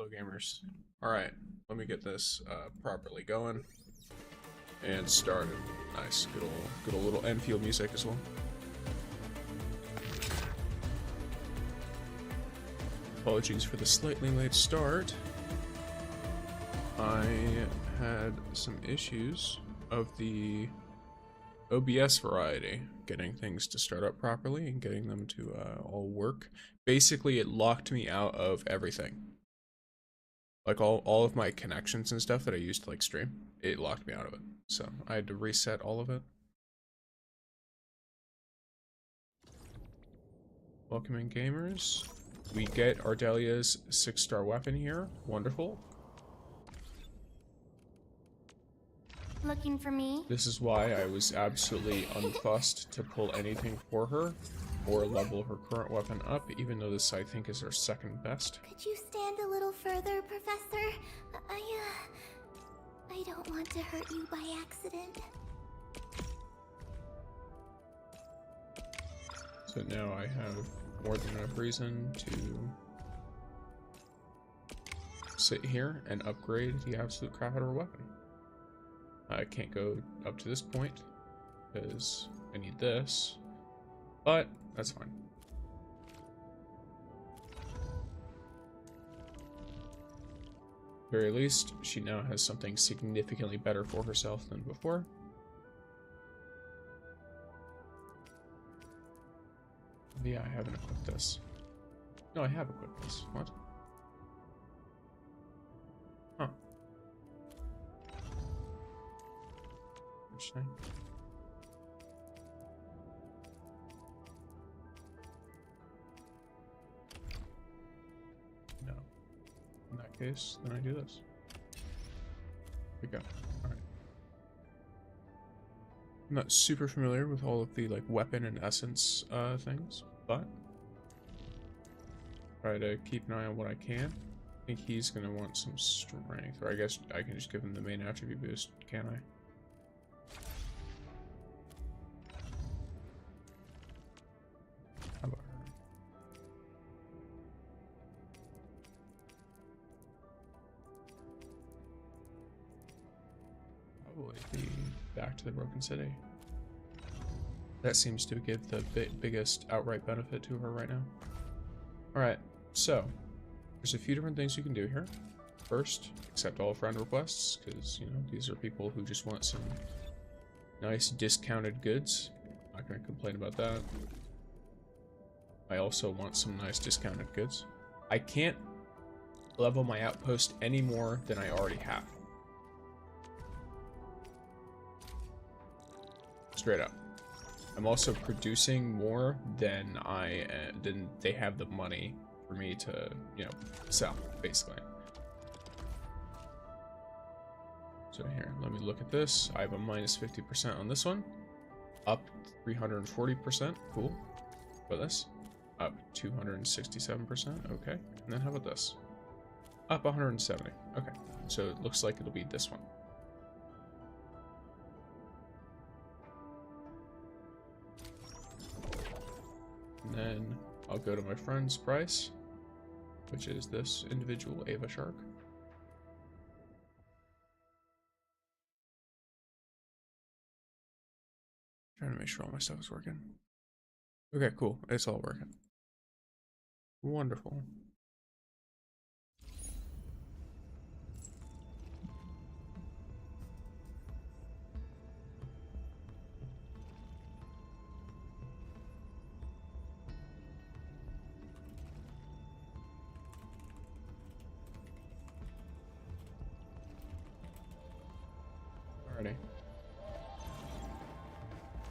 Hello gamers. Alright, let me get this properly going and started. Nice, good old little Endfield music as well. Apologies for the slightly late start. I had some issues of the OBS variety, getting things to start up properly and getting them to all work. Basically, it locked me out of everything. Like all of my connections and stuff that I used to like stream, it locked me out of it. So I had to reset all of it. Welcome in, gamers. We get Ardelia's 6-star weapon here. Wonderful. Looking for me? This is why I was absolutely unfussed to pull anything for her or level her current weapon up, even though this I think is her second best. Could you stand a little further, Professor? I don't want to hurt you by accident. So now I have more than enough reason to sit here and upgrade the absolute crap out of her weapon. I can't go up to this point because I need this, but that's fine. Very least, she now has something significantly better for herself than before. Yeah, I haven't equipped this. No, I have equipped this. What? Huh. Interesting. No. In that case, then I do this. Here we go. Alright. I'm not super familiar with all of the like weapon and essence things, but try to keep an eye on what I can. I think he's gonna want some strength, or I guess I can just give him the main attribute boost, can I? How about her? Probably the back to the Broken City. That seems to give the biggest outright benefit to her right now. Alright, so there's a few different things you can do here. First, accept all friend requests, because, you know, these are people who just want some nice discounted goods. Not going to complain about that. I also want some nice discounted goods. I can't level my outpost any more than I already have. Straight up. I'm also producing more than than they have the money for me to, you know, sell, basically. So here, let me look at this. I have a minus 50% on this one. Up 340%. Cool. How about this? Up 267%. Okay. And then how about this? Up 170. Okay. So it looks like it'll be this one. And then I'll go to my friend's price, which is this individual Ava Shark. Trying to make sure all my stuff is working. Okay, cool. It's all working. Wonderful. Alrighty.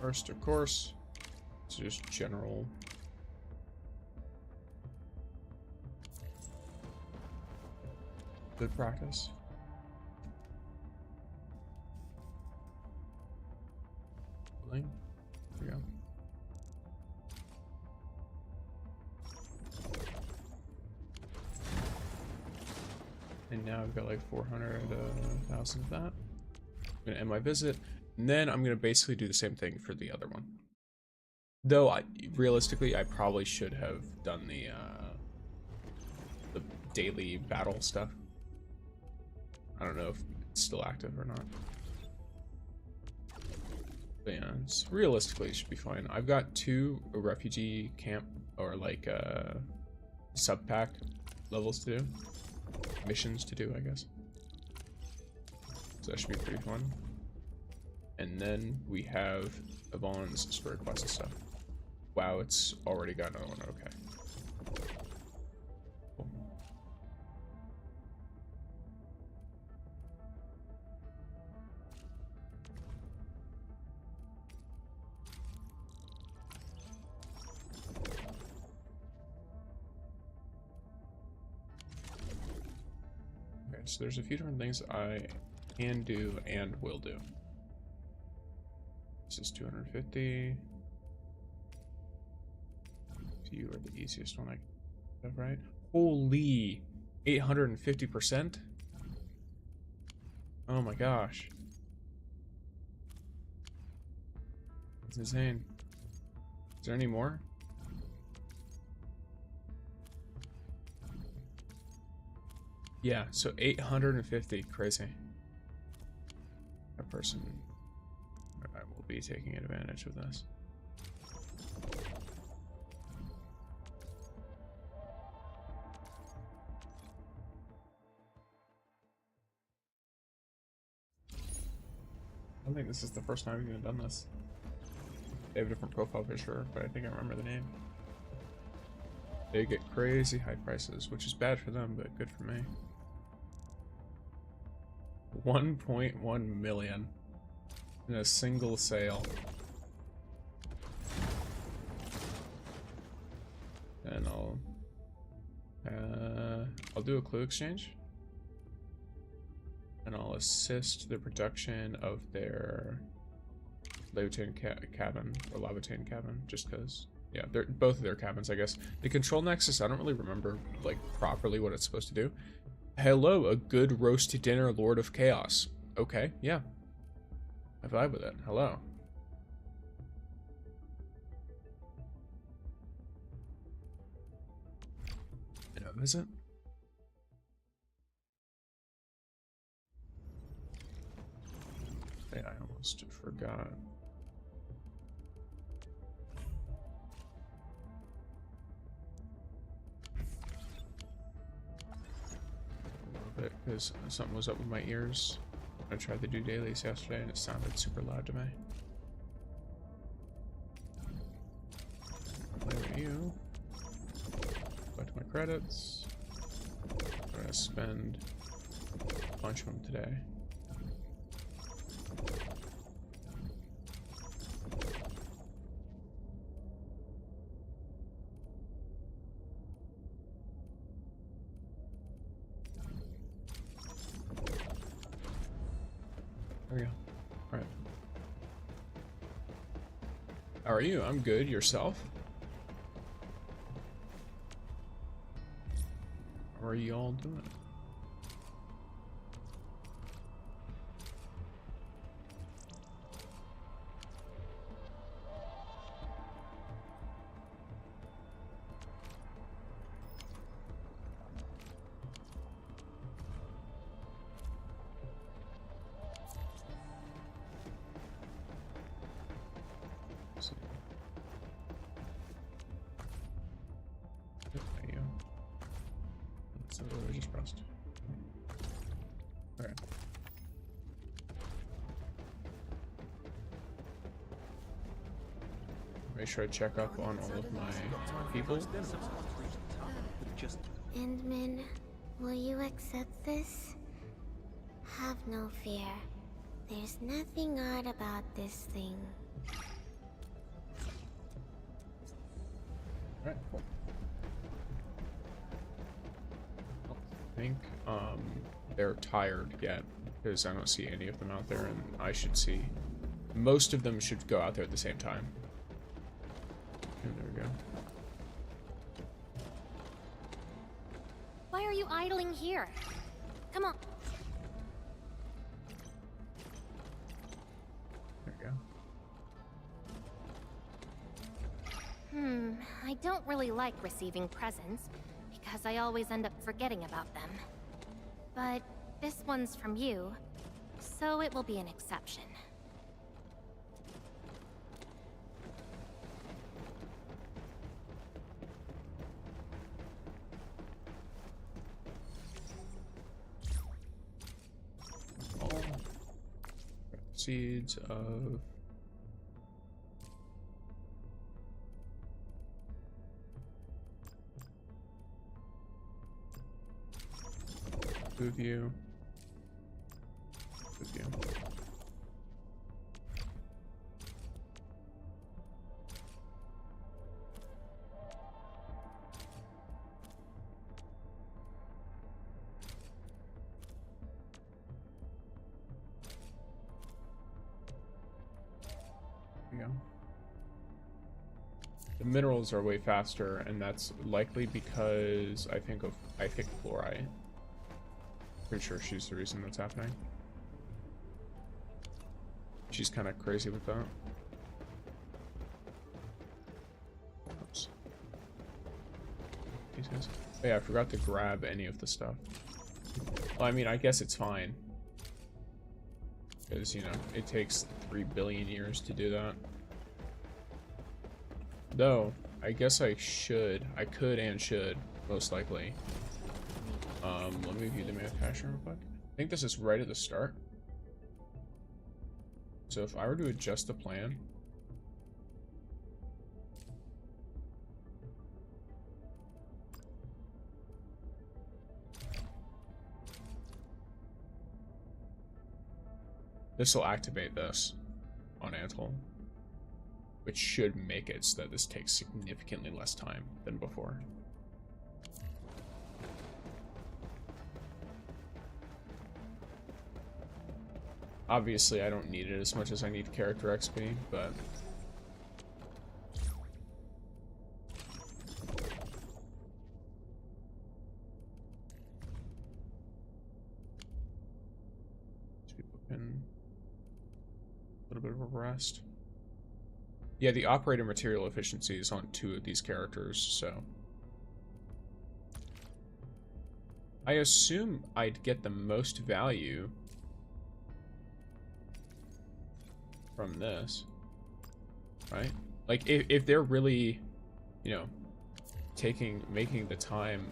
First, of course, it's just general. Good practice. There we go. And now I've got like 400,000 of that. I'm gonna end my visit, and then I'm gonna basically do the same thing for the other one. Though realistically, I probably should have done the daily battle stuff. I don't know if it's still active or not. But yeah, it's realistically it should be fine. I've got 2 refugee camp or like sub pack levels to do. Missions to do, I guess. So that should be pretty fun. And then we have Yvonne's Spirit Quest and stuff. Wow, it's already got another one. Okay. Cool. Okay, so there's a few different things I can do and will do. This is 250. You are the easiest one I can have, right? Holy 850%? Oh my gosh. That's insane. Is there any more? Yeah, so 850, crazy. That person, I will be taking advantage of this. I don't think this is the first time we've even done this. They have a different profile picture, but I think I remember the name. They get crazy high prices, which is bad for them, but good for me. 1.1 million in a single sale. And I'll do a clue exchange. And I'll assist the production of their Laevatain cabin, or Laevatain cabin, just because. Yeah, they're both of their cabins, I guess. The control nexus, I don't really remember, like, properly what it's supposed to do. Hello, a good roast dinner, Lord of Chaos. Okay, yeah. I vibe with it. Hello. And a visit. Yeah, I almost forgot. Because something was up with my ears. I tried to do dailies yesterday and it sounded super loud to me. Play with you. Back to my credits. I'm gonna spend a bunch of them today. There we go. Alright. How are you? I'm good. Yourself? How are you all doing? Make sure I check up on all of my people. Endman, will you accept this? Have no fear. There's nothing odd about this thing. Alright, cool. I think they're tired yet, because I don't see any of them out there, and I should see. Most of them should go out there at the same time. And there we go. Why are you idling here? Come on. There we go. I don't really like receiving presents, because I always end up forgetting about them. But this one's from you, so it will be an exception. Seeds of you. The minerals are way faster, and that's likely because I think fluorite. Pretty sure she's the reason that's happening. She's kind of crazy with that. Oops. Oh yeah, I forgot to grab any of the stuff. Well, I mean, I guess it's fine. Because, you know, it takes 3 billion years to do that. Though, I guess I could and should, most likely. Let me view the manufacturer real quick. I think this is right at the start. So if I were to adjust the plan. This will activate this on Antle, which should make it so that this takes significantly less time than before. Obviously, I don't need it as much as I need character XP, but people can a little bit of a rest. Yeah, the operator material efficiency is on 2 of these characters, so I assume I'd get the most value from this, right? Like, if they're really, you know, making the time,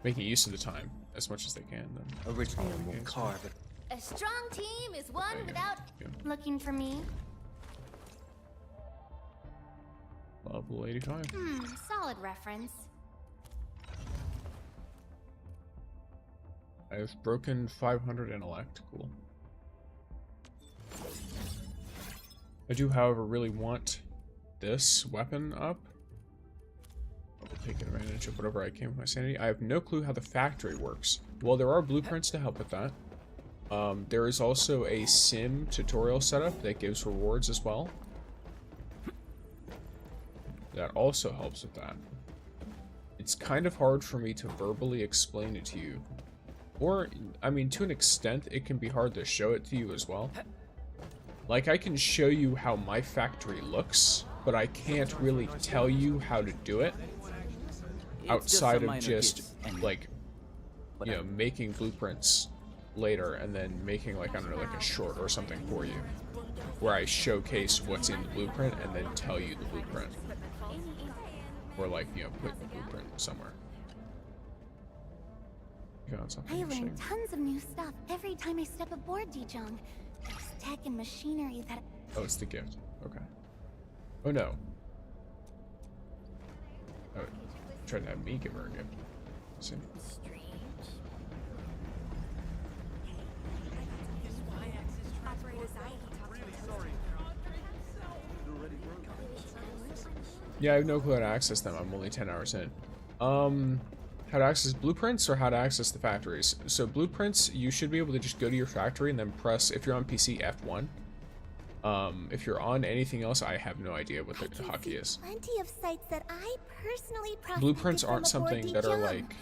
making use of the time as much as they can, then originally a car, but A strong team is one without looking for me. Level 85. Solid reference. I've broken 500 intellect. Cool. I do, however, really want this weapon up. I will take advantage of whatever I can with my sanity. I have no clue how the factory works. Well, there are blueprints to help with that. There is also a sim tutorial setup that gives rewards as well. That also helps with that. It's kind of hard for me to verbally explain it to you. Or, I mean, to an extent, it can be hard to show it to you as well. Like, I can show you how my factory looks, but I can't really tell you how to do it outside of just, like, you know, making blueprints later and then making, like, I don't know, like a short or something for you, where I showcase what's in the blueprint and then tell you the blueprint. Or, like, you know, put the blueprint somewhere. I learn tons of new stuff every time I step aboard Dijong. There's tech and machinery that... Oh, it's the gift. Okay. Oh, no. Oh, tried to have me give her a gift. See? Yeah, I have no clue how to access them. I'm only 10 hours in. How to access blueprints or how to access the factories. So blueprints, you should be able to just go to your factory and then press, if you're on PC, F1. If you're on anything else, I have no idea what the hotkey is. Plenty of sites that I personally Blueprints aren't something that are like...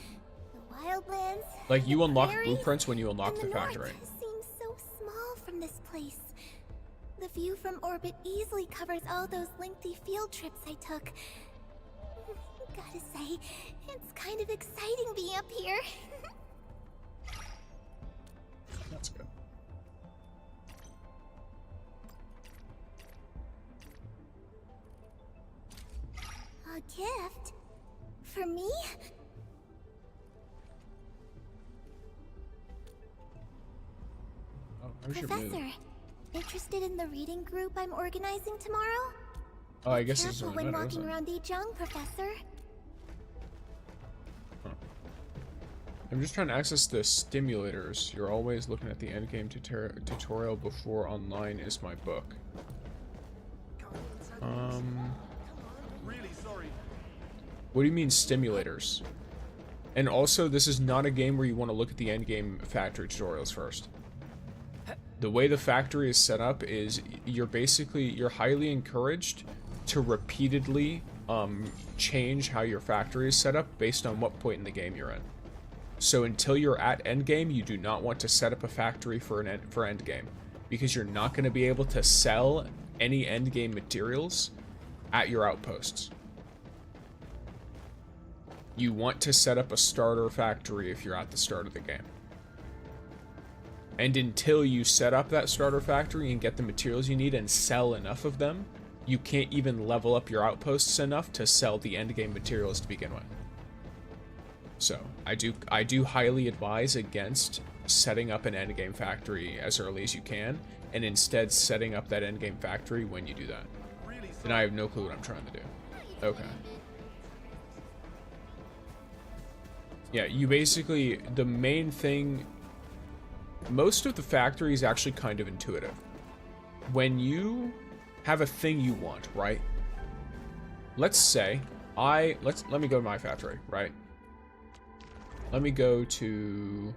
The wildlands, like, you unlock berries, blueprints when you unlock the factory. Seems so small from this place. The view from orbit easily covers all those lengthy field trips I took. Gotta say, it's kind of exciting being up here. That's good. A gift? For me? Oh, how's your mood? Professor, interested in the reading group I'm organizing tomorrow? Oh, I guess it's Careful only when better, walking isn't it? around Dejong, Professor. I'm just trying to access the stimulators. You're always looking at the endgame tutorial before online is my book. Really sorry. What do you mean stimulators? And also, this is not a game where you want to look at the endgame factory tutorials first. The way the factory is set up is you're highly encouraged to repeatedly change how your factory is set up based on what point in the game you're in. So until you're at endgame, you do not want to set up a factory for endgame, because you're not going to be able to sell any endgame materials at your outposts. You want to set up a starter factory if you're at the start of the game. And until you set up that starter factory and get the materials you need and sell enough of them, you can't even level up your outposts enough to sell the endgame materials to begin with. So I do highly advise against setting up an endgame factory as early as you can, and instead setting up that endgame factory when you do that. And I have no clue what I'm trying to do. Okay. Yeah, you basically, the main thing, most of the factory is actually kind of intuitive. When you have a thing you want, right? Let's say let me go to my factory, right? Let me go to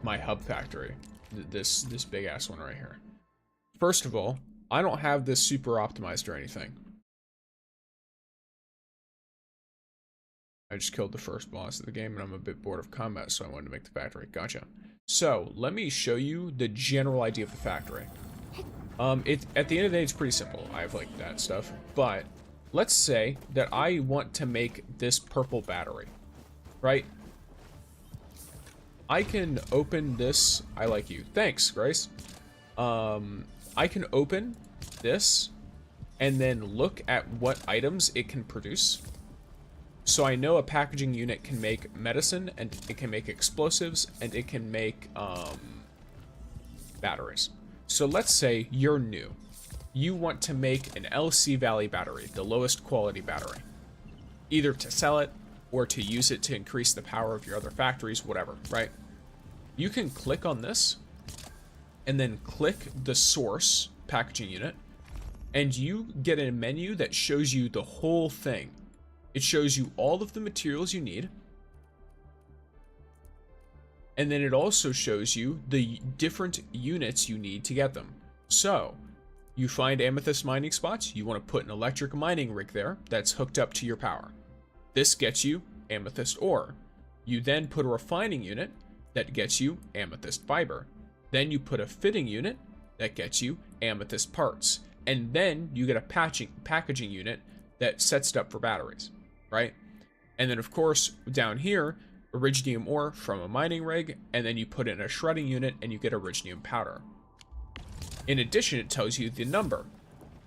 my hub factory, this big ass one right here. First of all, I don't have this super optimized or anything. I just killed the first boss of the game and I'm a bit bored of combat, so I wanted to make the factory. Gotcha. So let me show you the general idea of the factory. At the end of the day, it's pretty simple. I have like that stuff, but let's say that I want to make this purple battery, right? I can open this. I like you. Thanks, Grace. I can open this and then look at what items it can produce. So I know a packaging unit can make medicine, and it can make explosives, and it can make batteries. So let's say you're new. You want to make an LC Valley battery, the lowest quality battery. Either to sell it, or to use it to increase the power of your other factories, whatever, right? You can click on this, and then click the source packaging unit, and you get a menu that shows you the whole thing. It shows you all of the materials you need, and then it also shows you the different units you need to get them. So, you find amethyst mining spots, you want to put an electric mining rig there that's hooked up to your power. This gets you amethyst ore. You then put a refining unit that gets you amethyst fiber. Then you put a fitting unit that gets you amethyst parts. And then you get a packaging unit that sets it up for batteries, right? And then of course, down here, iridium ore from a mining rig, and then you put in a shredding unit and you get iridium powder. In addition, it tells you the number.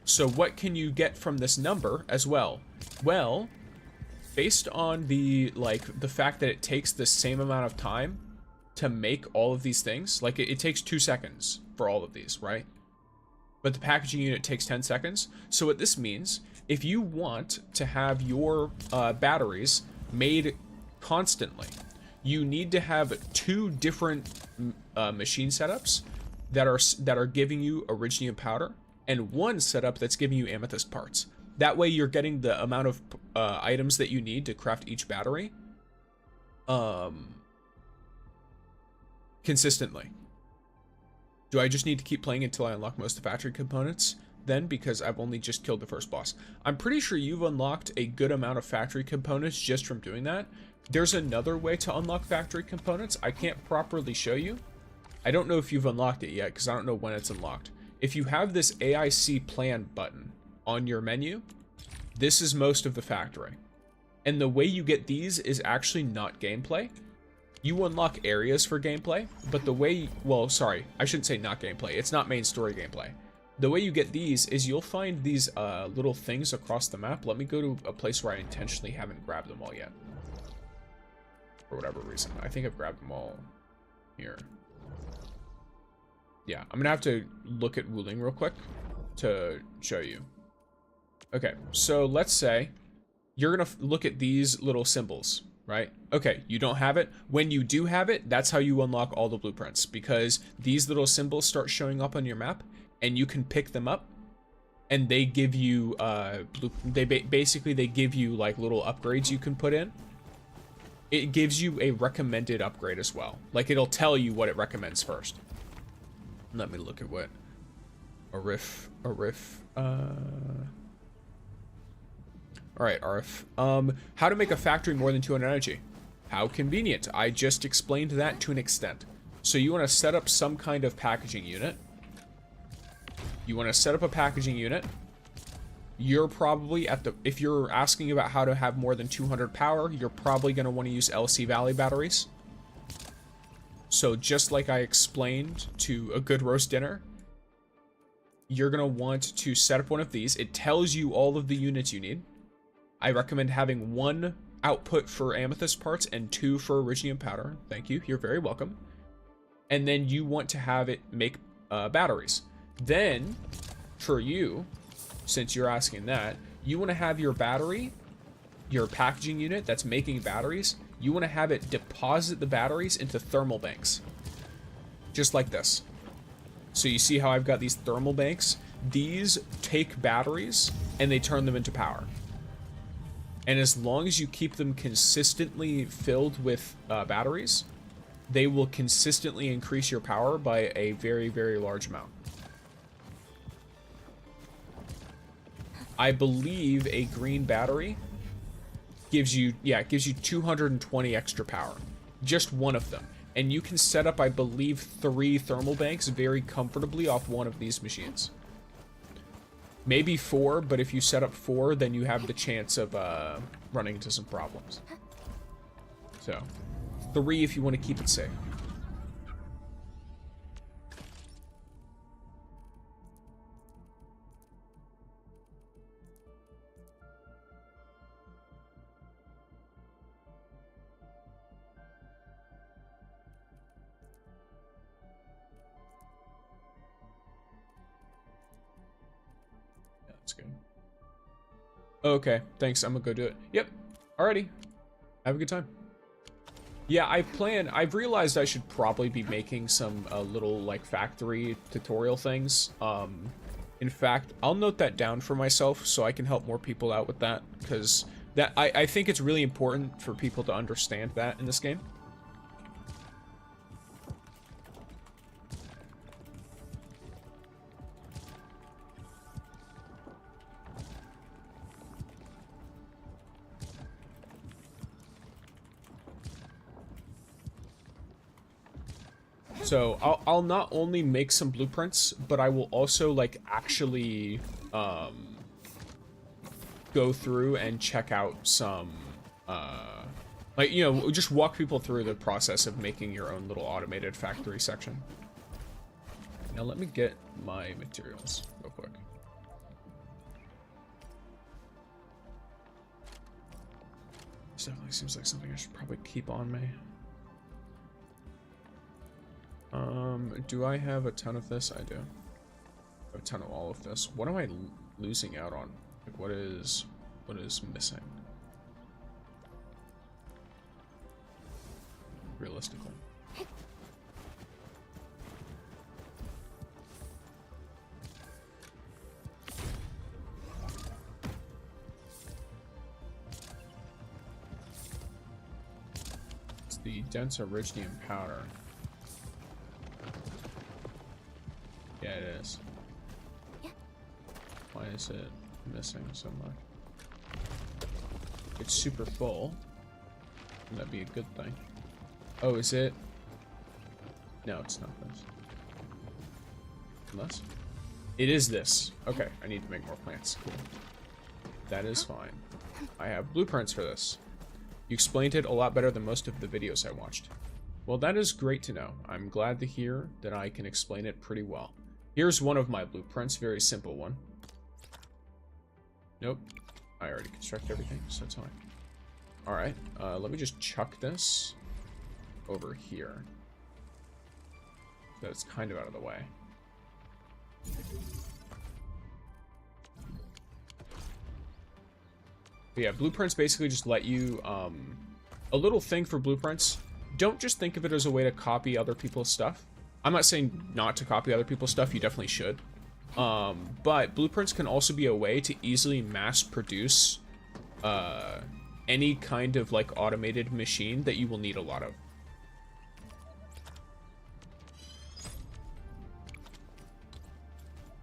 So what can you get from this number as well? Well, based on the fact that it takes the same amount of time to make all of these things, like it takes 2 seconds for all of these, right? But the packaging unit takes 10 seconds. So what this means, if you want to have your batteries made constantly, you need to have 2 different machine setups that are giving you iridium powder, and 1 setup that's giving you amethyst parts. That way you're getting the amount of items that you need to craft each battery consistently. Do I just need to keep playing until I unlock most of the factory components then, because I've only just killed the first boss? I'm pretty sure you've unlocked a good amount of factory components just from doing that. There's another way to unlock factory components I can't properly show you. I don't know if you've unlocked it yet, because I don't know when it's unlocked. If you have this AIC plan button on your menu, this is most of the factory. And the way you get these is actually not gameplay. You unlock areas for gameplay, but the way, well, sorry, I shouldn't say not gameplay. It's not main story gameplay. The way you get these is you'll find these little things across the map. Let me go to a place where I intentionally haven't grabbed them all yet. For whatever reason. I think I've grabbed them all here. Yeah, I'm gonna have to look at Wuling real quick to show you. Okay, so let's say you're gonna look at these little symbols, right? Okay, you don't have it. When you do have it, that's how you unlock all the blueprints, because these little symbols start showing up on your map and you can pick them up and they give you basically they give you like little upgrades you can put in. It gives you a recommended upgrade as well. Like it'll tell you what it recommends first. Let me look at what Arif. All right, Arif. How to make a factory more than 200 energy? How convenient. I just explained that to an extent. So you want to set up some kind of packaging unit. You want to set up a packaging unit. You're probably at the, if you're asking about how to have more than 200 power, you're probably going to want to use LC Valley batteries. So just like I explained to a good roast dinner, you're going to want to set up one of these. It tells you all of the units you need. I recommend having 1 output for amethyst parts and 2 for iridium powder. Thank you. You're very welcome. And then you want to have it make batteries. Then, for you, since you're asking that, you want to have your battery, your packaging unit that's making batteries, you want to have it deposit the batteries into thermal banks. Just like this. So you see how I've got these thermal banks? These take batteries and they turn them into power. And as long as you keep them consistently filled with batteries, they will consistently increase your power by a very, very large amount. I believe a green battery gives you, yeah, it gives you 220 extra power. Just one of them. And you can set up, I believe, 3 thermal banks very comfortably off one of these machines. Maybe 4, but if you set up 4, then you have the chance of running into some problems. So, 3 if you want to keep it safe. Good. Okay, thanks. I'm gonna go do it. Yep. Alrighty. Have a good time. Yeah, I've realized I should probably be making some little like factory tutorial things. In fact, I'll note that down for myself so I can help more people out with that, because that I think it's really important for people to understand that in this game. So I'll not only make some blueprints, but I will also like actually go through and check out some like, you know, just walk people through the process of making your own little automated factory section. Now let me get my materials real quick. This definitely seems like something I should probably keep on me. Do I have a ton of this? I do. A ton of all of this. What am I losing out on? Like, what is missing? Realistically. It's the dense iridium powder. Yeah, it is. Yeah. Why is it missing so much? It's super full. That'd be a good thing. Oh, is it? No, it's not this. Unless? It is this. Okay, I need to make more plants. Cool. That is fine. I have blueprints for this. You explained it a lot better than most of the videos I watched. Well, that is great to know. I'm glad to hear that I can explain it pretty well. Here's one of my blueprints, very simple one. Nope. I already constructed everything, so that's fine. Alright, let me just chuck this over here. So that it's kind of out of the way. But yeah, blueprints basically just let you, a little thing for blueprints. Don't just think of it as a way to copy other people's stuff. I'm not saying not to copy other people's stuff, you definitely should. But blueprints can also be a way to easily mass produce any kind of like automated machine that you will need a lot of.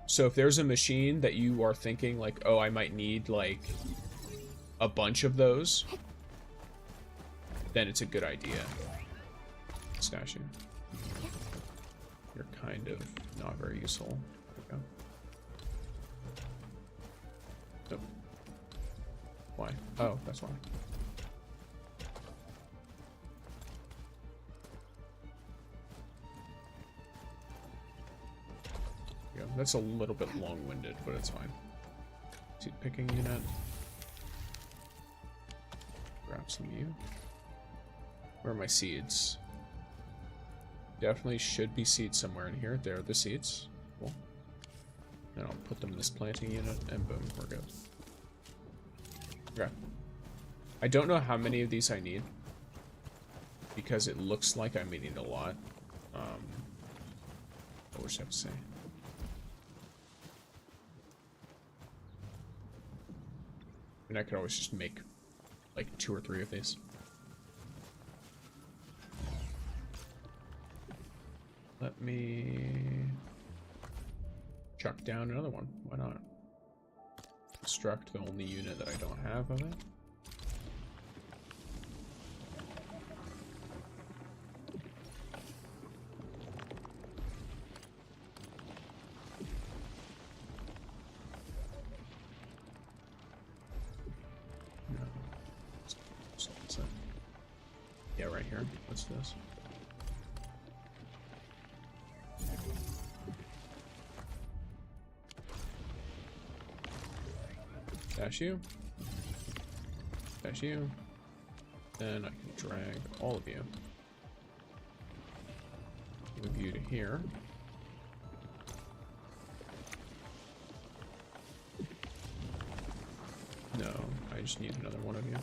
So if there's a machine that you are thinking like, oh, I might need like a bunch of those, then it's a good idea. Stash you. You're kind of not very useful. There we go. Nope. Why? Oh, that's why. Yeah, that's a little bit long-winded, but it's fine. Seed picking unit. Grab some of you. Where are my seeds? Definitely should be seeds somewhere in here. There are the seeds. Cool. And I'll put them in this planting unit, and boom, we're good. Okay. I don't know how many of these I need, because it looks like I'm needing a lot. What would I have to say? I mean, I could always just make like 2 or 3 of these. Let me chuck down another one. Why not? Construct the only unit that I don't have of it. Yeah, right here. What's this? Dash you. Dash you. Then I can drag all of you. Move you to here. No, I just need another one of you.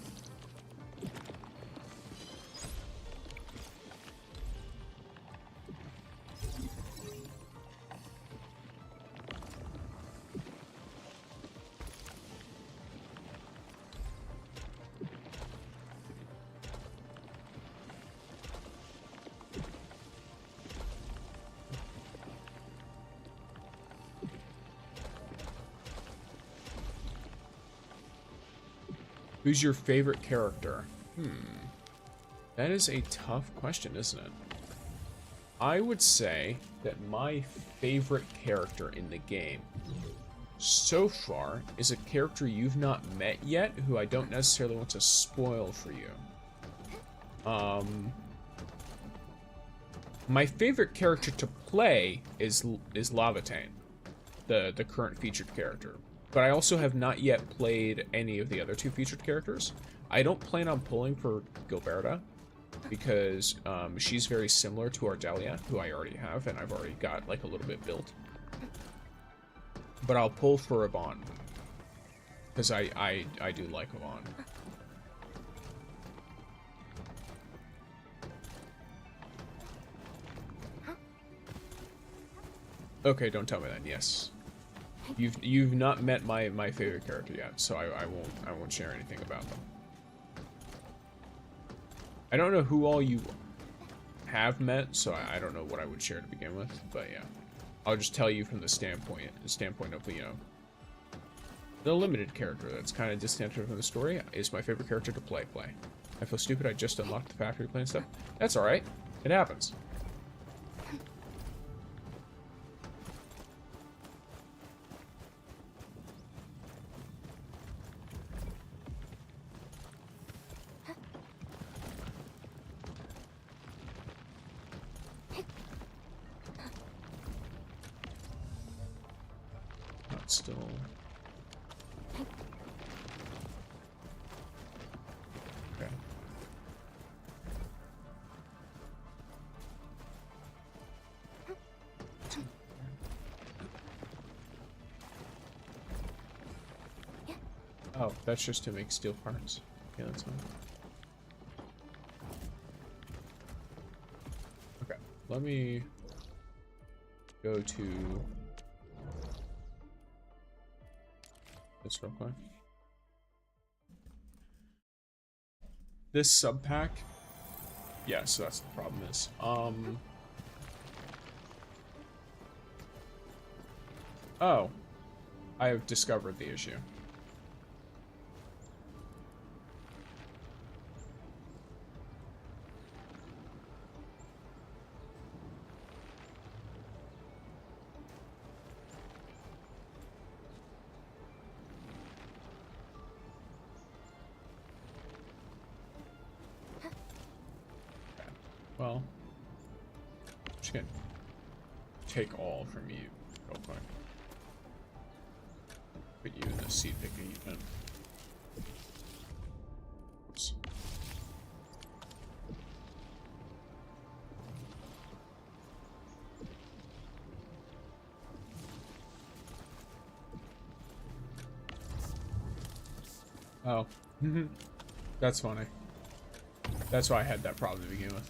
Who's your favorite character? That is a tough question, isn't it? I would say that my favorite character in the game so far is a character you've not met yet, who I don't necessarily want to spoil for you. My favorite character to play is Laevatain, the current featured character. But I also have not yet played any of the other 2 featured characters. I don't plan on pulling for Gilberta, because she's very similar to Ardelia, who I already have, and I've already got like a little bit built. But I'll pull for Yvonne, because I do like Yvonne. Okay, don't tell me that. Yes. You've not met my favorite character yet, so I won't share anything about them. I don't know who all you have met, so I don't know what I would share to begin with, but yeah. I'll just tell you from the standpoint of, you know, the limited character that's kind of disconnected from the story is my favorite character to play. I feel stupid, I just unlocked the factory plan stuff. That's alright. It happens. it's still... Okay. Oh, that's just to make steel parts. Okay, that's fine. Okay, let me go to this real quick. This sub pack, yeah, so that's the problem is, oh, I have discovered the issue. Well, I'm just gonna take all from you real quick. Put you in the seed picking unit. Oops. Oh, that's funny. That's why I had that problem to begin with.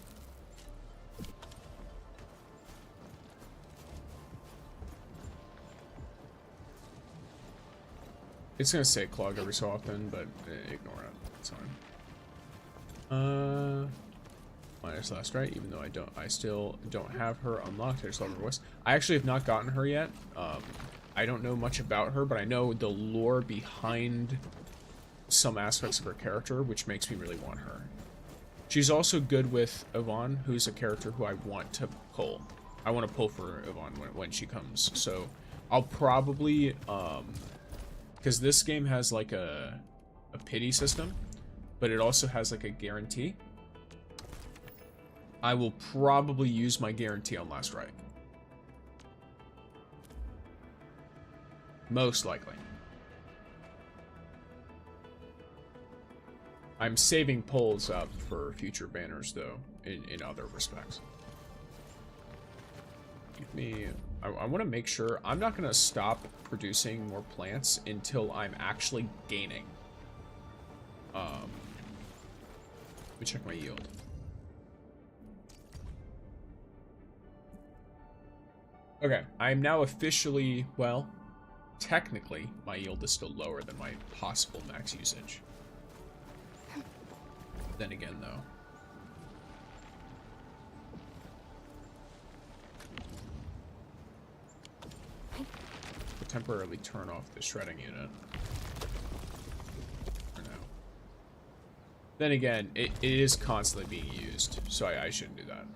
It's gonna say clog every so often, but ignore it. It's fine. Minus last right, even though I still don't have her unlocked. I just love her voice. I actually have not gotten her yet. I don't know much about her, but I know the lore behind some aspects of her character, which makes me really want her. She's also good with Yvonne, who's a character who I want to pull. I want to pull for Yvonne when she comes. So I'll probably because this game has like a pity system, but it also has like a guarantee. I will probably use my guarantee on last right. Most likely. I'm saving pulls up for future banners though, in other respects. Give me... I want to make sure I'm not going to stop producing more plants until I'm actually gaining. Let me check my yield. Okay, I'm now officially, well, technically, my yield is still lower than my possible max usage. Then again, though. Temporarily turn off the shredding unit for now. Then again, it is constantly being used, so I shouldn't do that.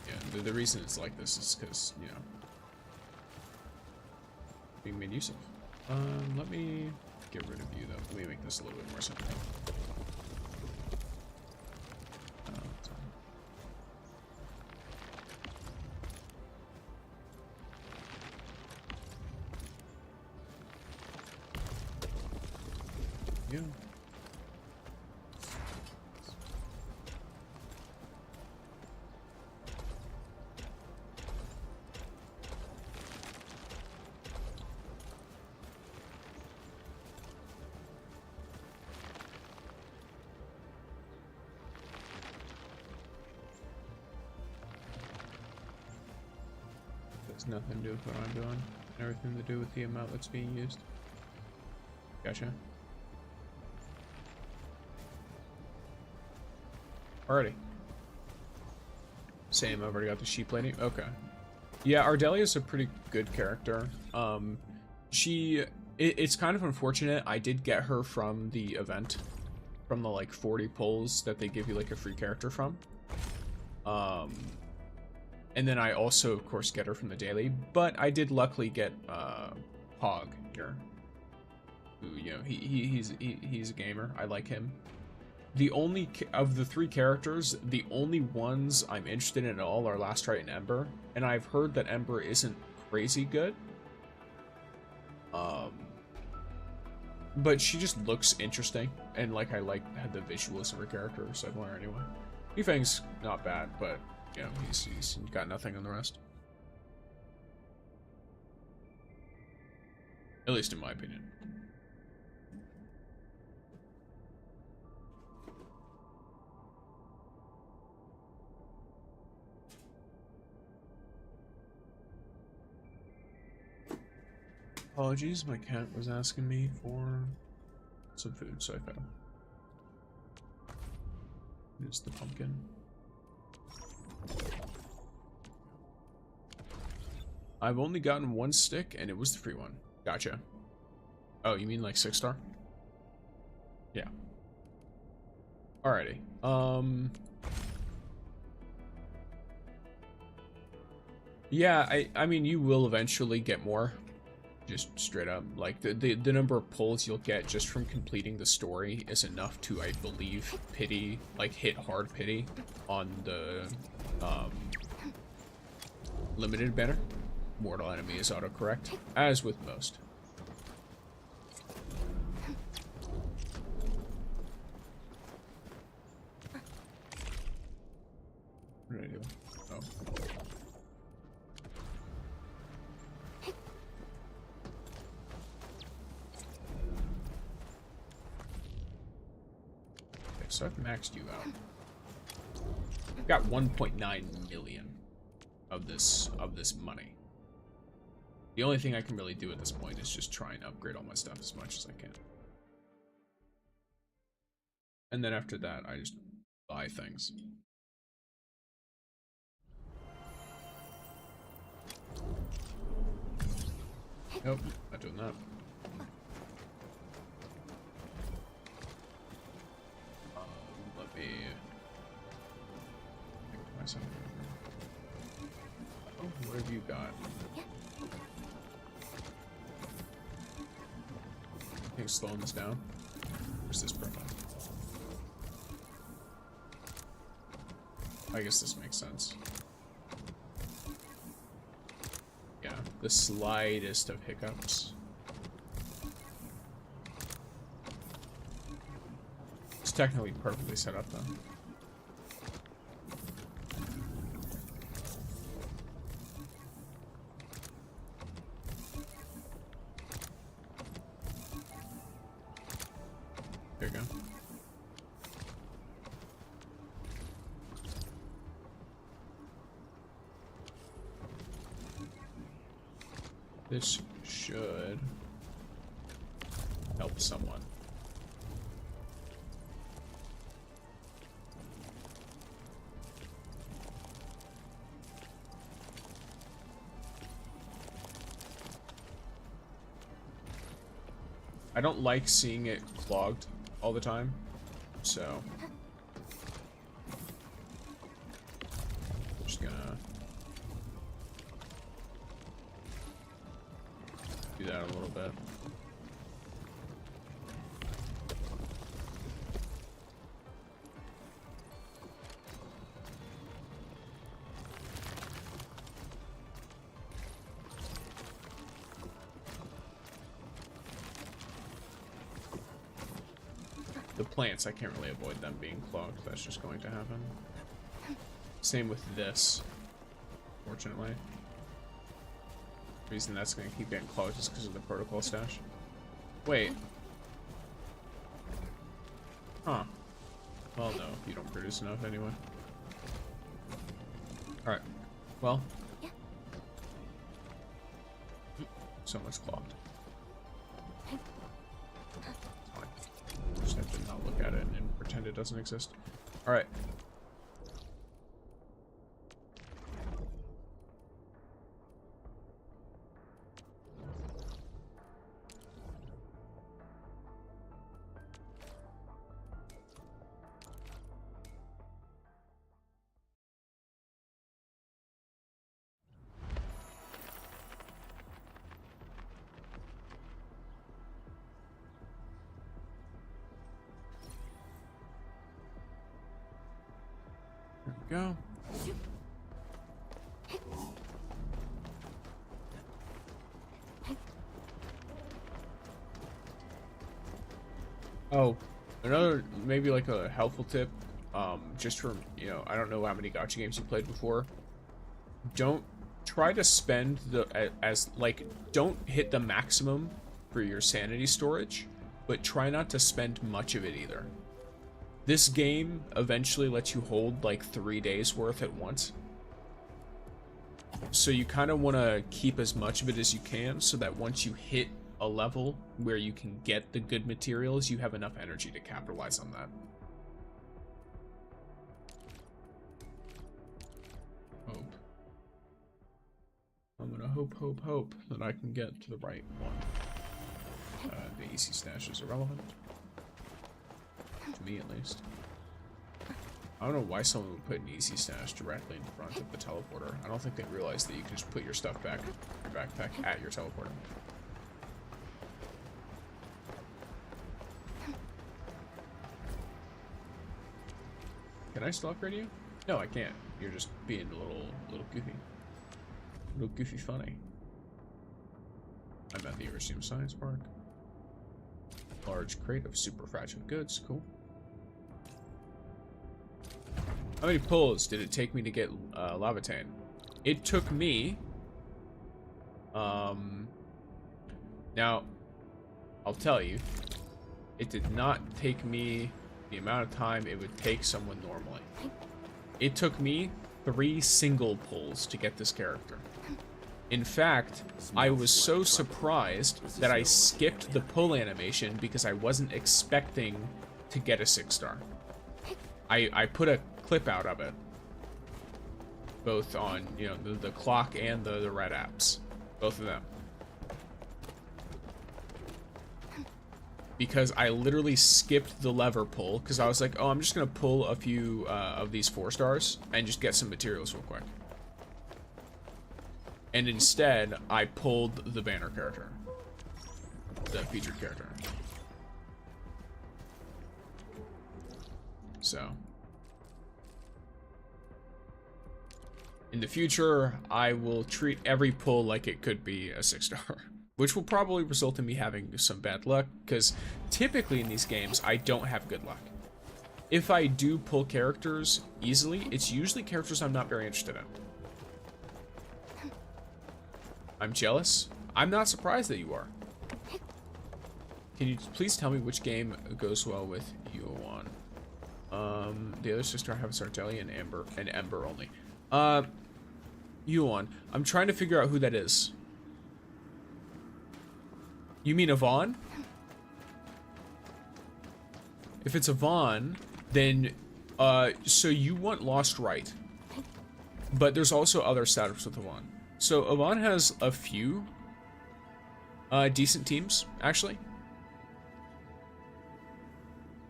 Yeah, the reason it's like this is because, you know, being made use of. Let me get rid of you though. Let me make this a little bit more simple. Yeah. That's nothing to do with what I'm doing. Everything to do with the amount that's being used. Gotcha. Alrighty. Same, I've already got the sheep lady. Okay. Yeah, Ardelia's a pretty good character. It's kind of unfortunate. I did get her from the event. From the, like, 40 pulls that they give you, like, a free character from. And then I also, of course, get her from the daily. But I did luckily get, Pog here. Who, you know, he's a gamer. I like him. The only of the three characters, the only ones I'm interested in at all are Last Right and Ember, and I've heard that Ember isn't crazy good. But she just looks interesting, and like I like the visuals of her character similar anyway. Yifeng's not bad, but you know he's got nothing on the rest. At least in my opinion. Apologies, my cat was asking me for some food, so I fed him. Here's the pumpkin. I've only gotten one stick, and it was the free one. Gotcha. Oh, you mean like 6-star? Yeah. Alrighty. Yeah, I mean, you will eventually get more. Just straight up, like the number of pulls you'll get just from completing the story is enough to, I believe, pity, like hit hard pity on the limited banner. Mortal enemy is autocorrect, as with most. What did I do? Oh. So I've maxed you out. I've got 1.9 million of this money. The only thing I can really do at this point is just try and upgrade all my stuff as much as I can. And then after that, I just buy things. Nope, not doing that. Let me make myself. Oh, what have you got? I think slowing this down. Where's this profile? I guess this makes sense. Yeah, the slightest of hiccups. It's technically perfectly set up though. There you go. This should help someone. I don't like seeing it clogged all the time, so I'm just gonna do that a little bit. The plants, I can't really avoid them being clogged. That's just going to happen. Same with this, fortunately. The reason that's going to keep getting clogged is because of the protocol stash. Wait. Huh. Well, no, you don't produce enough anyway. Alright. Well. So much clogged. Just have to not look at it and pretend it doesn't exist. Alright. Go. Oh, another maybe like a helpful tip, just from, you know, I don't know how many gacha games you played before. Don't try to spend don't hit the maximum for your sanity storage, but try not to spend much of it either. This game eventually lets you hold like 3 days worth at once. So you kind of want to keep as much of it as you can so that once you hit a level where you can get the good materials, you have enough energy to capitalize on that. Hope. I'm gonna hope that I can get to the right one. The EC stash is irrelevant. To me, at least. I don't know why someone would put an EC stash directly in front of the teleporter. I don't think they realize that you can just put your stuff back in your backpack at your teleporter. Can I still upgrade you? No, I can't. You're just being a little goofy. A little goofy funny. I'm at the Elysium Science Park. Large crate of super fragile goods. Cool. How many pulls did it take me to get Laevatain? It took me... Now, I'll tell you. It did not take me the amount of time it would take someone normally. It took me 3 single pulls to get this character. In fact, I was so surprised that I skipped the pull animation because I wasn't expecting to get a 6-star. I put a clip out of it, both on, you know, the clock and the red apps, both of them, because I literally skipped the lever pull because I was like, oh, I'm just gonna pull a few of these 4-stars and just get some materials real quick. And instead, I pulled the banner character. The featured character. So. In the future, I will treat every pull like it could be a 6-star. Which will probably result in me having some bad luck, because typically in these games, I don't have good luck. If I do pull characters easily, it's usually characters I'm not very interested in. I'm jealous. I'm not surprised that you are. Can you please tell me which game goes well with Yuan? The other 6-star have Sartelli and Ember only. Yuan. I'm trying to figure out who that is. You mean Yvonne? If it's Yvonne, then so you want Lost Right. But there's also other setups with Yvonne. So Yvonne has a few decent teams, actually.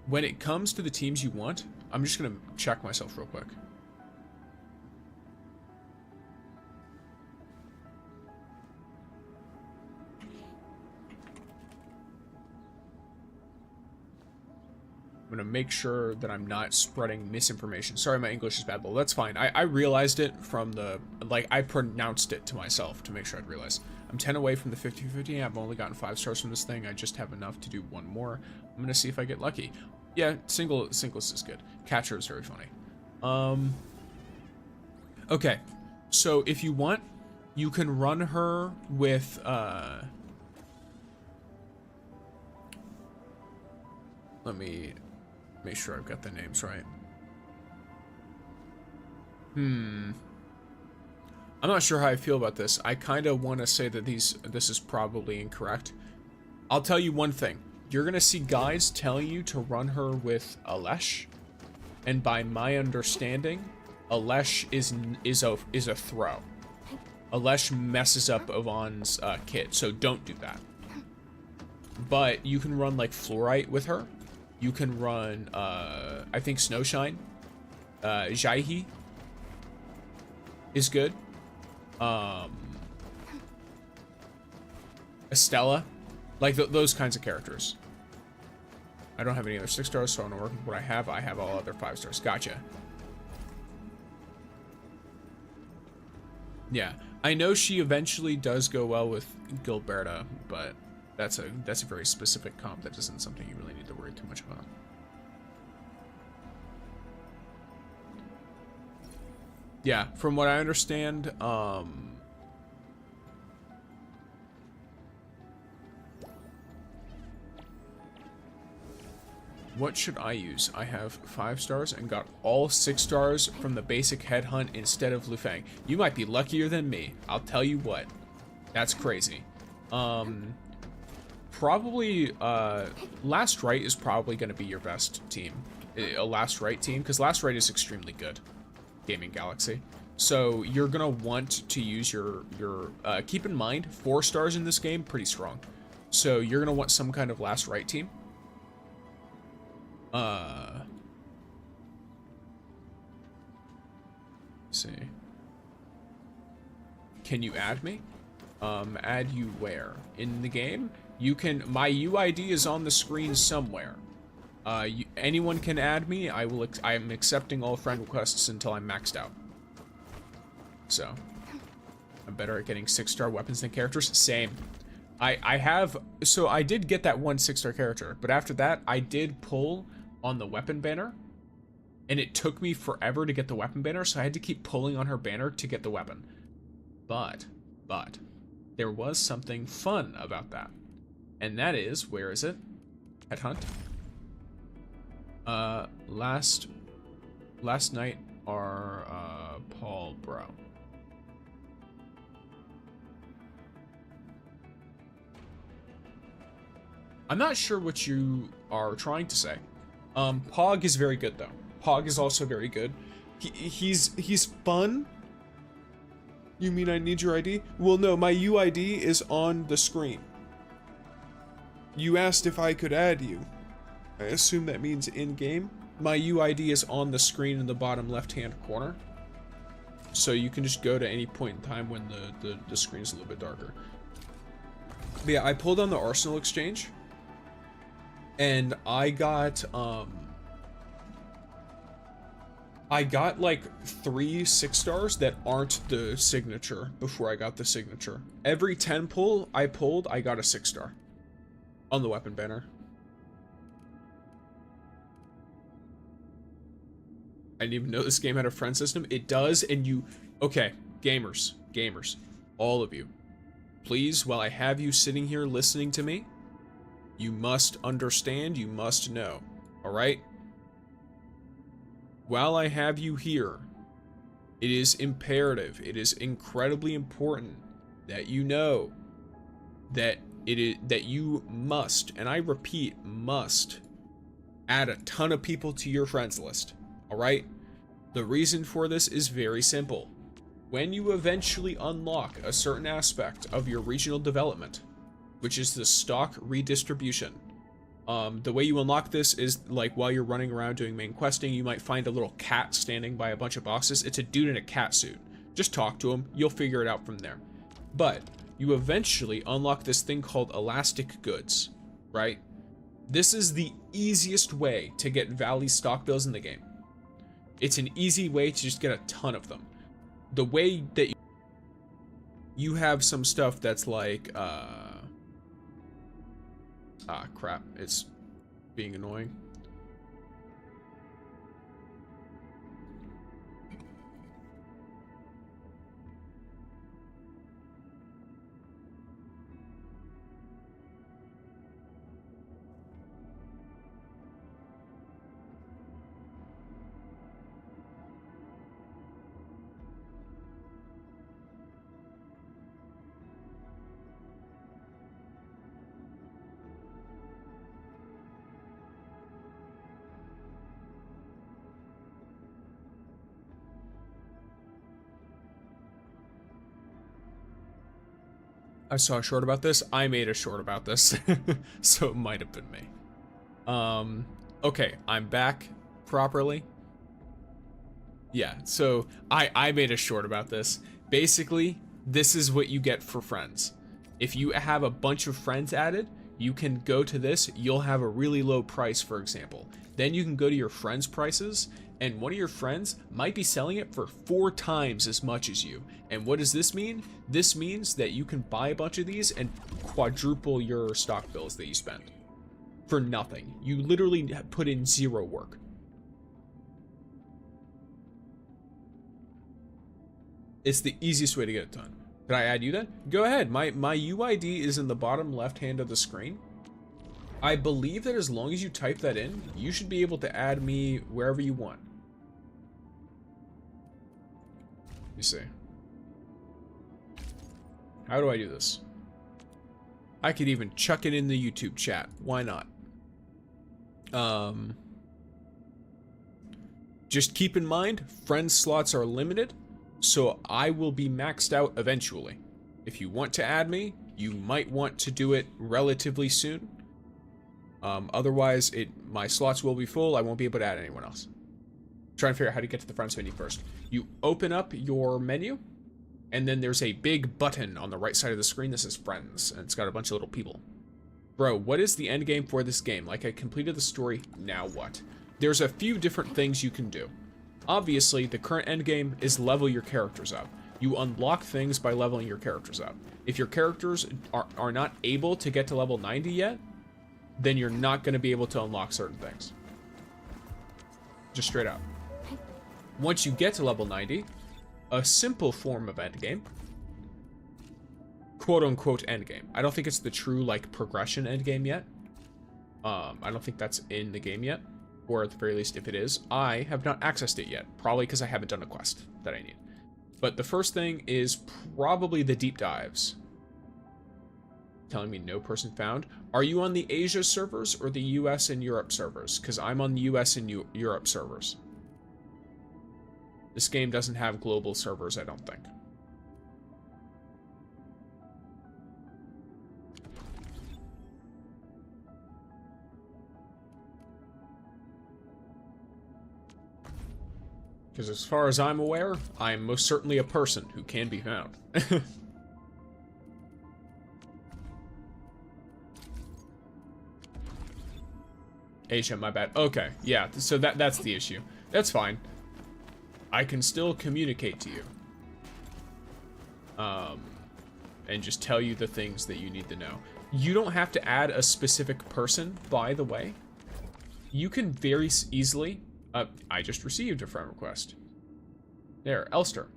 When it comes to the teams you want, I'm just gonna check myself real quick. I'm gonna make sure that I'm not spreading misinformation. Sorry, my English is bad, but that's fine. I realized it from the, like, I pronounced it to myself to make sure I'd realize. I'm 10 away from the 50-50. I've only gotten 5 stars from this thing. I just have enough to do 1 more. I'm gonna see if I get lucky. Yeah, singles is good. Catcher is very funny. Okay, so if you want, you can run her with, let me make sure I've got the names right. I'm not sure how I feel about this. I kind of want to say that this is probably incorrect. I'll tell you one thing. You're going to see guys telling you to run her with Alesh. And by my understanding, Alesh is a throw. Alesh messes up Yvonne's kit, so don't do that. But you can run like Fluorite with her. You can run, I think Snowshine. Jaihi is good. Estella. Like those kinds of characters. I don't have any other 6 stars, so I'm gonna work with what I have. I have all other 5 stars. Gotcha. Yeah. I know she eventually does go well with Gilberta, but that's a very specific comp that isn't something you really need to worry too much about. Yeah, from what I understand, what should I use? I have 5 stars and got all 6 stars from the basic headhunt instead of Lufang. You might be luckier than me. I'll tell you what. That's crazy. Probably, Last Right is probably going to be your best team. A Last Right team, because Last Right is extremely good. Gaming Galaxy. So you're going to want to use your keep in mind, 4 stars in this game, pretty strong. So you're going to want some kind of Last Right team. Let's see. Can you add me? Add you where? In the game? You can, my UID is on the screen somewhere. Anyone can add me. I'm accepting all friend requests until I'm maxed out. So, I'm better at getting 6-star weapons than characters. Same. So I did get that one 6-star character, but after that, I did pull on the weapon banner, and it took me forever to get the weapon banner, so I had to keep pulling on her banner to get the weapon. But, there was something fun about that. And that is, where is it? Headhunt. Last night, our, Paul Bro. I'm not sure what you are trying to say. Pog is very good, though. Pog is also very good. He's fun. You mean I need your ID? Well, no, my UID is on the screen. You asked if I could add you. I assume that means in-game. My UID is on the screen in the bottom left-hand corner. So you can just go to any point in time when the screen is a little bit darker. But yeah, I pulled on the Arsenal exchange. And I got like 3 6-stars that aren't the signature before I got the signature. Every 10 pull I pulled, I got a 6-star on the weapon banner. I didn't even know this game had a friend system. It does, and you... Okay, gamers, all of you. Please, while I have you sitting here listening to me, you must understand, you must know, alright? While I have you here, it is imperative, it is incredibly important that you know that that you must, and I repeat, must, add a ton of people to your friends list, alright? The reason for this is very simple. When you eventually unlock a certain aspect of your regional development, which is the stock redistribution. The way you unlock this is like while you're running around doing main questing, you might find a little cat standing by a bunch of bosses. It's a dude in a cat suit. Just talk to him, you'll figure it out from there. But you eventually unlock this thing called elastic goods, right? This is the easiest way to get Valley stock bills in the game. It's an easy way to just get a ton of them. The way that you have some stuff that's like, ah, crap. It's being annoying. I saw a short about this. I made a short about this. So it might have been me. Okay, I'm back properly. Yeah, so I made a short about this. Basically, this is what you get for friends. If you have a bunch of friends added, you can go to this. You'll have a really low price, for example. Then you can go to your friends' prices, and one of your friends might be selling it for 4 times as much as you. And what does this mean? This means that you can buy a bunch of these and quadruple your stock bills that you spend for nothing. You literally put in 0 work. It's the easiest way to get it done. Can I add you then? Go ahead. My UID is in the bottom left hand of the screen. I believe that as long as you type that in, you should be able to add me wherever you want. Let me see. How do I do this? I could even chuck it in the YouTube chat. Why not? Just keep in mind, friend slots are limited, so I will be maxed out eventually. If you want to add me, you might want to do it relatively soon. Otherwise, my slots will be full. I won't be able to add anyone else. Try and figure out how to get to the friends menu first. You open up your menu, and then there's a big button on the right side of the screen that says friends, and it's got a bunch of little people. Bro, what is the end game for this game? Like, I completed the story, now what? There's a few different things you can do. Obviously, the current end game is level your characters up. You unlock things by leveling your characters up. If your characters are not able to get to level 90 yet, then you're not going to be able to unlock certain things. Just straight up. Once you get to level 90, a simple form of endgame, quote-unquote endgame. I don't think it's the true, like, progression endgame yet. I don't think that's in the game yet. Or at the very least, if it is, I have not accessed it yet. Probably because I haven't done a quest that I need. But the first thing is probably the deep dives. Telling me no person found. Are you on the Asia servers or the US and Europe servers? Because I'm on the US and Europe servers. This game doesn't have global servers, I don't think. Because as far as I'm aware, I am most certainly a person who can be found. Asia, my bad. Okay, yeah, so that's the issue. That's fine. I can still communicate to you. And just tell you the things that you need to know. You don't have to add a specific person, by the way. You can very easily... I just received a friend request. There, Elster.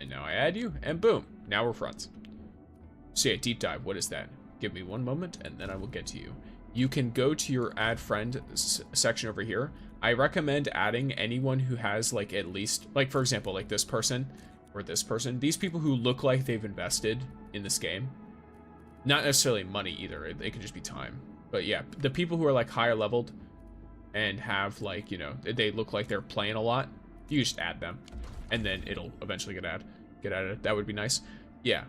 And now I add you, and boom, now we're friends. So yeah, deep dive, what is that? Give me one moment, and then I will get to you. You can go to your add friend section over here. I recommend adding anyone who has, like, at least, like, for example, like this person, or this person. These people who look like they've invested in this game. Not necessarily money either, it could just be time. But yeah, the people who are, like, higher leveled, and have, like, you know, they look like they're playing a lot, you just add them, and then it'll eventually get added. That would be nice. Yeah.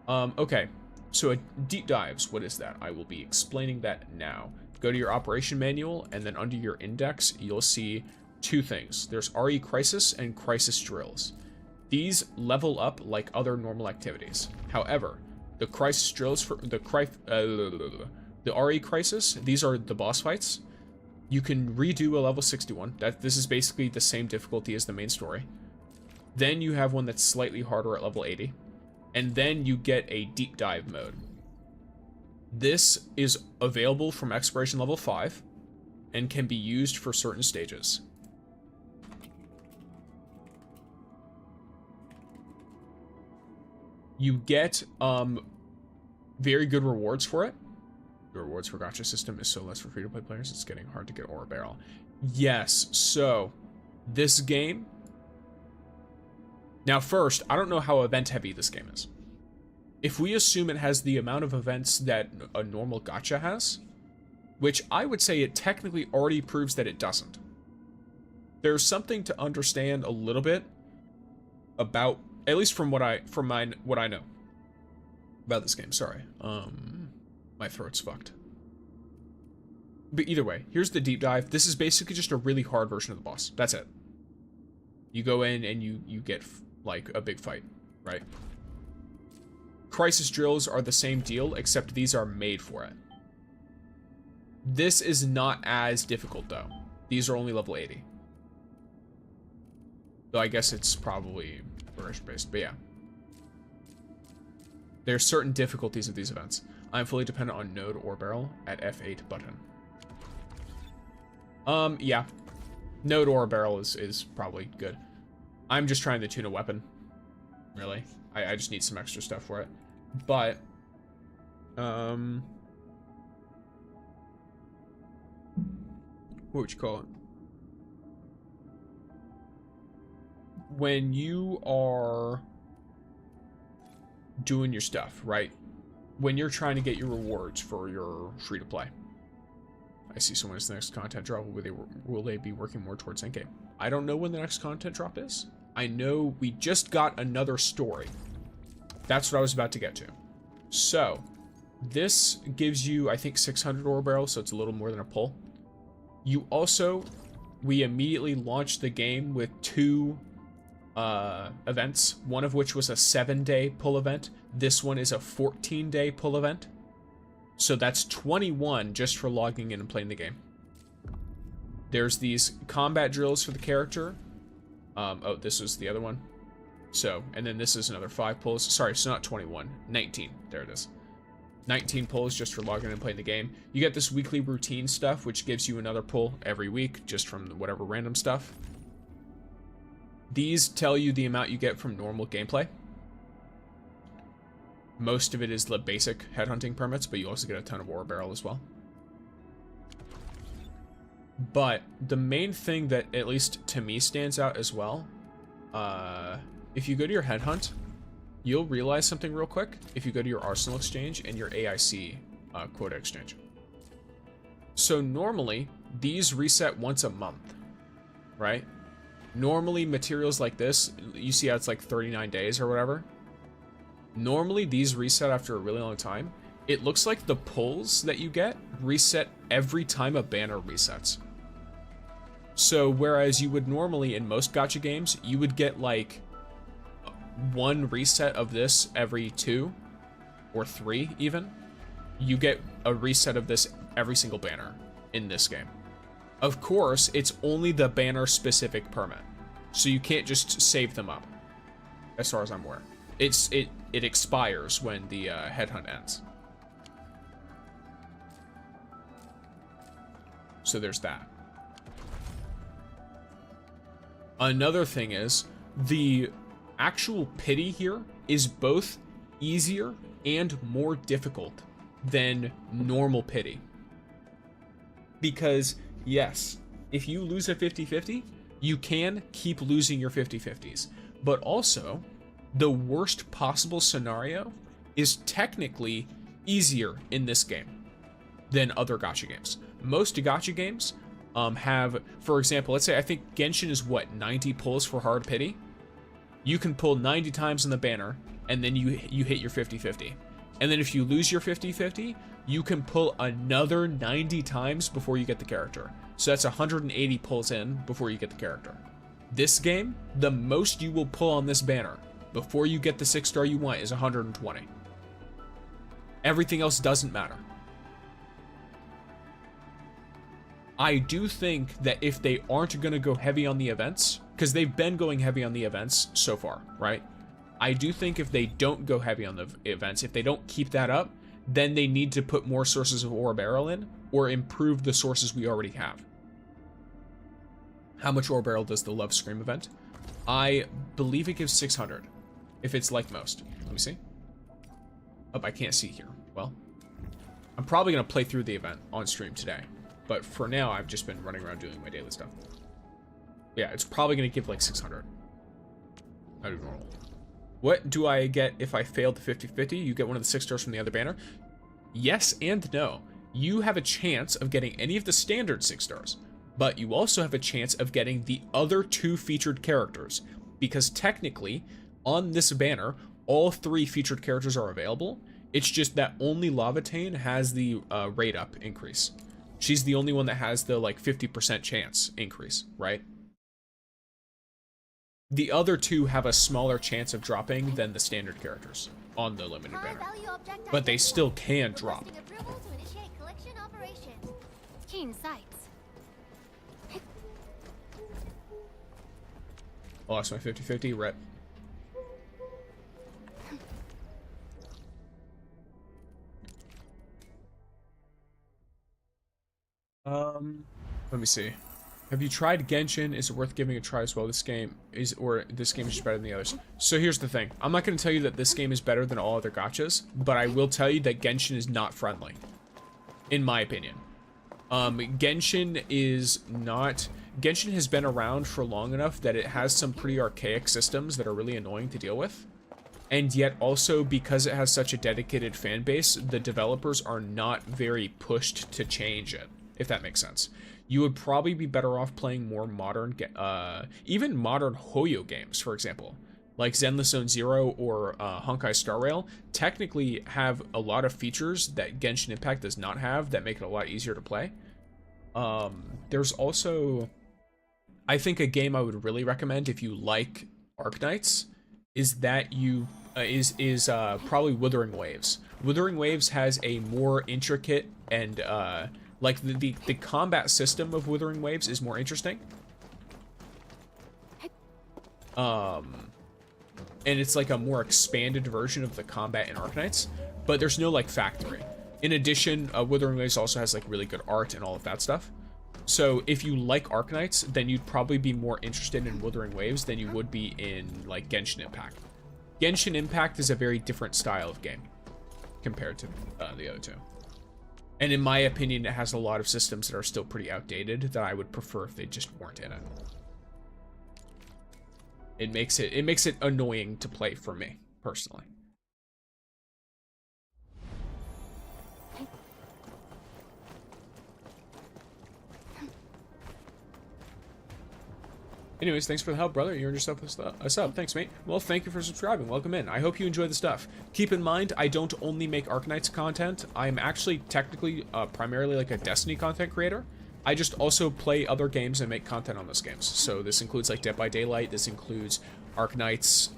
Okay, so a deep dives, what is that? I will be explaining that now. Go to your operation manual, and then under your index, you'll see two things. There's RE Crisis and Crisis Drills. These level up like other normal activities. However, the Crisis Drills for the RE Crisis, these are the boss fights. You can redo a level 61. This is basically the same difficulty as the main story. Then you have one that's slightly harder at level 80. And then you get a deep dive mode. This is available from exploration level 5 and can be used for certain stages. You get very good rewards for it. The rewards for gacha system is so less for free-to-play players, it's getting hard to get ore barrel. Yes, so this game... Now first, I don't know how event-heavy this game is. If we assume it has the amount of events that a normal gacha has, which I would say it technically already proves that it doesn't. There's something to understand a little bit about, at least from what I know about this game. Sorry, my throat's fucked. But either way, here's the deep dive. This is basically just a really hard version of the boss. That's it. You go in and you get like a big fight, right? Crisis drills are the same deal, except these are made for it. This is not as difficult though. These are only level 80. Though I guess it's probably version based, but yeah. There are certain difficulties of these events. I'm fully dependent on node or barrel at F8 button. Yeah. Node or barrel is probably good. I'm just trying to tune a weapon. Really. I just need some extra stuff for it. But, what would you call it? When you are doing your stuff, right? When you're trying to get your rewards for your free-to-play. I see so when is the next content drop. Will they be working more towards endgame? I don't know when the next content drop is. I know we just got another story. That's what I was about to get to. So, this gives you, I think, 600 ore barrels, so it's a little more than a pull. You also, we immediately launched the game with 2 events, one of which was a 7-day pull event. This one is a 14-day pull event. So that's 21 just for logging in and playing the game. There's these combat drills for the character. Oh, this was the other one. So, and then this is another 5 pulls. Sorry, it's not 21, 19. There it is. 19 pulls just for logging in and playing the game. You get this weekly routine stuff, which gives you another pull every week, just from whatever random stuff. These tell you the amount you get from normal gameplay. Most of it is the basic headhunting permits, but you also get a ton of ore barrel as well. But the main thing that, at least to me, stands out as well, if you go to your headhunt, you'll realize something real quick if you go to your arsenal exchange and your AIC quota exchange. So normally, these reset once a month, right? Normally, materials like this, you see how it's like 39 days or whatever. Normally, these reset after a really long time. It looks like the pulls that you get reset every time a banner resets. So, whereas you would normally, in most gacha games, you would get like 1 reset of this every 2 or 3 even, you get a reset of this every single banner in this game. Of course, it's only the banner specific permit, so you can't just save them up, as far as I'm aware. It expires when the headhunt ends. So there's that. Another thing is, the actual pity here is both easier and more difficult than normal pity. Because, yes, if you lose a 50-50, you can keep losing your 50-50s. But also, the worst possible scenario is technically easier in this game than other gacha games. Most gacha games have, for example, let's say I think Genshin is what, 90 pulls for hard pity? You can pull 90 times in the banner, and then you hit your 50-50. And then if you lose your 50-50, you can pull another 90 times before you get the character. So that's 180 pulls in before you get the character. This game, the most you will pull on this banner before you get the 6-star you want is 120. Everything else doesn't matter. I do think that if they aren't going to go heavy on the events, because they've been going heavy on the events so far, right? I do think if they don't go heavy on the events, if they don't keep that up, then they need to put more sources of ore barrel in, or improve the sources we already have. How much ore barrel does the Love Scream event? I believe it gives 600, if it's like most. Let me see. Oh, I can't see here. Well, I'm probably going to play through the event on stream today. But for now, I've just been running around doing my daily stuff. Yeah, it's probably going to give like 600. I do normal. What do I get if I fail the 50-50? You get one of the 6 stars from the other banner? Yes and no. You have a chance of getting any of the standard 6 stars. But you also have a chance of getting the other 2 featured characters. Because technically, on this banner, all 3 featured characters are available. It's just that only Laevatain has the rate up increase. She's the only one that has the like 50% chance increase, right? The other 2 have a smaller chance of dropping than the standard characters on the limited banner. But they still can drop. Keen sights. I lost my 50-50, rep. Let me see. Have you tried Genshin? Is it worth giving a try as well? This game is just better than the others. So here's the thing. I'm not going to tell you that this game is better than all other gachas, but I will tell you that Genshin is not friendly, in my opinion. Genshin has been around for long enough that it has some pretty archaic systems that are really annoying to deal with. And yet also, because it has such a dedicated fan base, the developers are not very pushed to change it, if that makes sense. You would probably be better off playing more modern, even modern Hoyo games, for example. Like Zenless Zone Zero or Honkai Star Rail technically have a lot of features that Genshin Impact does not have that make it a lot easier to play. There's also, I think a game I would really recommend if you like Arknights is that you probably Wuthering Waves. Wuthering Waves has a more intricate and like the combat system of Wuthering Waves is more interesting. And it's like a more expanded version of the combat in Arknights, but there's no like factory. In addition, Wuthering Waves also has like really good art and all of that stuff. So if you like Arknights, then you'd probably be more interested in Wuthering Waves than you would be in like Genshin Impact. Genshin Impact is a very different style of game compared to the other two. And in my opinion, it has a lot of systems that are still pretty outdated that I would prefer if they just weren't in it. It makes it annoying to play for me, personally. Anyways, thanks for the help, brother. You earned yourself a sub. Thanks, mate. Well, thank you for subscribing. Welcome in. I hope you enjoy the stuff. Keep in mind, I don't only make Arknights content. I'm actually technically primarily like a Destiny content creator. I just also play other games and make content on those games. So this includes like Dead by Daylight. This includes Arknights.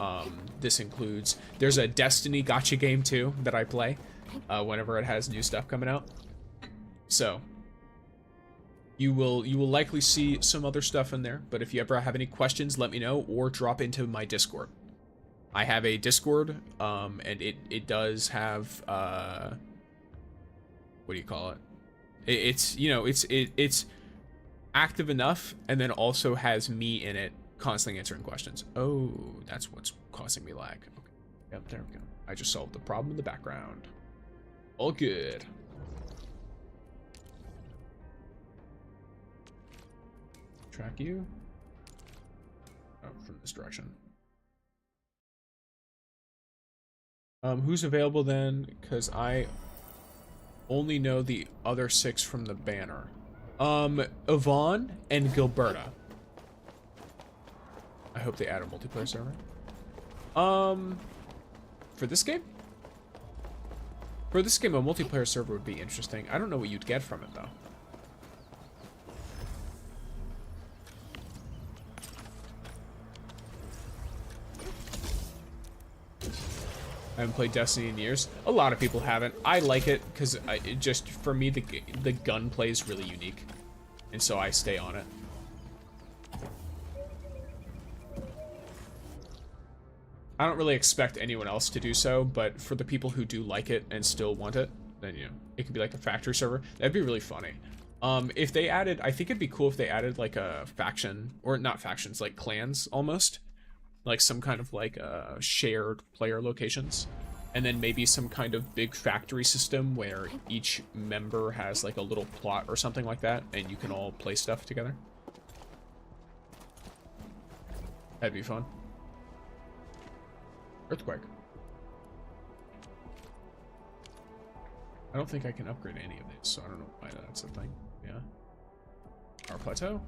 There's a Destiny gacha game too that I play whenever it has new stuff coming out. So you will likely see some other stuff in there, but if you ever have any questions, let me know or drop into my Discord. I have a Discord, and it does have what do you call it? It's active enough, and then also has me in it constantly answering questions. Oh, that's what's causing me lag. Okay. Yep, there we go. I just solved the problem in the background. All good. Track you. Oh, from this direction. Who's available then? Because I only know the other 6 from the banner. Yvonne and Gilberta. I hope they add a multiplayer server. For this game? For this game, a multiplayer server would be interesting. I don't know what you'd get from it, though. I haven't played Destiny in years. A lot of people haven't. I like it because it just, for me, the gunplay is really unique. And so I stay on it. I don't really expect anyone else to do so, but for the people who do like it and still want it, then, you know, it could be like a factory server. That'd be really funny. If they added, I think it'd be cool if they added like a faction, or not factions, like clans almost. Like some kind of like shared player locations, and then maybe some kind of big factory system where each member has like a little plot or something like that, and you can all play stuff together. That'd be fun. Earthquake. I don't think I can upgrade any of these, so I don't know why that's a thing. Yeah. Our plateau.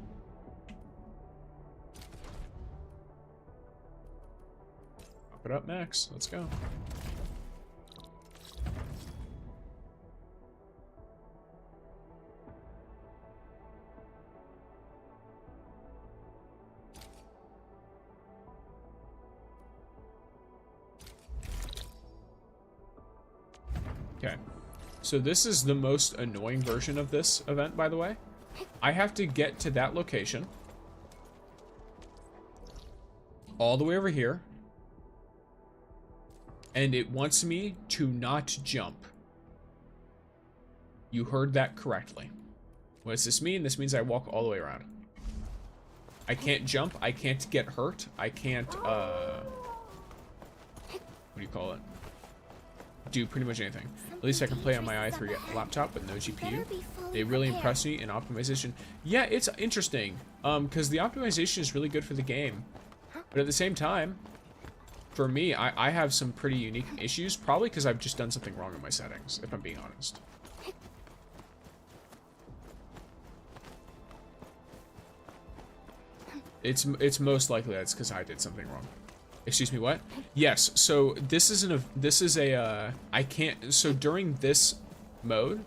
It up, Max. Let's go. Okay. So this is the most annoying version of this event, by the way. I have to get to that location. All the way over here. And it wants me to not jump. You heard that correctly. What does this mean? This means I walk all the way around. I can't jump. I can't get hurt. I can't, what do you call it? Do pretty much anything. At least I can play on my i3 laptop with no GPU. They really impressed me in optimization. Yeah, it's interesting, because the optimization is really good for the game. But at the same time, for me, I have some pretty unique issues, probably because I've just done something wrong in my settings, if I'm being honest. It's most likely that's because I did something wrong. Excuse me, what? Yes, so this is I can't, so during this mode,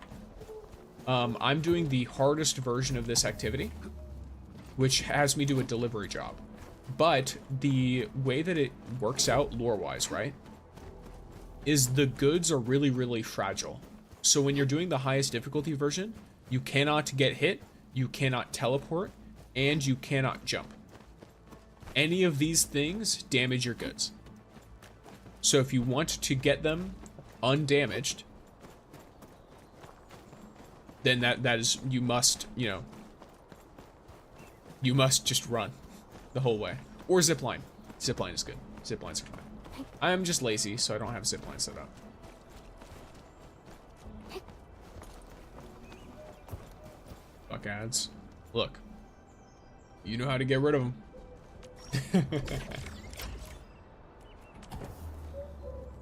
I'm doing the hardest version of this activity, which has me do a delivery job. But the way that it works out lore-wise, right, is the goods are really, really fragile. So when you're doing the highest difficulty version, you cannot get hit, you cannot teleport, and you cannot jump. Any of these things damage your goods. So if you want to get them undamaged, then that is, you must, you know, you must just run the whole way. Or zipline. Zipline is good. Ziplines are fine. I'm just lazy, so I don't have zipline set up. Fuck ads. Look. You know how to get rid of them.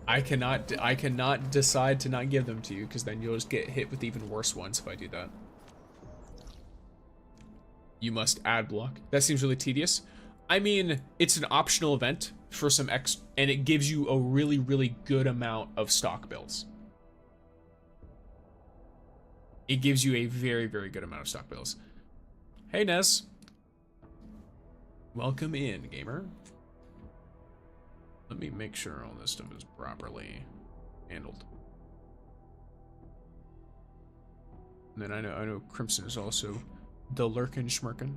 I cannot decide to not give them to you, because then you'll just get hit with even worse ones if I do that. You must ad block. That seems really tedious. I mean, it's an optional event for some and it gives you a really, really good amount of stock builds. It gives you a very, very good amount of stock builds. Hey, Nez. Welcome in, gamer. Let me make sure all this stuff is properly handled. And then I know Crimson is also the lurkin' schmirkin.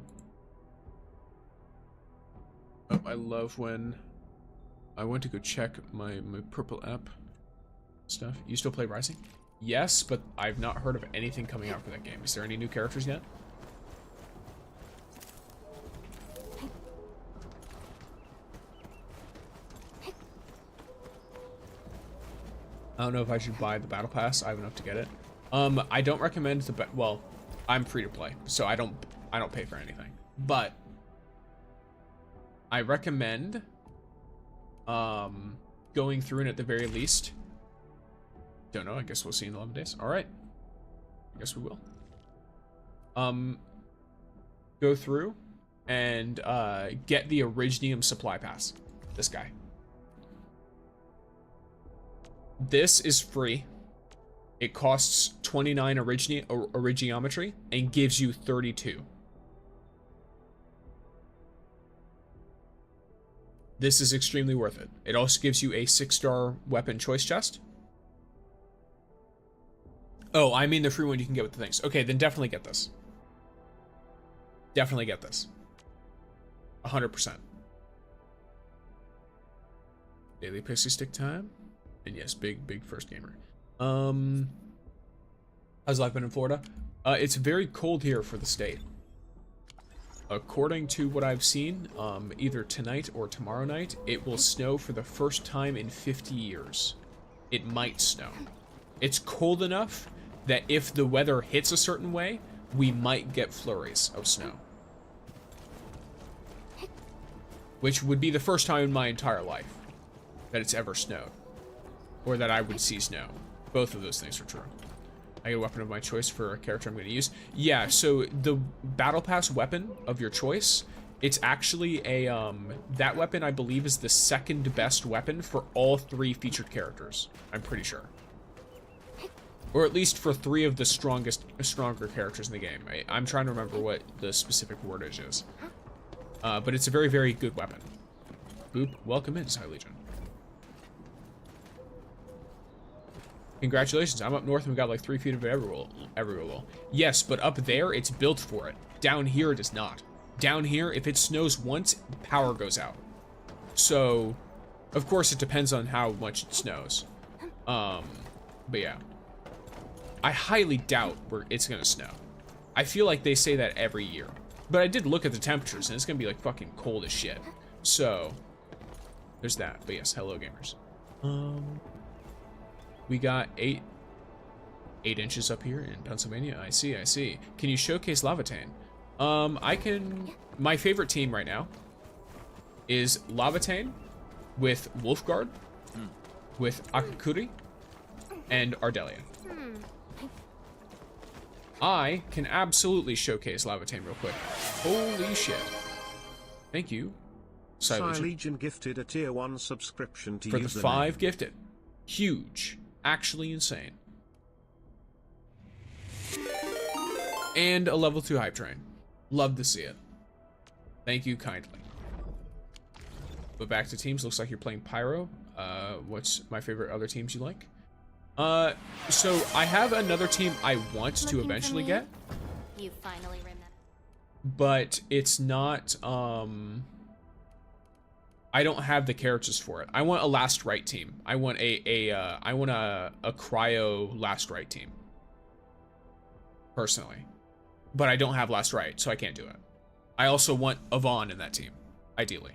Oh, I love when I went to go check my purple app stuff. You still play Rising? Yes, but I've not heard of anything coming out for that game. Is there any new characters yet? I don't know if I should buy the battle pass. I have enough to get it. I don't recommend well, I'm free to play, so I don't pay for anything. But I recommend going through it at the very least. Don't know, I guess we'll see in 11 days. All right. I guess we will. Go through and get the Originium supply pass. This guy. This is free. It costs 29 origiometry and gives you 32. This is extremely worth it. It also gives you a 6-star weapon choice chest. Oh, I mean the free one you can get with the things. Okay, then definitely get this. Definitely get this. 100%. Daily pixie stick time. And yes, big first gamer. How's life been in Florida? It's very cold here for the state. According to what I've seen, either tonight or tomorrow night, it will snow for the first time in 50 years. It might snow. It's cold enough that if the weather hits a certain way, we might get flurries of snow. Which would be the first time in my entire life that it's ever snowed. Or that I would see snow. Both of those things are true. I get a weapon of my choice for a character I'm going to use. Yeah, so the battle pass weapon of your choice, it's actually a, that weapon I believe is the second best weapon for all 3 featured characters. I'm pretty sure. Or at least for 3 of the stronger characters in the game. I'm trying to remember what the specific wordage is. But it's a very, very good weapon. Boop, welcome in, Psy Legion. Congratulations, I'm up north and we got like 3 feet of everywhere. Yes, but up there, it's built for it. Down here, it is not. Down here, if it snows once, power goes out. So, of course, it depends on how much it snows. But yeah. I highly doubt it's gonna snow. I feel like they say that every year. But I did look at the temperatures, and it's gonna be like fucking cold as shit. So, there's that. But yes, hello gamers. We got 8 inches up here in Pennsylvania. I see, I see. Can you showcase Laevatain? I can. My favorite team right now is Laevatain with Wolfguard, with Akakuri, and Ardelia. I can absolutely showcase Laevatain real quick. Holy shit. Thank you. Legion gifted a tier 1 subscription to for the 5 gifted. Huge. Actually insane. And a level 2 hype train. Love to see it. Thank you kindly. But back to teams. Looks like you're playing Pyro. What's my favorite other teams you like? So I have another team I want to eventually get. You finally remember. But it's not, I don't have the characters for it. I want a last right team. I want a cryo last right team. Personally. But I don't have last right, so I can't do it. I also want Yvonne in that team, ideally.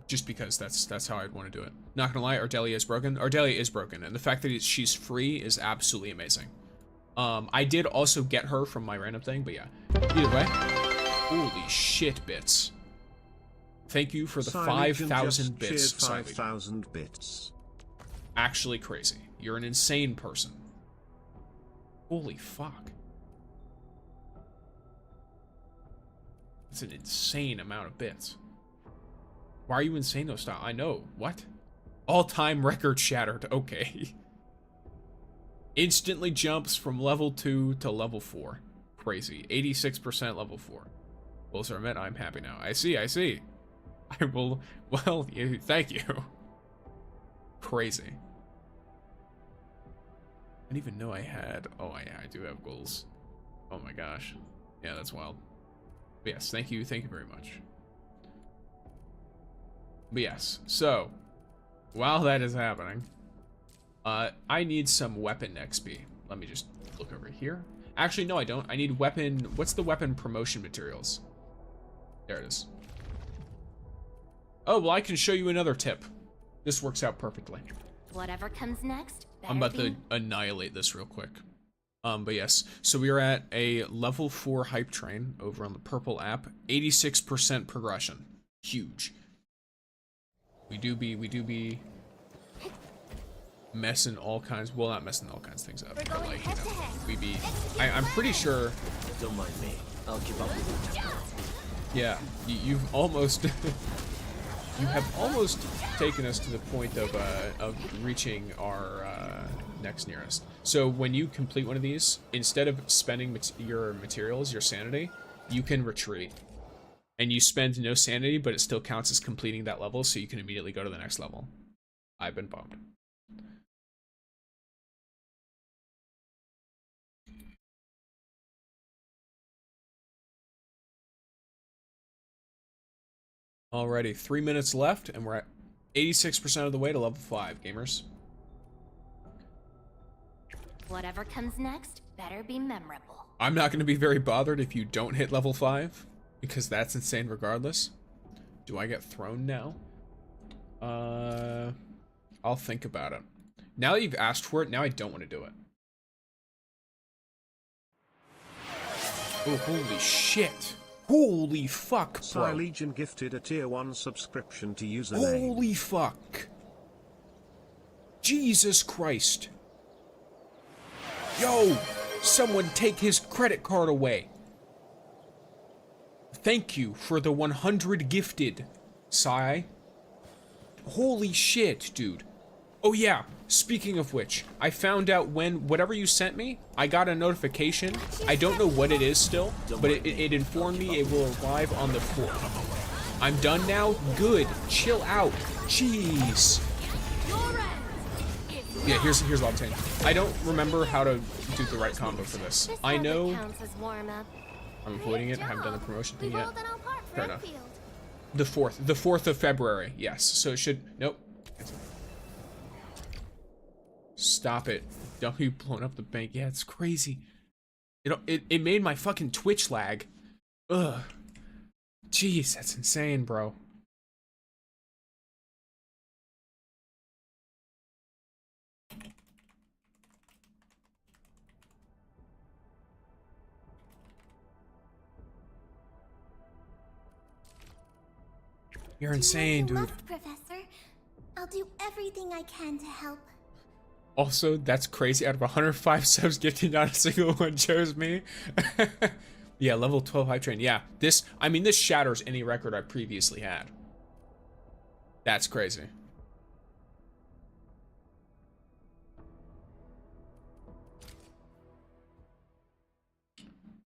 Just because that's how I'd want to do it. Not gonna lie, Ardelia is broken. Ardelia is broken, and the fact that she's free is absolutely amazing. I did also get her from my random thing, but yeah. Either way, holy shit bits. Thank you for the 5,000 bits. 5,000 bits. Actually crazy. You're an insane person. Holy fuck. That's an insane amount of bits. Why are you insane though, style? I know. What? All-time record shattered. Okay. Instantly jumps from level 2 to level 4. Crazy. 86% level 4. Well, sir, Met, I'm happy now. I see, I see. I will... Well, thank you. Crazy. I didn't even know I had... Oh, yeah, I do have goals. Oh my gosh. Yeah, that's wild. But yes, thank you very much. But yes, so... While that is happening... I need some weapon XP. Let me just look over here. Actually, no, I don't. I need weapon... What's the weapon promotion materials? There it is. Oh, well, I can show you another tip. This works out perfectly. Whatever comes next. I'm about to annihilate this real quick. But yes, so we are at a level 4 hype train over on the purple app. 86% progression. Huge. We do be messing all kinds, well, not messing all kinds of things up, but like, you know, we be, I'm pretty sure. Don't mind me. I'll keep up with you. Yeah, you've almost, you have almost taken us to the point of reaching our next nearest. So when you complete one of these, instead of spending your materials, your sanity, you can retreat. And you spend no sanity, but it still counts as completing that level, so you can immediately go to the next level. I've been bummed. Alrighty, 3 minutes left, and we're at 86% of the way to level 5, gamers. Whatever comes next, better be memorable. I'm not going to be very bothered if you don't hit level 5, because that's insane regardless. Do I get thrown now? I'll think about it. Now that you've asked for it, now I don't want to do it. Oh, holy shit. Holy fuck, bro. Legion gifted a tier 1 subscription to username. Holy fuck. Jesus Christ. Yo, someone take his credit card away. Thank you for the 100 gifted, Sai. Holy shit, dude. Oh yeah, speaking of which, I found out when, whatever you sent me, I got a notification. I don't know what it is still, but it informed me it will arrive on the 4th. I'm done now? Good. Chill out. Jeez. Yeah, here's Laevatain. I don't remember how to do the right combo for this. I know I'm avoiding it, haven't done the promotion thing yet. Fair enough. The 4th of February, yes. So it should, nope. Stop it. Don't be blowing up the bank. Yeah, it's crazy. It made my fucking Twitch lag. Ugh. Jeez, that's insane, bro. You're insane, dude. Left, Professor. I'll do everything I can to help. Also, that's crazy. Out of 105 subs, gifting not a single one chose me. Yeah, level 12 hype train. Yeah, this shatters any record I previously had. That's crazy.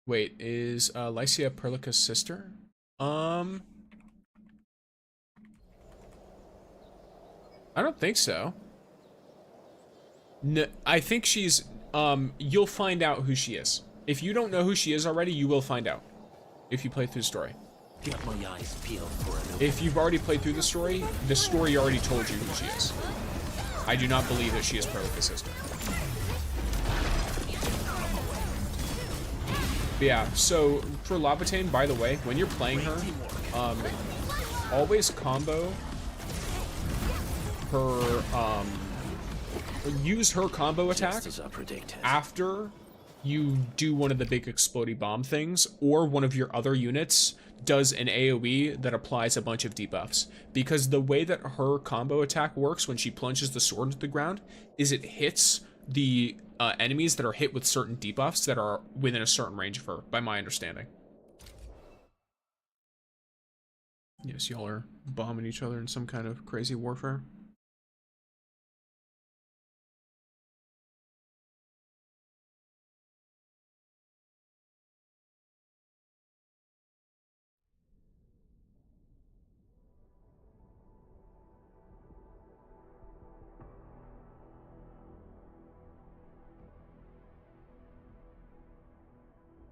Wait, is Lycia Perlica's sister? I don't think so. No, I think she's, you'll find out who she is. If you don't know who she is already, you will find out. If you play through the story. Got my eyes peeled for an If you've already played through the story already told you who she is. I do not believe that she is Perlica's sister. But yeah, so for Laevatain, by the way, when you're playing her, always combo her, use her combo attack after you do one of the big explodey bomb things, or one of your other units does an AoE that applies a bunch of debuffs. Because the way that her combo attack works when she plunges the sword into the ground is it hits the enemies that are hit with certain debuffs that are within a certain range of her, by my understanding. Yes, y'all are bombing each other in some kind of crazy warfare.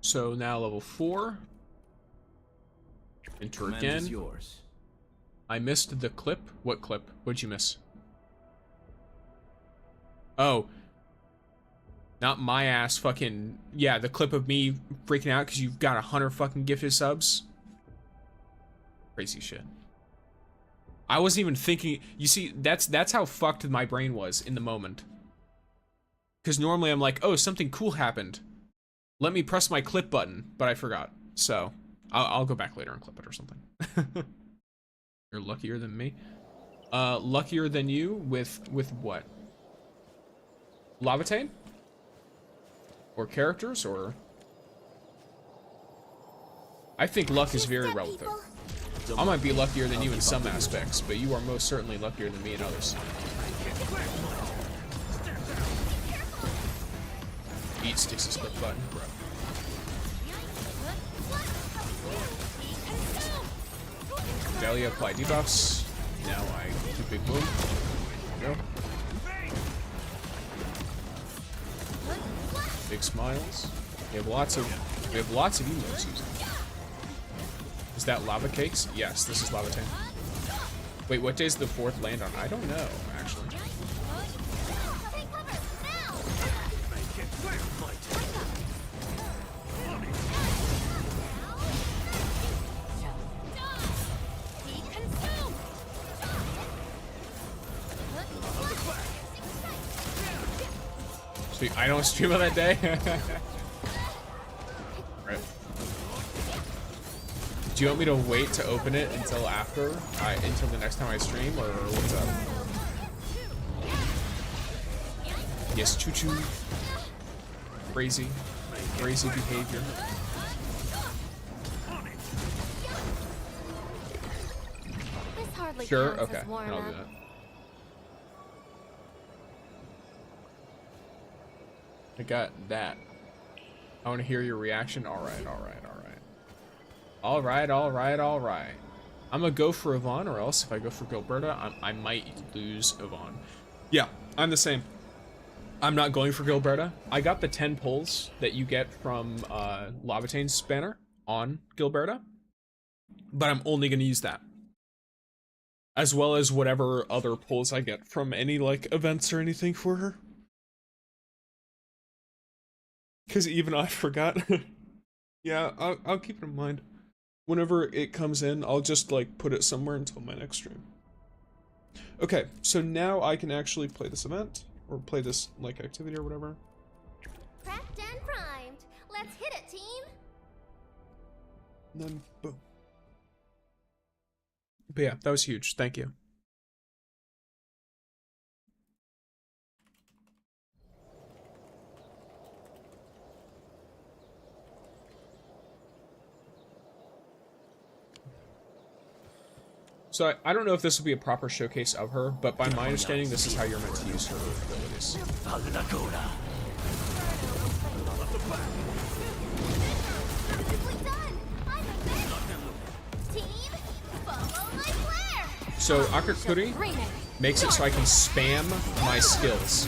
So now level 4. Enter again. Yours. I missed the clip. What clip? What'd you miss? Oh. Not my ass fucking... Yeah, the clip of me freaking out because you've got 100 fucking gifted subs. Crazy shit. I wasn't even thinking... You see, that's how fucked my brain was in the moment. Because normally I'm like, oh, something cool happened. Let me press my clip button, but I forgot. So, I'll go back later and clip it or something. You're luckier than me. Luckier than you with what? Laevatain? Or characters, or? I think luck is very relative. I might be luckier than you in some aspects, but you are most certainly luckier than me in others. Eat Styx's clip button, bro. Dahlia apply debuffs. Now I do big boom. There we go. Big smiles. We have lots of emotes using. Is that lava cakes? Yes, this is Laevatain. Wait, what days the 4th land on? I don't know, actually. Sweet. I don't stream on that day. Right. Do you want me to wait to open it until after? Until the next time I stream, or what's up? Yes, choo-choo. Crazy behavior. This hardly Sure, counts okay, as warm then I'll do up. that. I got that. I want to hear your reaction. Alright. I'm gonna go for Yvonne, or else if I go for Gilberta, I might lose Yvonne. Yeah, I'm the same. I'm not going for Gilberta. I got the 10 pulls that you get from Laevatain's banner on Gilberta, but I'm only gonna use that. As well as whatever other pulls I get from any, like, events or anything for her. Because even I forgot. Yeah, I'll keep it in mind. Whenever it comes in, I'll just like put it somewhere until my next stream. Okay, so now I can actually play this event, or play this like activity or whatever. Prepped and primed. Let's hit it, team. And then boom. But yeah, that was huge. Thank you. So I don't know if this will be a proper showcase of her, but by my understanding, this is how you're meant to use her abilities. So Akakuri makes it so I can spam my skills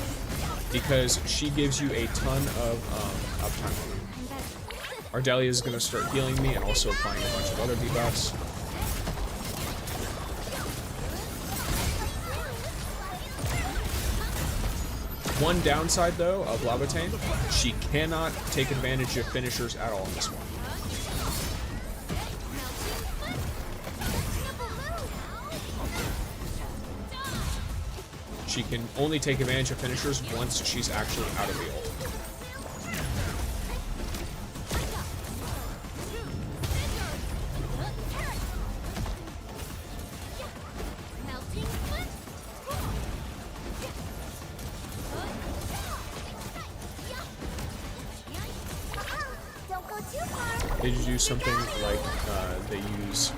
because she gives you a ton of uptime. Ardelia is going to start healing me and also applying a bunch of other debuffs. One downside though of Laevatain, she cannot take advantage of finishers at all in this one. She can only take advantage of finishers once she's actually out of the ult. They do something like they use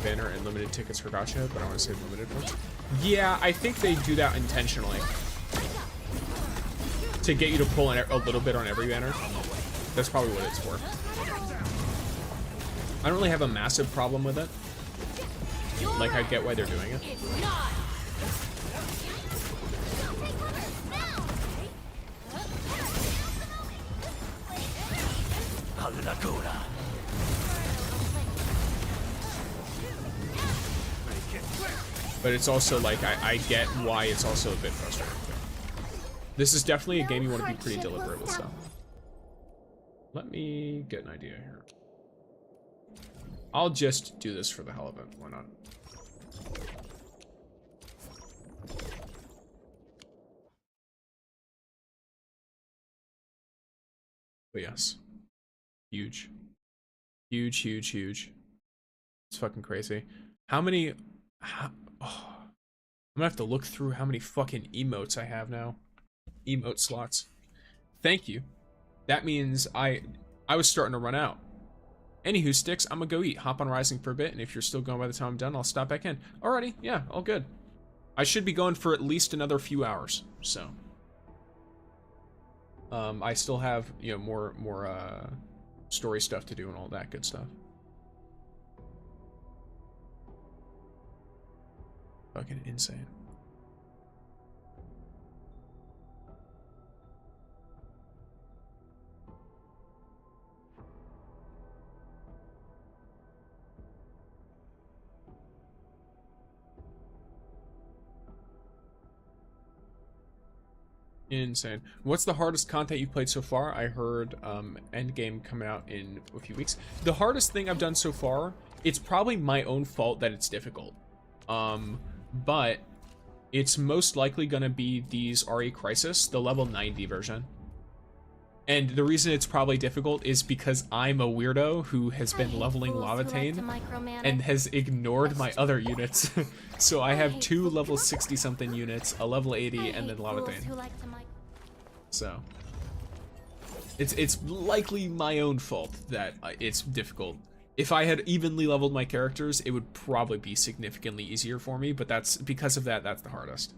banner and limited tickets for gacha, but I want to say limited ones. Yeah, I think they do that intentionally to get you to pull in a little bit on every banner. That's probably what it's for. I don't really have a massive problem with it. Like, I get why they're doing it. But it's also like, I get why it's also a bit frustrating. This is definitely a game you want to be pretty deliberate with stuff. Let me get an idea here. I'll just do this for the hell of it. Why not? But yes. Huge. Huge, huge, huge. It's fucking crazy. How many... oh, I'm gonna have to look through how many fucking emotes I have now. Emote slots. Thank you. That means I was starting to run out. Anywho, Sticks, I'm gonna go eat. Hop on Rising for a bit, and if you're still going by the time I'm done, I'll stop back in. Alrighty, yeah, all good. I should be going for at least another few hours, so. I still have, you know, more story stuff to do and all that good stuff. Fucking insane. Insane. What's the hardest content you've played so far? I heard Endgame coming out in a few weeks. The hardest thing I've done so far, it's probably my own fault that it's difficult. But it's most likely gonna be these RE Crisis, the level 90 version. And the reason it's probably difficult is because I'm a weirdo who has been leveling Laevatain and has ignored my other units. So I have 2 level 60 something units, a level 80, and then Laevatain. So it's likely my own fault that it's difficult. If I had evenly leveled my characters, it would probably be significantly easier for me, but that's because of that, that's the hardest.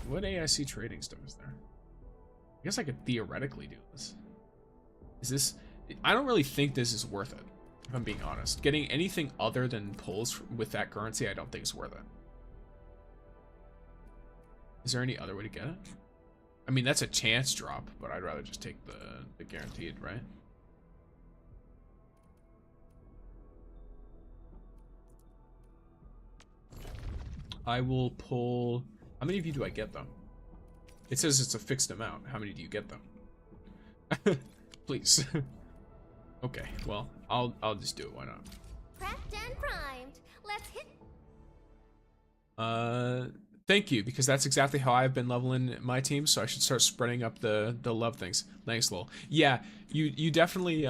What AIC trading stuff is there? I guess I could theoretically do this. Is this... I don't really think this is worth it, if I'm being honest. Getting anything other than pulls with that currency, I don't think is worth it. Is there any other way to get it? I mean, that's a chance drop, but I'd rather just take the guaranteed, right? I will pull... How many of you do I get, though? It says it's a fixed amount. How many do you get, though? Please. Okay, well, I'll just do it. Why not? Prepped and primed. Let's hit. Thank you, because that's exactly how I've been leveling my team, so I should start spreading up the love things. Thanks, lol. Yeah, you definitely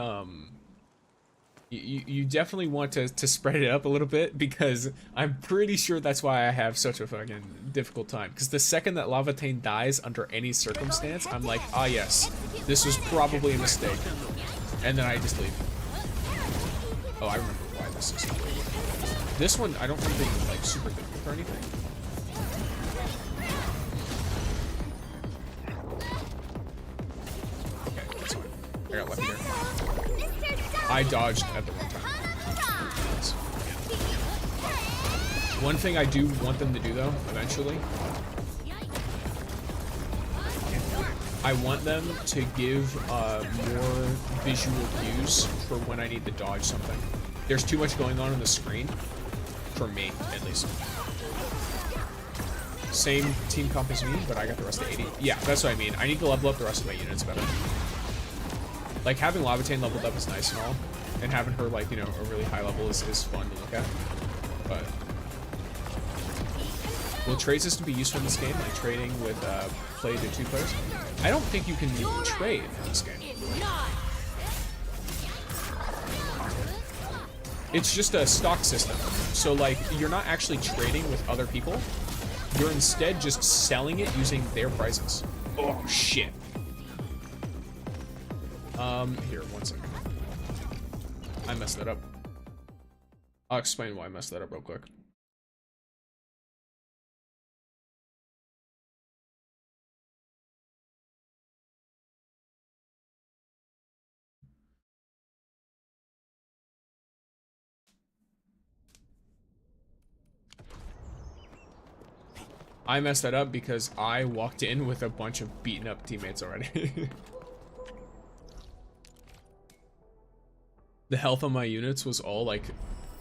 you definitely want to spread it up a little bit, because I'm pretty sure that's why I have such a fucking difficult time. Because the second that Laevatain dies under any circumstance, I'm like, ah yes, this was probably a mistake. And then I just leave. Oh, I remember why this is. This one, I don't think they like super difficult or anything. Okay, that's fine. I got left here. I dodged at the wrong time. One thing I do want them to do though, eventually, I want them to give more visual cues for when I need to dodge something. There's too much going on the screen, for me at least. Same team comp as me, but I got the rest of 80. Yeah, that's what I mean. I need to level up the rest of my units better. Like, having Laevatain leveled up is nice and all, and having her, like, you know, a really high level is fun to look at. But will trade system be useful in this game, like trading with play to 2 players? I don't think you can even trade in this game. It's just a stock system. So, like, you're not actually trading with other people. You're instead just selling it using their prices. Oh, shit. Here, 1 second. I messed that up. I'll explain why I messed that up real quick. I messed that up because I walked in with a bunch of beaten up teammates already. The health on my units was all like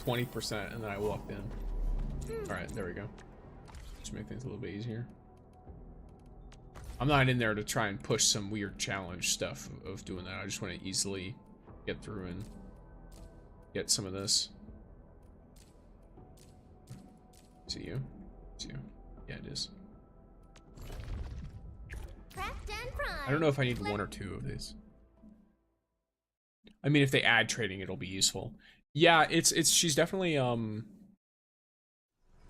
20%, and then I walked in. Alright, there we go. Just make things a little bit easier. I'm not in there to try and push some weird challenge stuff of doing that. I just want to easily get through and get some of this. Is it you? It's you. Yeah, it is. I don't know if I need 1 or 2 of these. I mean, if they add trading, it'll be useful. Yeah, she's definitely,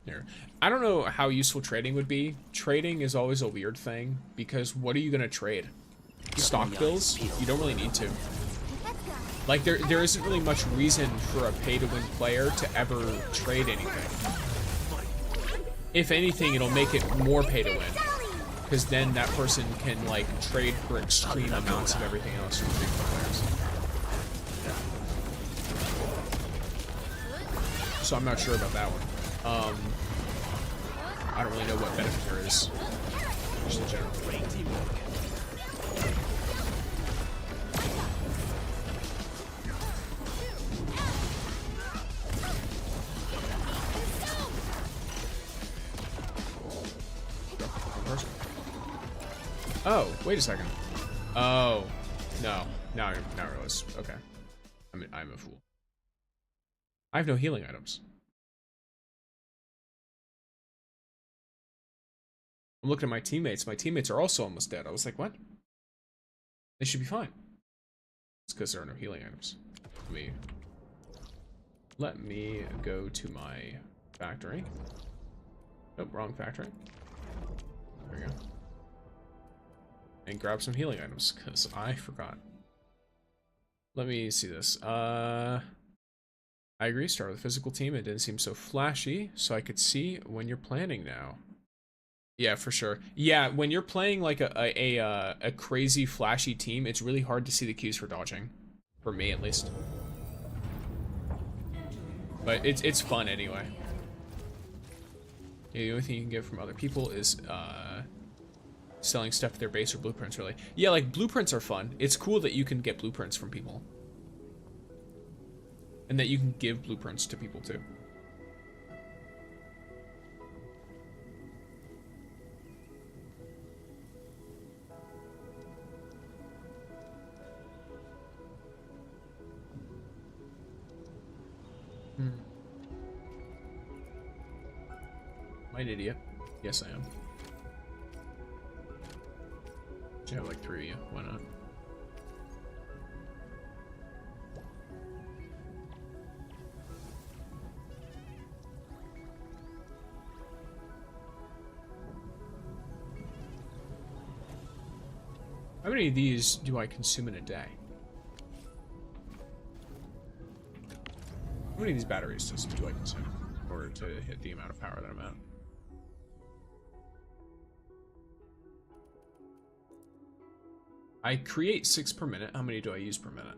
here. I don't know how useful trading would be. Trading is always a weird thing, because what are you gonna trade? Stock bills? You don't really need to. Like, there isn't really much reason for a pay-to-win player to ever trade anything. If anything, it'll make it more pay-to-win, because then that person can, like, trade for extreme amounts of everything else from big players. So I'm not sure about that one. I don't really know what benefit there is. Just in general. Oh, wait a second. Oh, no. Now I realize. Okay. I mean, I'm a fool. I have no healing items. I'm looking at my teammates. My teammates are also almost dead. I was like, what? They should be fine. It's because there are no healing items. Let me go to my factory. Nope, wrong factory. There we go. And grab some healing items, because I forgot. Let me see this. I agree, start with a physical team. It didn't seem so flashy, so I could see when you're planning now. Yeah, for sure. Yeah, when you're playing like a crazy flashy team, it's really hard to see the cues for dodging. For me, at least. But it's fun anyway. Yeah, the only thing you can get from other people is selling stuff at their base or blueprints, really. Yeah, like blueprints are fun. It's cool that you can get blueprints from people. And that you can give blueprints to people too. I'm an idiot. Yes, I am. Should have like 3 of you. Why not? How many of these do I consume in a day? How many of these batteries do I consume in order to hit the amount of power that I'm at? I create 6 per minute. How many do I use per minute?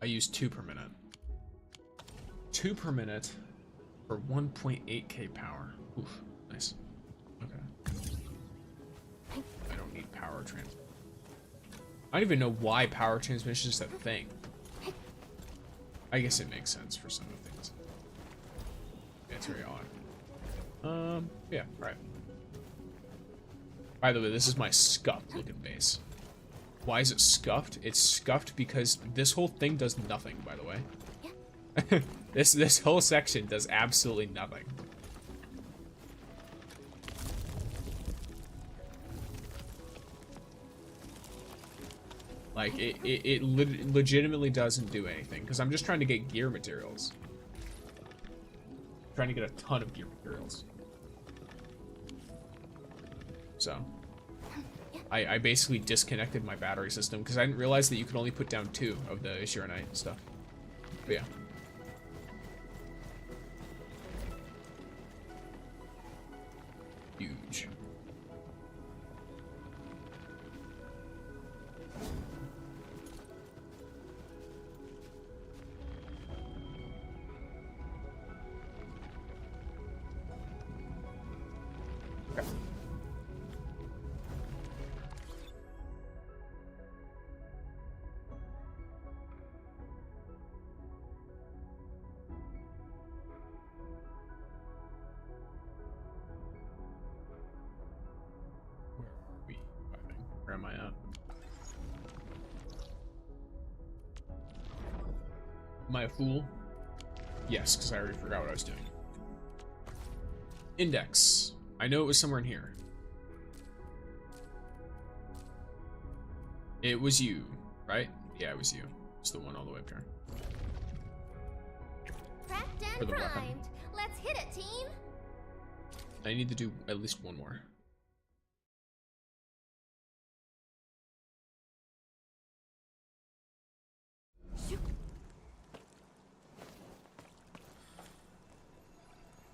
I use 2 per minute. 2 per minute for 1.8k power. Oof, nice. Okay. I don't need power transmission. I don't even know why power transmission is a thing. I guess it makes sense for some of the things. Yeah, it's very odd. Yeah, right. By the way, this is my scuffed looking base. Why is it scuffed? It's scuffed because this whole thing does nothing, by the way. This whole section does absolutely nothing. Like, it legitimately doesn't do anything, because I'm just trying to get gear materials. Trying to get a ton of gear materials. So, I basically disconnected my battery system, because I didn't realize that you could only put down 2 of the Ashirite stuff. But yeah. Huge. Okay. Where am I at? Am I a fool? Yes, because I already forgot what I was doing. Index. I know it was somewhere in here. It was you, right? Yeah, it was you. It's the one all the way up here. Prepped For and the weapon. primed. Let's hit it, team. I need to do at least one more.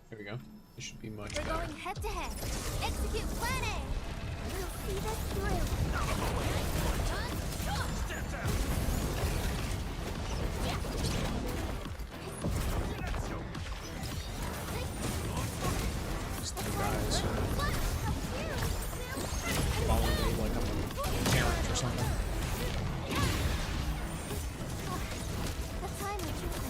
Here we go. This should be much We're better. going head to head. Execute plan A. We'll see this through. These two guys are following me like I'm a parent or something. The time we choose.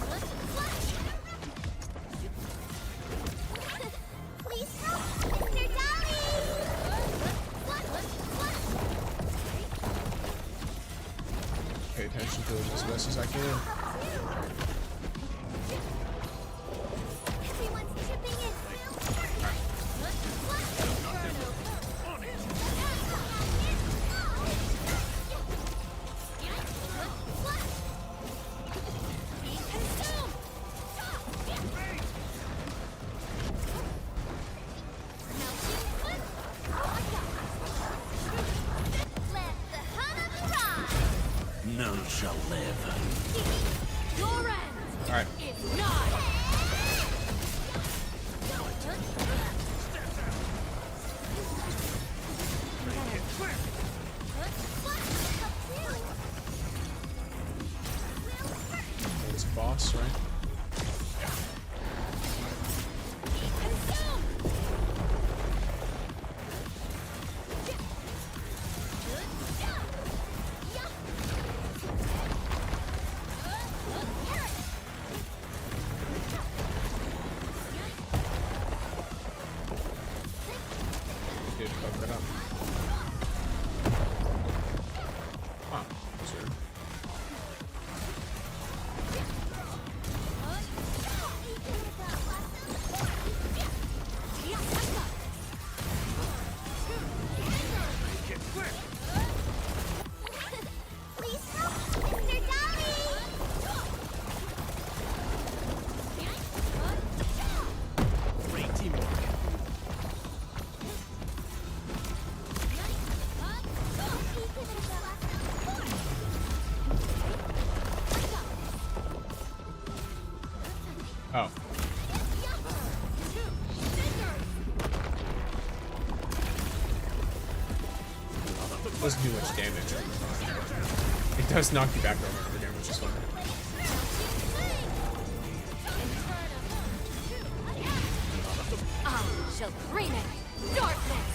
Please help, Mr. Dolly! Pay attention to it as best as I can. Everyone's chipping in. Let the Hana rise! None shall live. Your end Alright. is nigh! It's boss, right? Dude, fuck that up. Wow, that's weird. doesn't do much damage. It does knock you back over the damage, which is fun. I shall bring it. Darkness.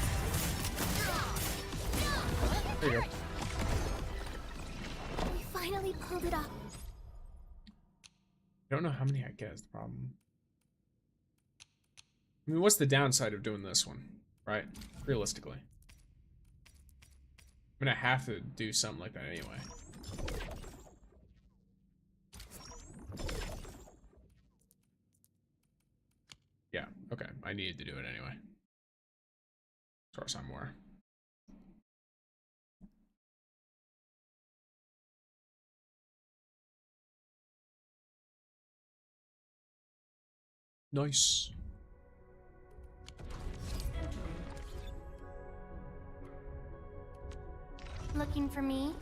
There you go. We finally pulled it off. I don't know how many I get is the problem. I mean, what's the downside of doing this one, right? Realistically. I'm gonna have to do something like that anyway. Yeah, okay. I needed to do it anyway. As far as I'm aware. Nice. Looking for me?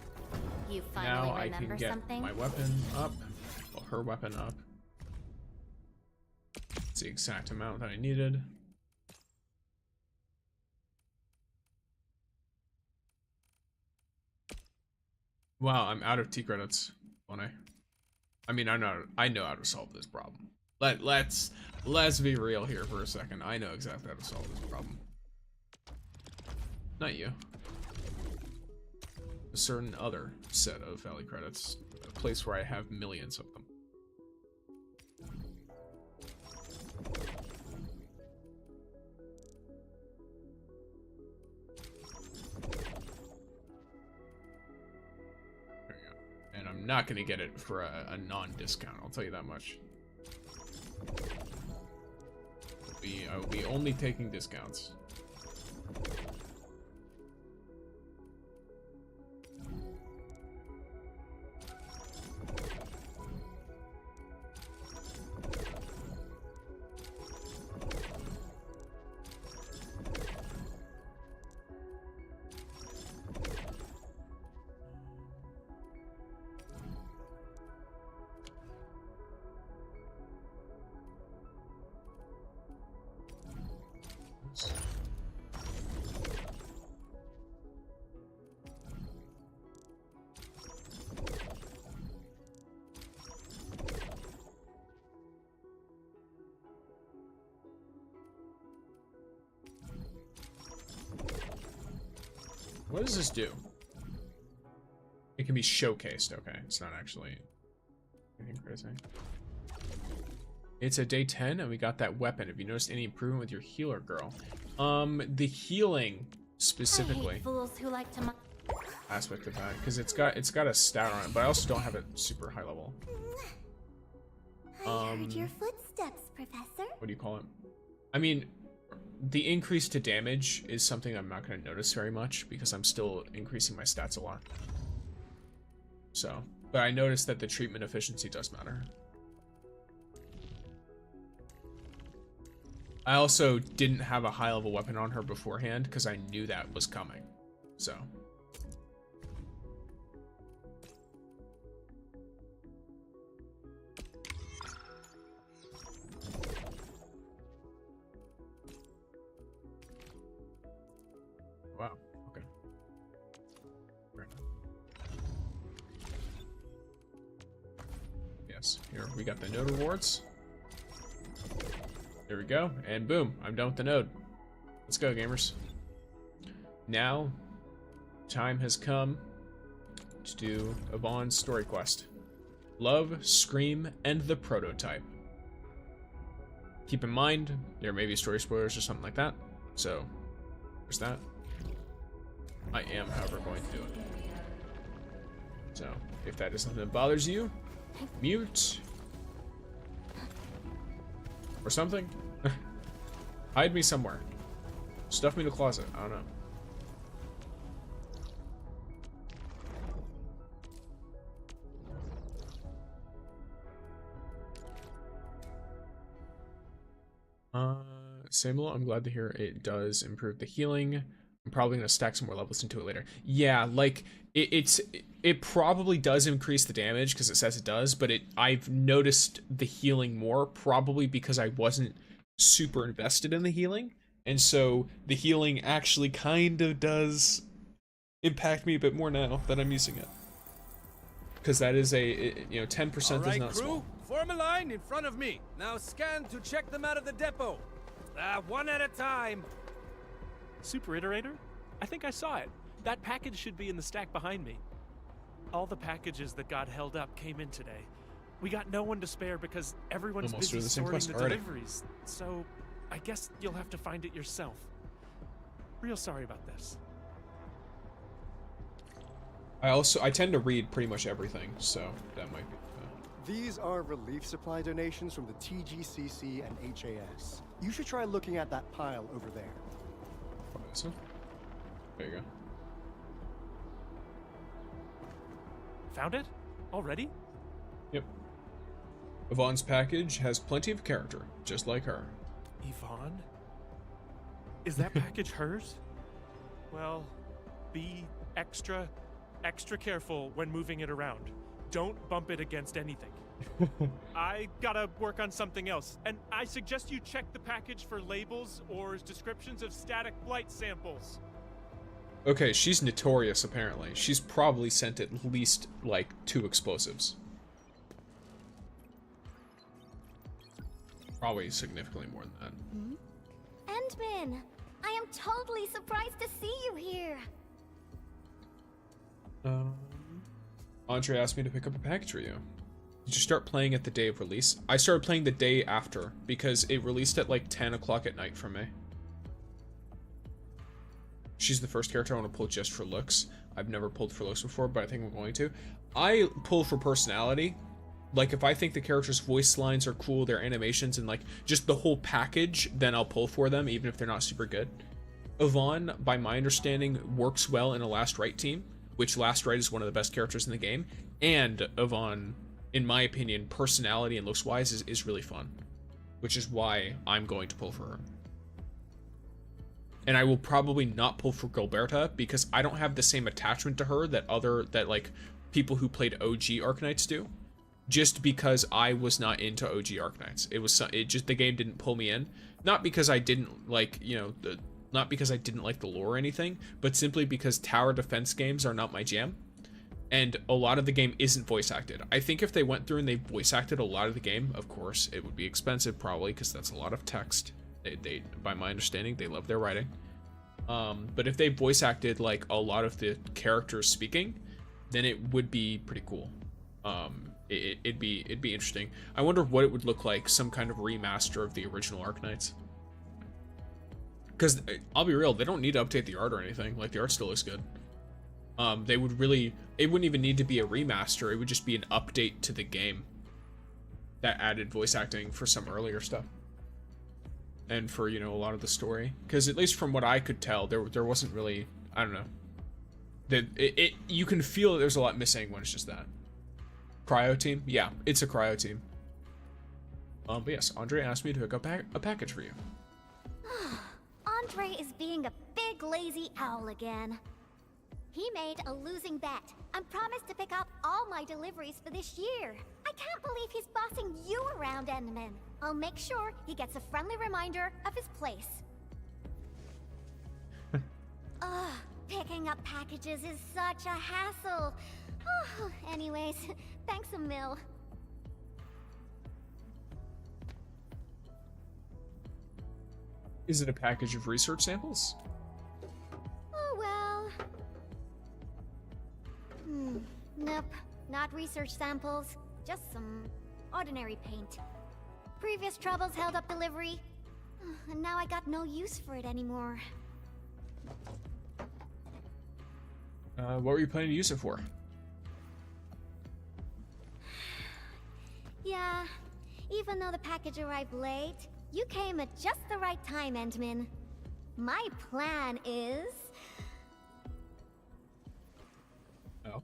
You finally Now I remember can get something? my weapon up. Well, her weapon up. It's the exact amount that I needed. Wow, I'm out of T credits. I mean, I know how to solve this problem. Let's be real here for a second. I know exactly how to solve this problem. Not you. A certain other set of Valley credits, a place where I have millions of them. There you go. And I'm not gonna get it for a non-discount, I'll tell you that much. I will be only taking discounts. What does this do? It can be showcased. Okay, it's not actually anything crazy. It's a day 10 and we got that weapon. Have you noticed any improvement with your healer, girl? The healing specifically. I hate fools who like to aspect of that, because it's got a stat on it, but I also don't have it super high level. I heard your footsteps, Professor. What do you call it? I mean, the increase to damage is something I'm not going to notice very much because I'm still increasing my stats a lot. So, but I noticed that the treatment efficiency does matter. I also didn't have a high level weapon on her beforehand because I knew that was coming. So. Wow, okay. Fair enough. Yes, here we got the node rewards. There we go, and boom, I'm done with the node. Let's go, gamers. Now, time has come to do Yvonne's story quest. Love, Scream, and the Prototype. Keep in mind, there may be story spoilers or something like that, so there's that. I am, however, going to do it. So, if that is something that bothers you, mute. Or something. Hide me somewhere. Stuff me in a closet. I don't know. Samuel, I'm glad to hear it does improve the healing. I'm probably gonna stack some more levels into it later. Yeah, like it probably does increase the damage because it says it does, but I've noticed the healing more probably because I wasn't super invested in the healing, and so the healing actually kind of does impact me a bit more now that I'm using it. Because that is you know, 10% is Alright, not crew, small. form a line in front of me. Now scan to check them out of the depot. One at a time. Super Iterator? I think I saw it. That package should be in the stack behind me. All the packages that got held up came in today. We got no one to spare because everyone's Almost busy doing the same sorting quest the already. deliveries. So, I guess you'll have to find it yourself. Real sorry about this. I tend to read pretty much everything, so that might be. These are relief supply donations from the TGCC and HAS. You should try looking at that pile over there. Probably this one. There you go. Found it? Already? Yep. Yvonne's package has plenty of character, just like her. Yvonne? Is that package hers? Well, be extra careful when moving it around. Don't bump it against anything. I gotta work on something else, and I suggest you check the package for labels or descriptions of static blight samples. Okay, she's notorious apparently. She's probably sent at least like 2 explosives. Probably significantly more than that. Endman, I am totally surprised to see you here. Andre asked me to pick up a package for you. Did you start playing at the day of release? I started playing the day after because it released at like 10 o'clock at night for me. She's the first character I want to pull just for looks. I've never pulled for looks before, but I think I'm going to. I pull for personality. Like, if I think the character's voice lines are cool, their animations, and like just the whole package, then I'll pull for them, even if they're not super good. Yvonne, by my understanding, works well in a Last Right team, which Last Right is one of the best characters in the game. And Yvonne, in my opinion, personality and looks-wise, is really fun, which is why I'm going to pull for her. And I will probably not pull for Gilberta because I don't have the same attachment to her that like people who played OG Arknights do. Just because I was not into OG Arknights. It just the game didn't pull me in. Not because I didn't like, you know, not because I didn't like the lore or anything, but simply because tower defense games are not my jam. And a lot of the game isn't voice acted. I think if they went through and they voice acted a lot of the game, of course, it would be expensive probably because that's a lot of text. They, by my understanding, they love their writing. But if they voice acted like a lot of the characters speaking, then it would be pretty cool. It'd be interesting. I wonder what it would look like, some kind of remaster of the original Arknights. Because I'll be real, they don't need to update the art or anything. Like, the art still looks good. It wouldn't even need to be a remaster. It would just be an update to the game that added voice acting for some earlier stuff. And for, you know, a lot of the story. Because at least from what I could tell, there wasn't really, I don't know. You can feel that there's a lot missing when it's just that. Cryo team? Yeah, it's a cryo team. But yes, Andre asked me to hook up a package for you. Andre is being a big lazy owl again. He made a losing bet and promised to pick up all my deliveries for this year. I can't believe he's bossing you around, Endman. I'll make sure he gets a friendly reminder of his place. Ugh, picking up packages is such a hassle. Oh, anyways, thanks a mil. Is it a package of research samples? Oh well. Nope, not research samples. Just some ordinary paint. Previous troubles held up delivery, and now I got no use for it anymore. What were you planning to use it for? Yeah, even though the package arrived late, you came at just the right time, Endman. My plan is... Oh.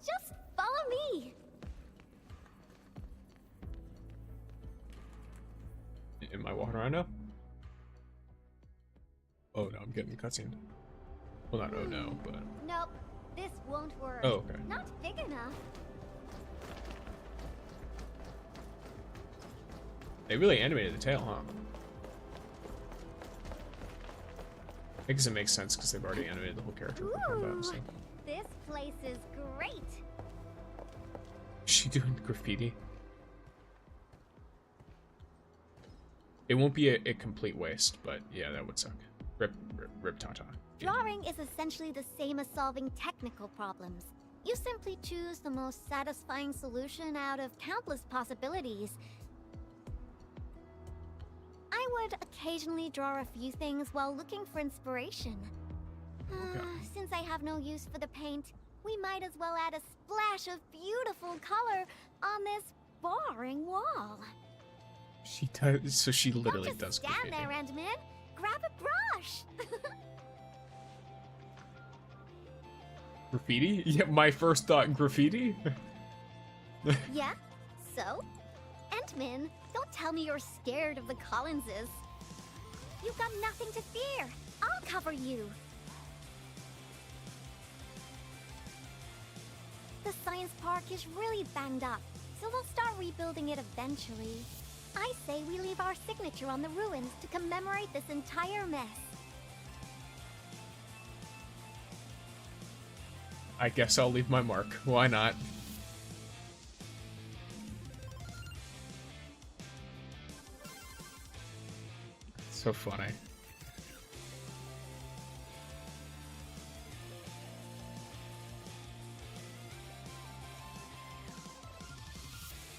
Just follow me. Am I walking around now? Oh no, I'm getting cutscene. Well, not oh no, but... Nope, this won't work. Oh, okay. Not big enough. They really animated the tail, huh? I guess it makes sense because they've already animated the whole character for combat. So. This place is great. Is she doing graffiti? It won't be a complete waste, but yeah, that would suck. Rip Tata. Drawing is essentially the same as solving technical problems. You simply choose the most satisfying solution out of countless possibilities. I would occasionally draw a few things while looking for inspiration. Since I have no use for the paint, we might as well add a splash of beautiful color on this boring wall. She does, so she literally Don't just does stand graffiti. there, Endman. Grab a brush. Graffiti? Yeah, my first thought, graffiti? Yeah? So? Endman, don't tell me you're scared of the Collinses. You've got nothing to fear. I'll cover you. The science park is really banged up, so we'll start rebuilding it eventually. I say we leave our signature on the ruins to commemorate this entire mess. I guess I'll leave my mark. Why not? So funny.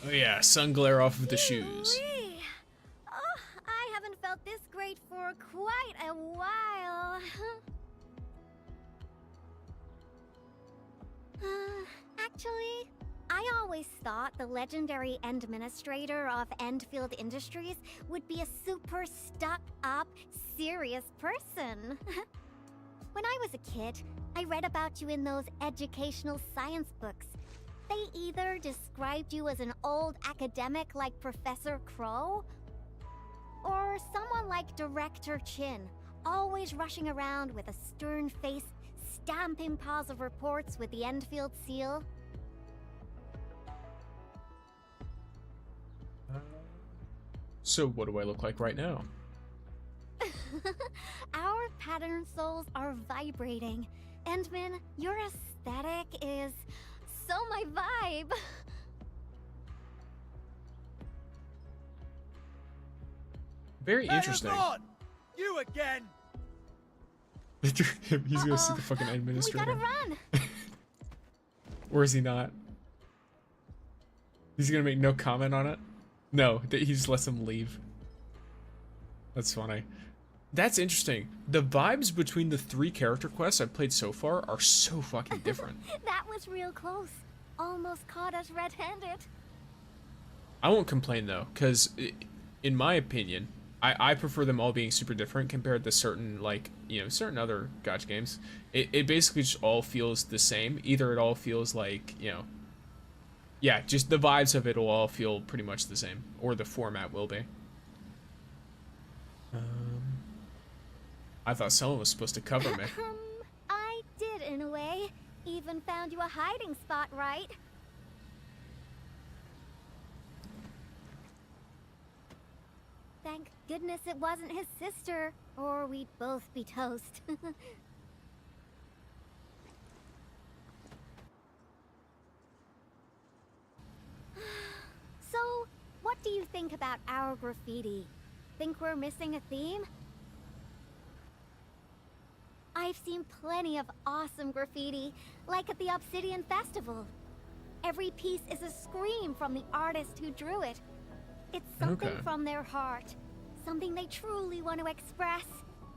Oh yeah, sun glare off of the shoes. Wee. Oh, I haven't felt this great for quite a while. Actually, I always thought the legendary administrator of Endfield Industries would be a super stuck-up, serious person. When I was a kid, I read about you in those educational science books. They either described you as an old academic like Professor Crow, or someone like Director Chin, always rushing around with a stern face, stamping piles of reports with the Endfield seal. So what do I look like right now? Our pattern souls are vibrating. Endman, your aesthetic is so my vibe. Very interesting. You again! He's gonna see the fucking administrator. We gotta run. Or is he not? He's gonna make no comment on it? No, he just lets him leave. That's funny. That's interesting. The vibes between the 3 character quests I've played so far are so fucking different. That was real close. Almost caught us red-handed. I won't complain though, because in my opinion, I prefer them all being super different compared to certain, like, you know, certain other gacha games. It basically just all feels the same. Either it all feels like, you know, yeah, just the vibes of it will all feel pretty much the same, or the format will be. I thought someone was supposed to cover me. I did in a way. Even found you a hiding spot, right? Thank goodness it wasn't his sister, or we'd both be toast. So, what do you think about our graffiti? Think we're missing a theme? I've seen plenty of awesome graffiti, like at the Obsidian Festival. Every piece is a scream from the artist who drew it. It's something from their heart, something they truly want to express.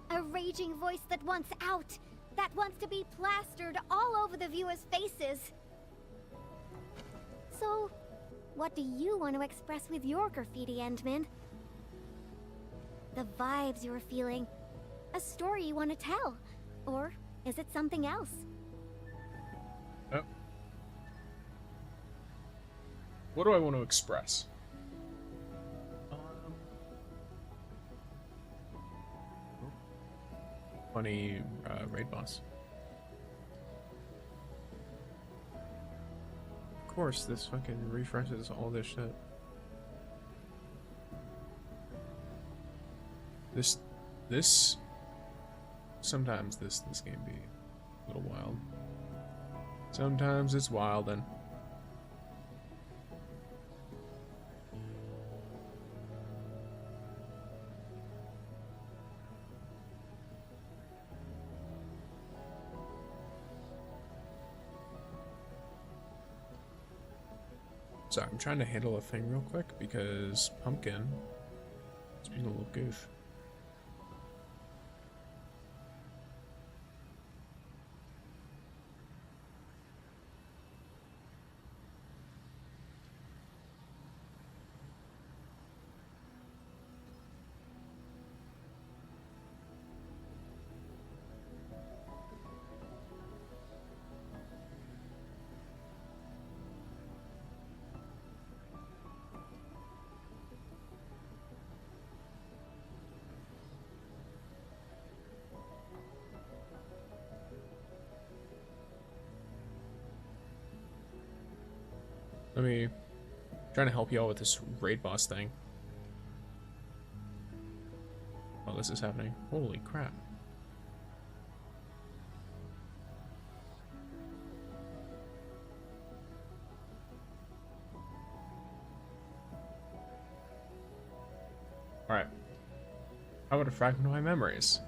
A raging voice that wants out, that wants to be plastered all over the viewers' faces. So, what do you want to express with your graffiti, Endman? The vibes you're feeling, a story you want to tell, or is it something else? Oh. What do I want to express? Funny raid boss. Of course, this fucking refreshes all this shit. sometimes this game be a little wild. Sometimes it's wild and so I'm trying to handle a thing real quick because Pumpkin is being a little goof. Let me trying to help you all with this raid boss thing. Oh, this is happening. Holy crap. Alright. How about a fragment of my memories?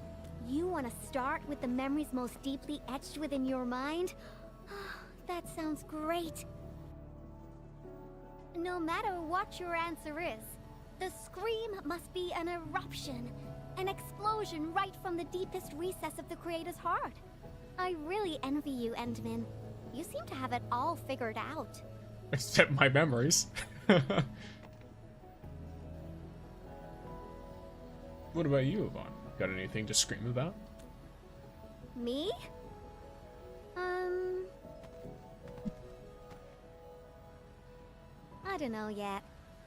You want to start with the memories most deeply etched within your mind? That sounds great. No matter what your answer is, the scream must be an eruption, an explosion right from the deepest recess of the creator's heart. I really envy you, Endman. You seem to have it all figured out. Except my memories. What about you, Yvonne? Got anything to scream about? Me? I don't know yet.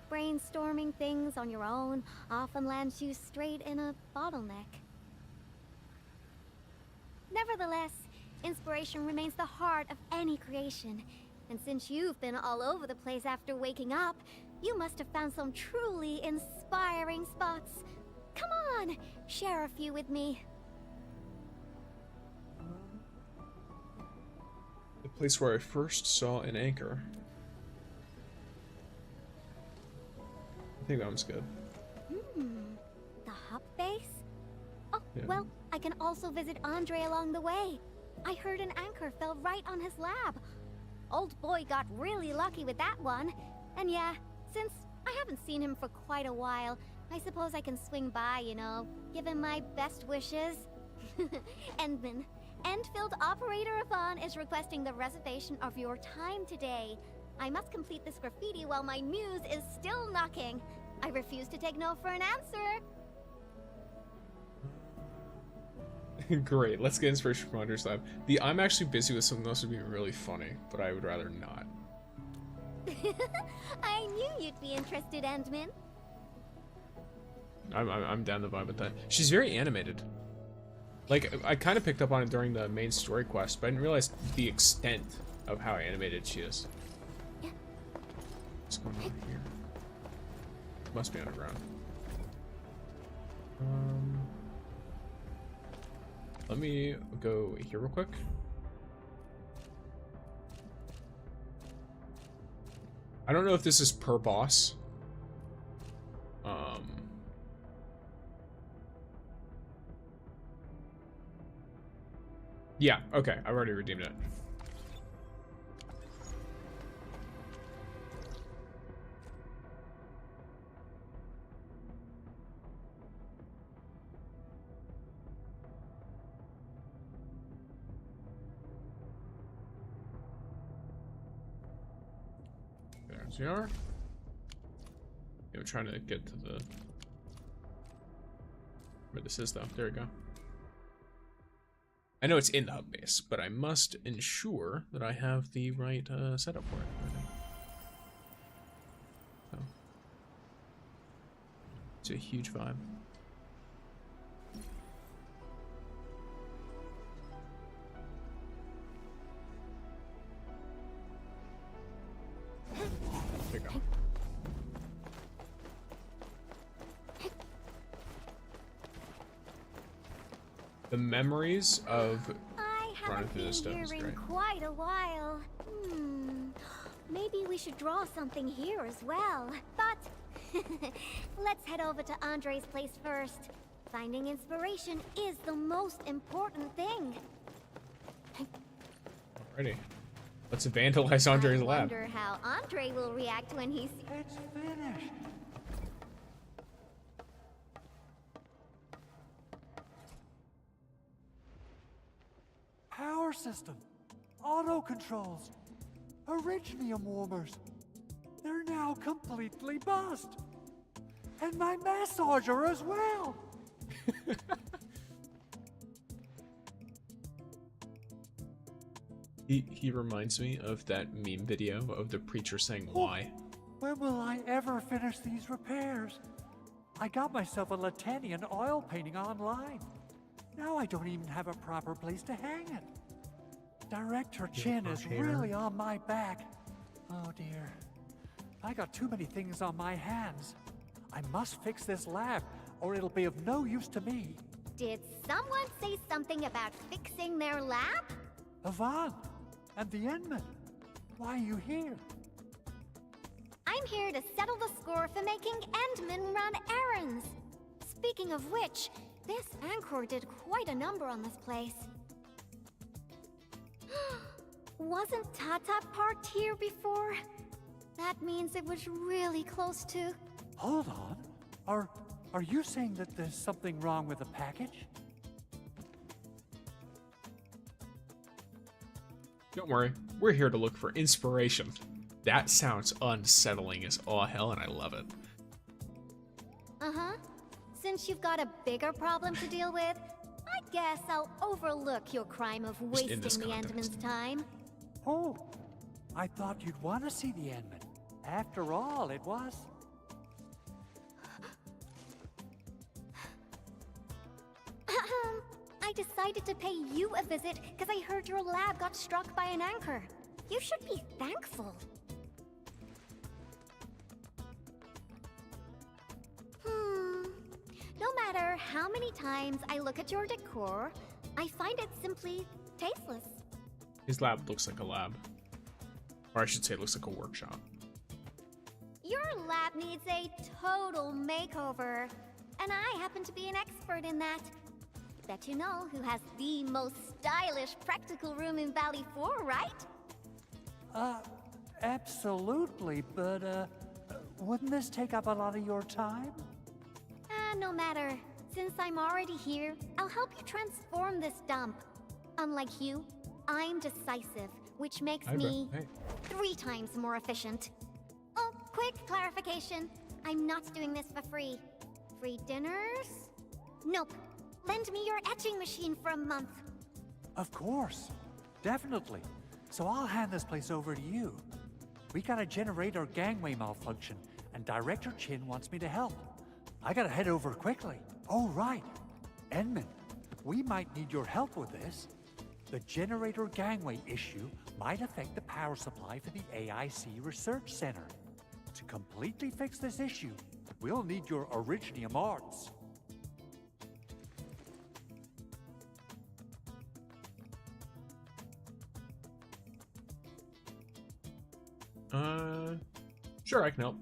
Brainstorming things on your own often lands you straight in a bottleneck. Nevertheless, inspiration remains the heart of any creation. And since you've been all over the place after waking up, you must have found some truly inspiring spots. Come on, share a few with me. The place where I first saw an anchor. I think that one's good. The hub base? Oh, Yeah. well, I can also visit Andre along the way. I heard an anchor fell right on his lab. Old boy got really lucky with that one. And yeah, since I haven't seen him for quite a while, I suppose I can swing by, you know, give him my best wishes. Endman, Endfield operator Yvonne is requesting the reservation of your time today. I must complete this graffiti while my muse is still knocking. I refuse to take no for an answer. Great, let's get inspiration from Andre's lab. I'm actually busy with something else that would be really funny, but I would rather not. I knew you'd be interested, Endman. I'm down the vibe with that. She's very animated. Like, I kind of picked up on it during the main story quest, but I didn't realize the extent of how animated she is. What's going on here? Must be underground. Let me go here real quick. I don't know if this is per boss. Yeah, okay, I've already redeemed it. There's we are. Yeah, I'm trying to get to the where this is though. There we go. I know it's in the hub base, but I must ensure that I have the right setup for it. So, it's a huge vibe. There you go. The memories of I running haven't through this been stuff is here in great. quite a while. Maybe we should draw something here as well. But let's head over to Andre's place first. Finding inspiration is the most important thing. Alrighty. Let's vandalize Andre's I lab. wonder how Andre will react when he's... It's finished. Power system, auto controls, Originium warmers. They're now completely bust. And my massager as well. He reminds me of that meme video of the preacher saying why. When will I ever finish these repairs? I got myself a Laevatain oil painting online. Now I don't even have a proper place to hang it. Director Chin is really on my back. Oh dear. I got too many things on my hands. I must fix this lab, or it'll be of no use to me. Did someone say something about fixing their lab? Yvonne, and the Endman. Why are you here? I'm here to settle the score for making Endman run errands. Speaking of which, this Anchor did quite a number on this place. Wasn't Tata parked here before? That means it was really close to... Hold on. Are you saying that there's something wrong with the package? Don't worry, we're here to look for inspiration. That sounds unsettling as all hell, and I love it. Uh-huh. Since you've got a bigger problem to deal with, I guess I'll overlook your crime of wasting the Endman's time. Oh, I thought you'd want to see the Endman. After all, it was... I decided to pay you a visit because I heard your lab got struck by an anchor. You should be thankful. No matter how many times I look at your decor, I find it simply tasteless. His lab looks like a lab. Or I should say it looks like a workshop. Your lab needs a total makeover, and I happen to be an expert in that. Bet you know who has the most stylish practical room in Valley 4, right? Absolutely, but, wouldn't this take up a lot of your time? No matter. Since I'm already here, I'll help you transform this dump. Unlike you, I'm decisive, which makes me 3 times more efficient. Oh, quick clarification. I'm not doing this for free. Free dinners? Nope. Lend me your etching machine for a month. Of course. Definitely. So I'll hand this place over to you. We got a generator gangway malfunction, and Director Chin wants me to help. I gotta head over quickly. Oh, right. Endman, we might need your help with this. The generator gangway issue might affect the power supply for the AIC Research Center. To completely fix this issue, we'll need your Originium arts. Sure, I can help.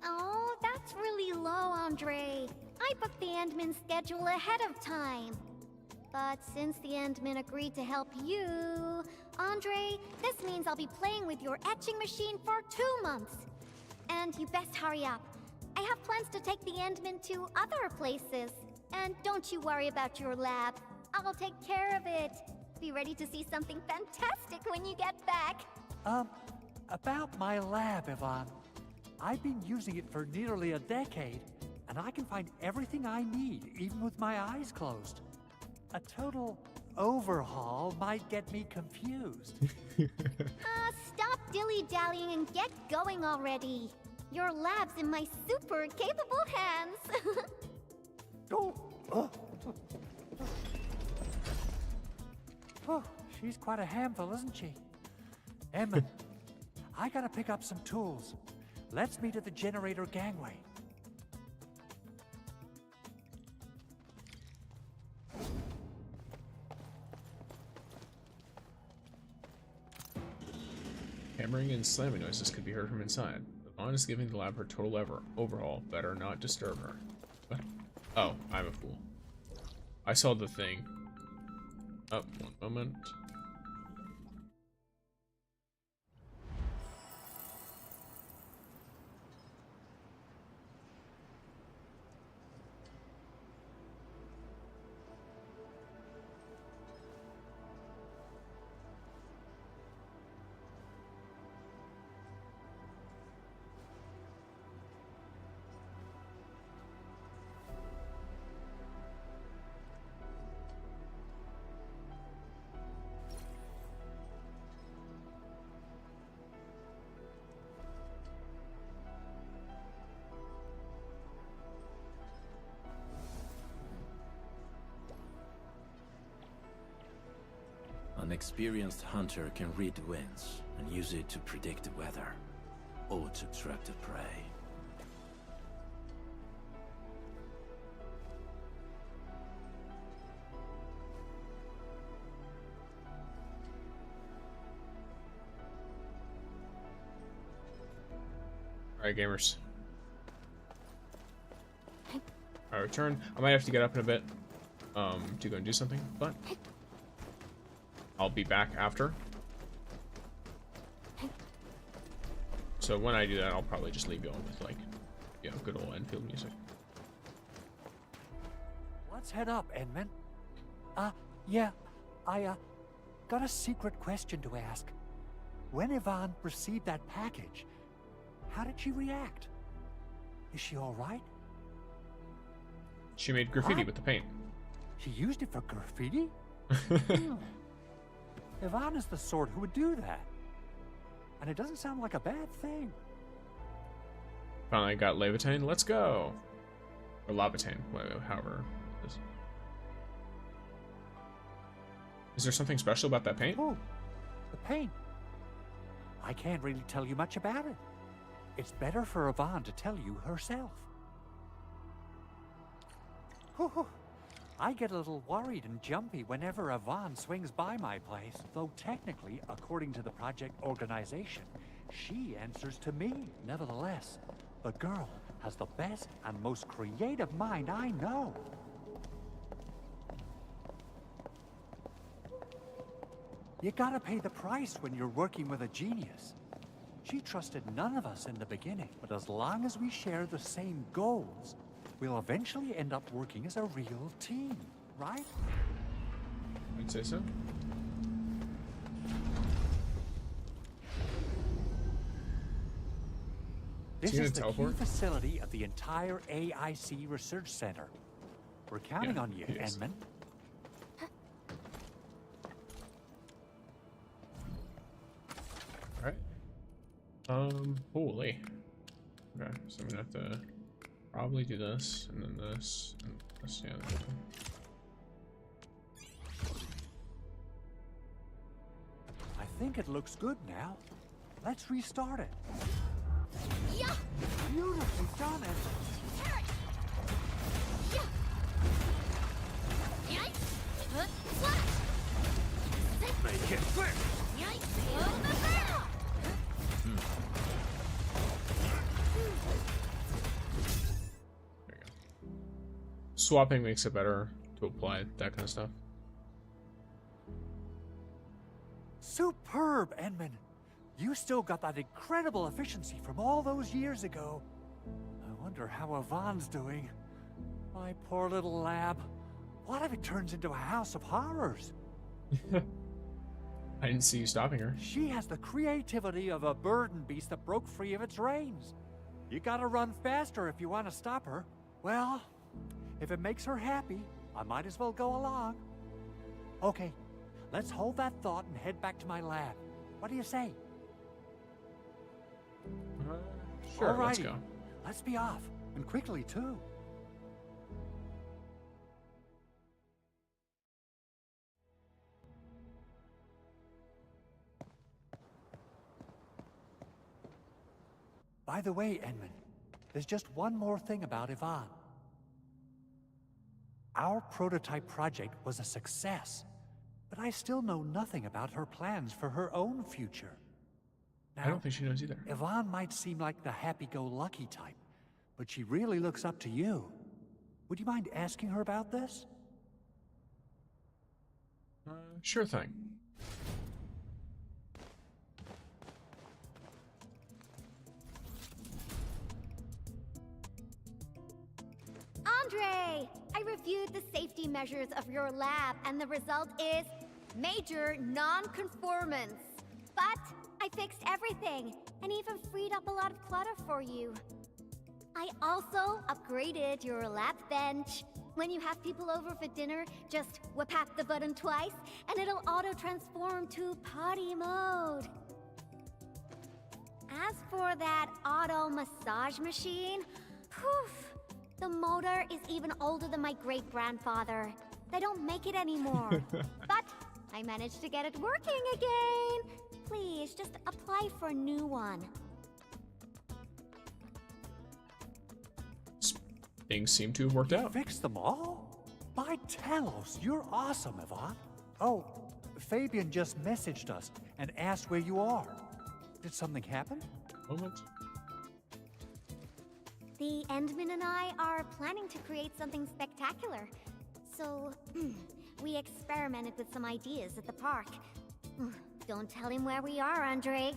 Oh, that's really low, Andre. I booked the Endman schedule ahead of time. But since the Endman agreed to help you, Andre, this means I'll be playing with your etching machine for 2 months. And you best hurry up. I have plans to take the Endman to other places. And don't you worry about your lab. I'll take care of it. Be ready to see something fantastic when you get back. About my lab, Yvonne. I've been using it for nearly a decade, and I can find everything I need, even with my eyes closed. A total overhaul might get me confused. Stop dilly-dallying and get going already. Your lab's in my super capable hands. Oh, she's quite a handful, isn't she? Emma, I gotta pick up some tools. Let's meet at the generator gangway. hammering and slamming noises could be heard from inside. Yvonne is giving the lab her total overhaul. Better not disturb her. What? Oh, I'm a fool. I saw the thing. Oh, one moment. An experienced hunter can read the winds and use it to predict the weather, or to trap the prey. Alright, gamers. I return. I might have to get up in a bit to go and do something, but I'll be back after. So when I do that, I'll probably just leave you all with, like, you know, good old Endfield music. Let's head up, Edmund. Yeah, I got a secret question to ask. When Yvonne received that package, how did she react? Is she all right? She made graffiti with the paint. She used it for graffiti? Yvonne is the sort who would do that. And it doesn't sound like a bad thing. Finally got Laevatain. Let's go. Or Laevatain, however it is. Is there something special about that paint? Oh, the paint. I can't really tell you much about it. It's better for Yvonne to tell you herself. I get a little worried and jumpy whenever Yvonne swings by my place, though technically, according to the project organization, she answers to me. Nevertheless, the girl has the best and most creative mind I know. You gotta pay the price when you're working with a genius. She trusted none of us in the beginning, but as long as we share the same goals, we'll eventually end up working as a real team, right? I'd say so. This is the key facility of the entire AIC Research Center. We're counting on you, Edmund. Alright. Holy. Okay, so I'm gonna have to probably do this, and then this, and this, yeah. I think it looks good now. Let's restart it. Yeah. Beautifully done, Edmund. Make it quick! There you go. Swapping makes it better to apply that kind of stuff. Superb, Edmund. You still got that incredible efficiency from all those years ago. I wonder how Yvonne's doing. My poor little lab. What if it turns into a house of horrors? I didn't see you stopping her. She has the creativity of a burden beast that broke free of its reins. You gotta run faster if you want to stop her. Well, if it makes her happy, I might as well go along. Okay, let's hold that thought and head back to my lab. What do you say? Sure, Alrighty. let's go. Let's be off, and quickly too. By the way, Edmund, there's just one more thing about Yvonne. Our prototype project was a success, but I still know nothing about her plans for her own future. I don't think she knows either. Yvonne might seem like the happy-go-lucky type, but she really looks up to you. Would you mind asking her about this? Sure thing. Andre! I reviewed the safety measures of your lab, and the result is major non-conformance. But I fixed everything, and even freed up a lot of clutter for you. I also upgraded your lab bench. When you have people over for dinner, just whip-hap the button twice, and it'll auto-transform to party mode. As for that auto massage machine, poof, the motor is even older than my great-grandfather. They don't make it anymore. But I managed to get it working again. Please, just apply for a new one. Things seem to have worked out. Fix them all? By Talos, you're awesome, Yvonne. Oh, Fabian just messaged us and asked where you are. Did something happen? Moment. The Endman and I are planning to create something spectacular. So, we experimented with some ideas at the park. Don't tell him where we are, Andre.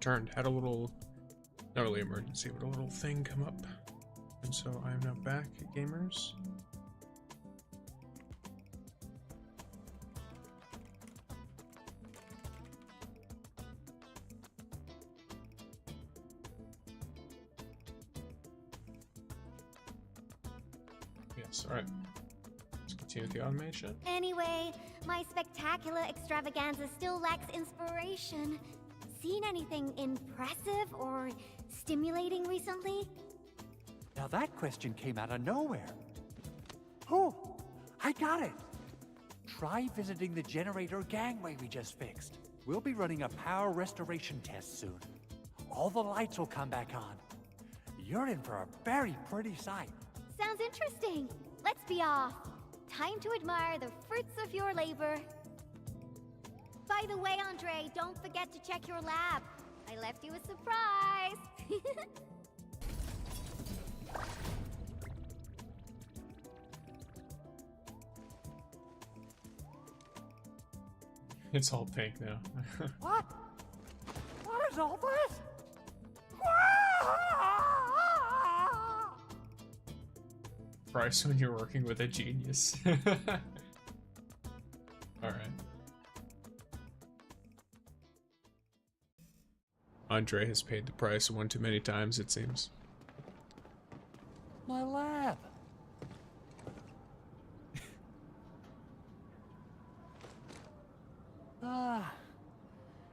returned. Had a little, not really emergency, but a little thing come up. And so I am now back, gamers. Yes, alright. Let's continue with the automation. Anyway, my spectacular extravaganza still lacks inspiration. Seen anything impressive or stimulating recently? Now that question came out of nowhere. Oh, I got it. Try visiting the generator gangway we just fixed. We'll be running a power restoration test soon. All the lights will come back on. You're in for a very pretty sight. Sounds interesting. Let's be off. Time to admire the fruits of your labor. By the way, Andre, don't forget to check your lab. I left you a surprise. It's all pink now. What? What is all this? Price when you're working with a genius. Alright. Andre has paid the price one too many times, it seems. My lab.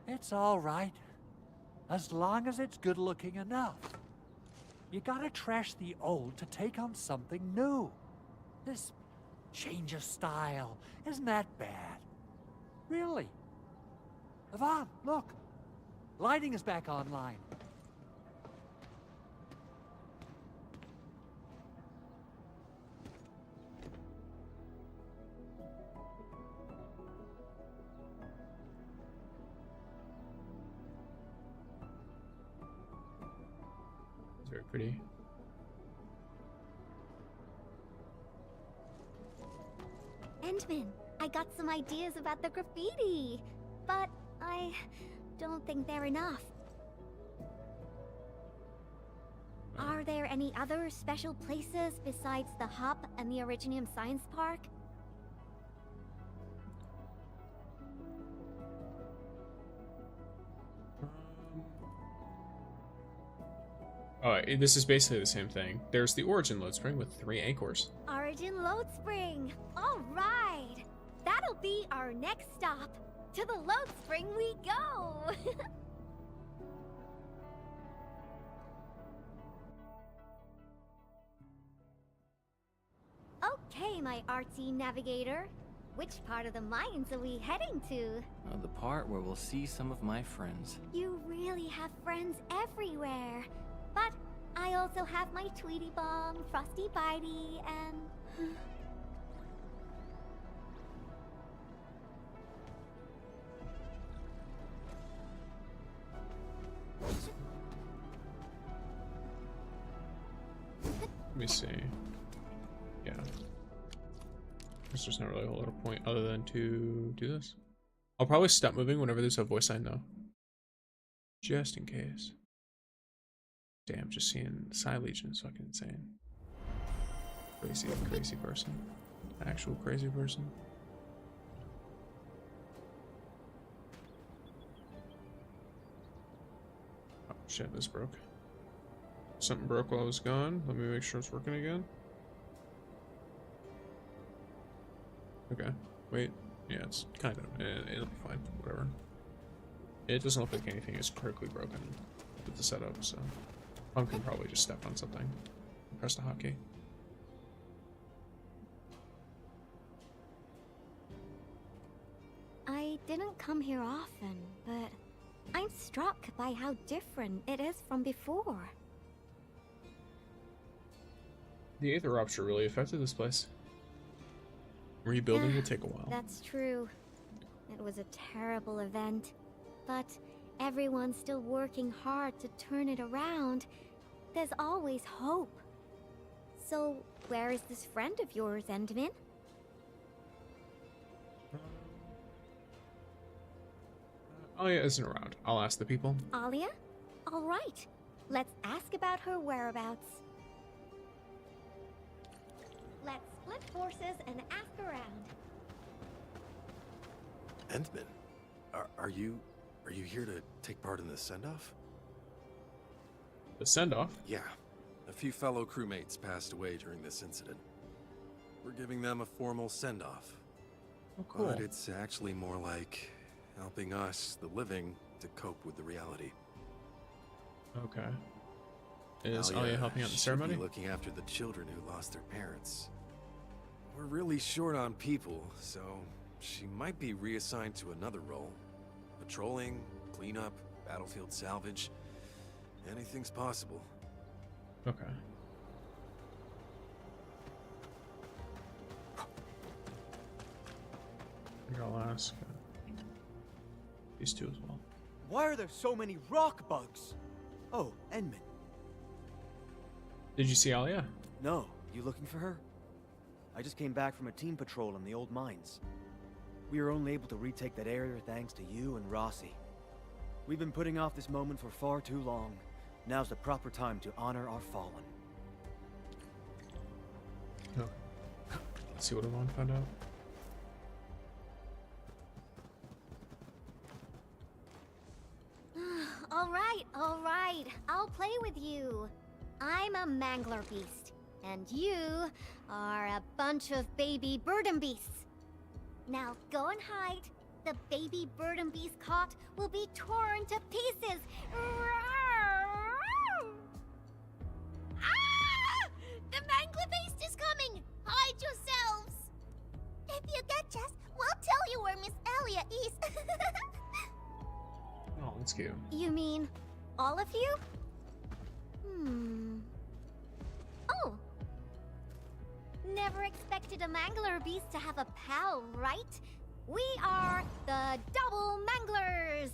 It's all right. As long as it's good looking enough. You gotta trash the old to take on something new. This change of style isn't that bad. Really. Yvonne, look. Lighting is back online. Very pretty. Endman, I got some ideas about the graffiti, but I don't think they're enough. Are there any other special places besides the hub and the Originium Science Park? Oh, this is basically the same thing. There's the Origin Load Spring with 3 anchors. Origin Load Spring! Alright! That'll be our next stop! To the Load Spring we go! Okay, my artsy navigator. Which part of the mines are we heading to? The part where we'll see some of my friends. You really have friends everywhere. But I also have my Tweety Bomb, Frosty Bitey, and... Let me see. Yeah. There's just not really a whole lot of point other than to do this. I'll probably stop moving whenever there's a voice sign though. Just in case. Damn, just seeing Psy Legion is fucking insane. Crazy person. Actual crazy person. Oh shit, this broke. Something broke while I was gone. Let me make sure it's working again. Okay, wait. Yeah, it's kind of. It'll be fine. Whatever. It doesn't look like anything is critically broken with the setup, so. Punk can probably just step on something. Press the hotkey. I didn't come here often, but I'm struck by how different it is from before. The Aether Rupture really affected this place. Rebuilding will take a while. That's true. It was a terrible event, but everyone's still working hard to turn it around. There's always hope. So, where is this friend of yours, Endman? Alia isn't around. I'll ask the people. Alia? All right. Let's ask about her whereabouts. Let's split forces and ask around. Endman, are you here to take part in the send-off? The send-off? Yeah. A few fellow crewmates passed away during this incident. We're giving them a formal send-off. Oh, cool. But it's actually more like helping us, the living, to cope with the reality. Okay. Is Alia helping out in the ceremony? Be looking after the children who lost their parents. We're really short on people, so she might be reassigned to another role. Patrolling, cleanup, battlefield salvage. Anything's possible. Okay. I think I'll ask these two as well. Why are there so many rock bugs? Oh, Endman. Did you see Alia? No, you looking for her? I just came back from a team patrol in the old mines. We were only able to retake that area thanks to you and Rossi. We've been putting off this moment for far too long. Now's the proper time to honor our fallen. Okay. Let's see what I want to find out. All right. I'll play with you. I'm a mangler beast, and you are a bunch of baby burden beasts. Now go and hide. The baby burden beast caught will be torn to pieces. Ah! The mangler beast is coming! Hide yourselves! If you catch us, we'll tell you where Miss Alia is. Oh, that's cute. You mean all of you? Oh. Never expected a mangler beast to have a pal, right? We are the double manglers.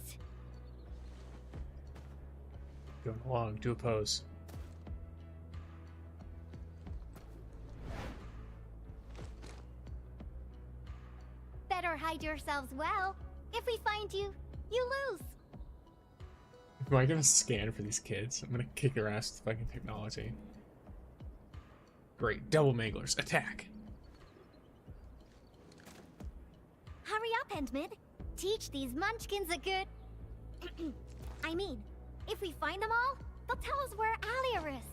Going along, do a pose. Better hide yourselves well. If we find you, you lose. Am I gonna scan for these kids? I'm gonna kick their ass with fucking technology. Great, double manglers, attack! Hurry up, Endman. Teach these munchkins a good... I mean, if we find them all, they'll tell us where Alia is.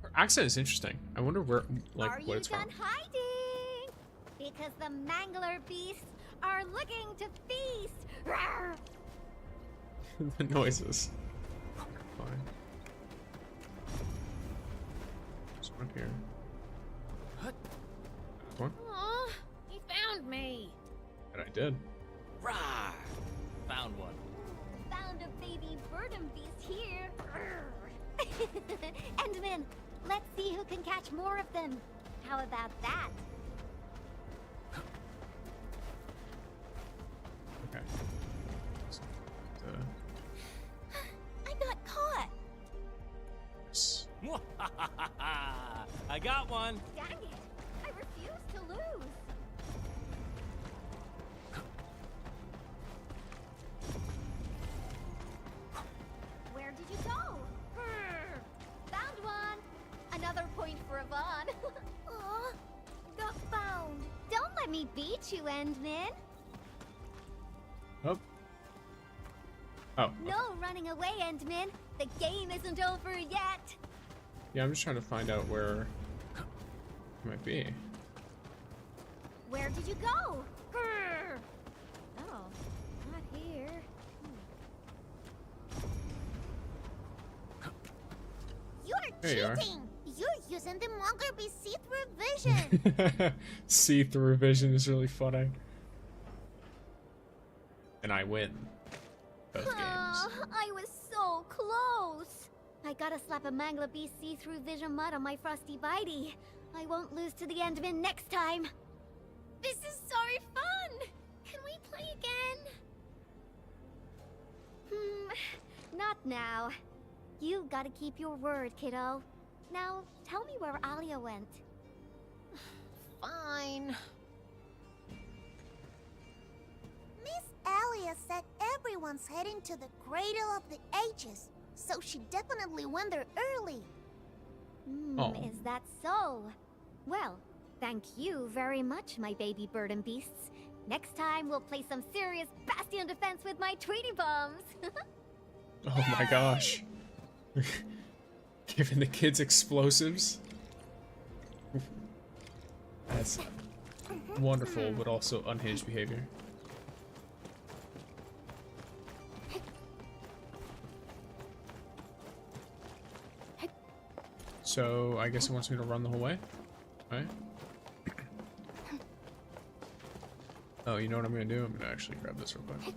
Her accent is interesting. I wonder where, like, Are what it's you from. done hiding? Because the mangler beasts are looking to feast. Rawr! The noises. Fine. Just one here. What? One? Aw, he found me. And I did. Rah! Found one. Found a baby burden beast here. Endman, let's see who can catch more of them. How about that? Okay. So, I got caught. yes. I got one. Dang it! I refuse to lose. Where did you go? Found one. Another point for Yvonne. Aw, got found. Don't let me beat you, Endman. Oh. Oh. No running away, Endman. The game isn't over yet. Yeah, I'm just trying to find out where it might be. Where did you go? Oh, not here. You're There you are. cheating. You're using the Monger Beast see-through vision. See-through vision is really funny. And I win both games. I was so close. I gotta slap a Mangler Beast see-through vision mud on my frosty bitey. I won't lose to the Endman next time. This is so fun. Can we play again? Not now. You gotta keep your word, kiddo. Now, tell me where Alia went. Fine. one's heading to the Cradle of the Ages, so she definitely went there early. Oh. Is that so? Well, thank you very much, my baby bird and beasts. Next time, we'll play some serious bastion defense with my Tweety bombs. Oh my gosh. Giving the kids explosives. That's wonderful, but also unhinged behavior. So, I guess it wants me to run the whole way, right? Oh, you know what I'm gonna do? I'm gonna actually grab this real quick.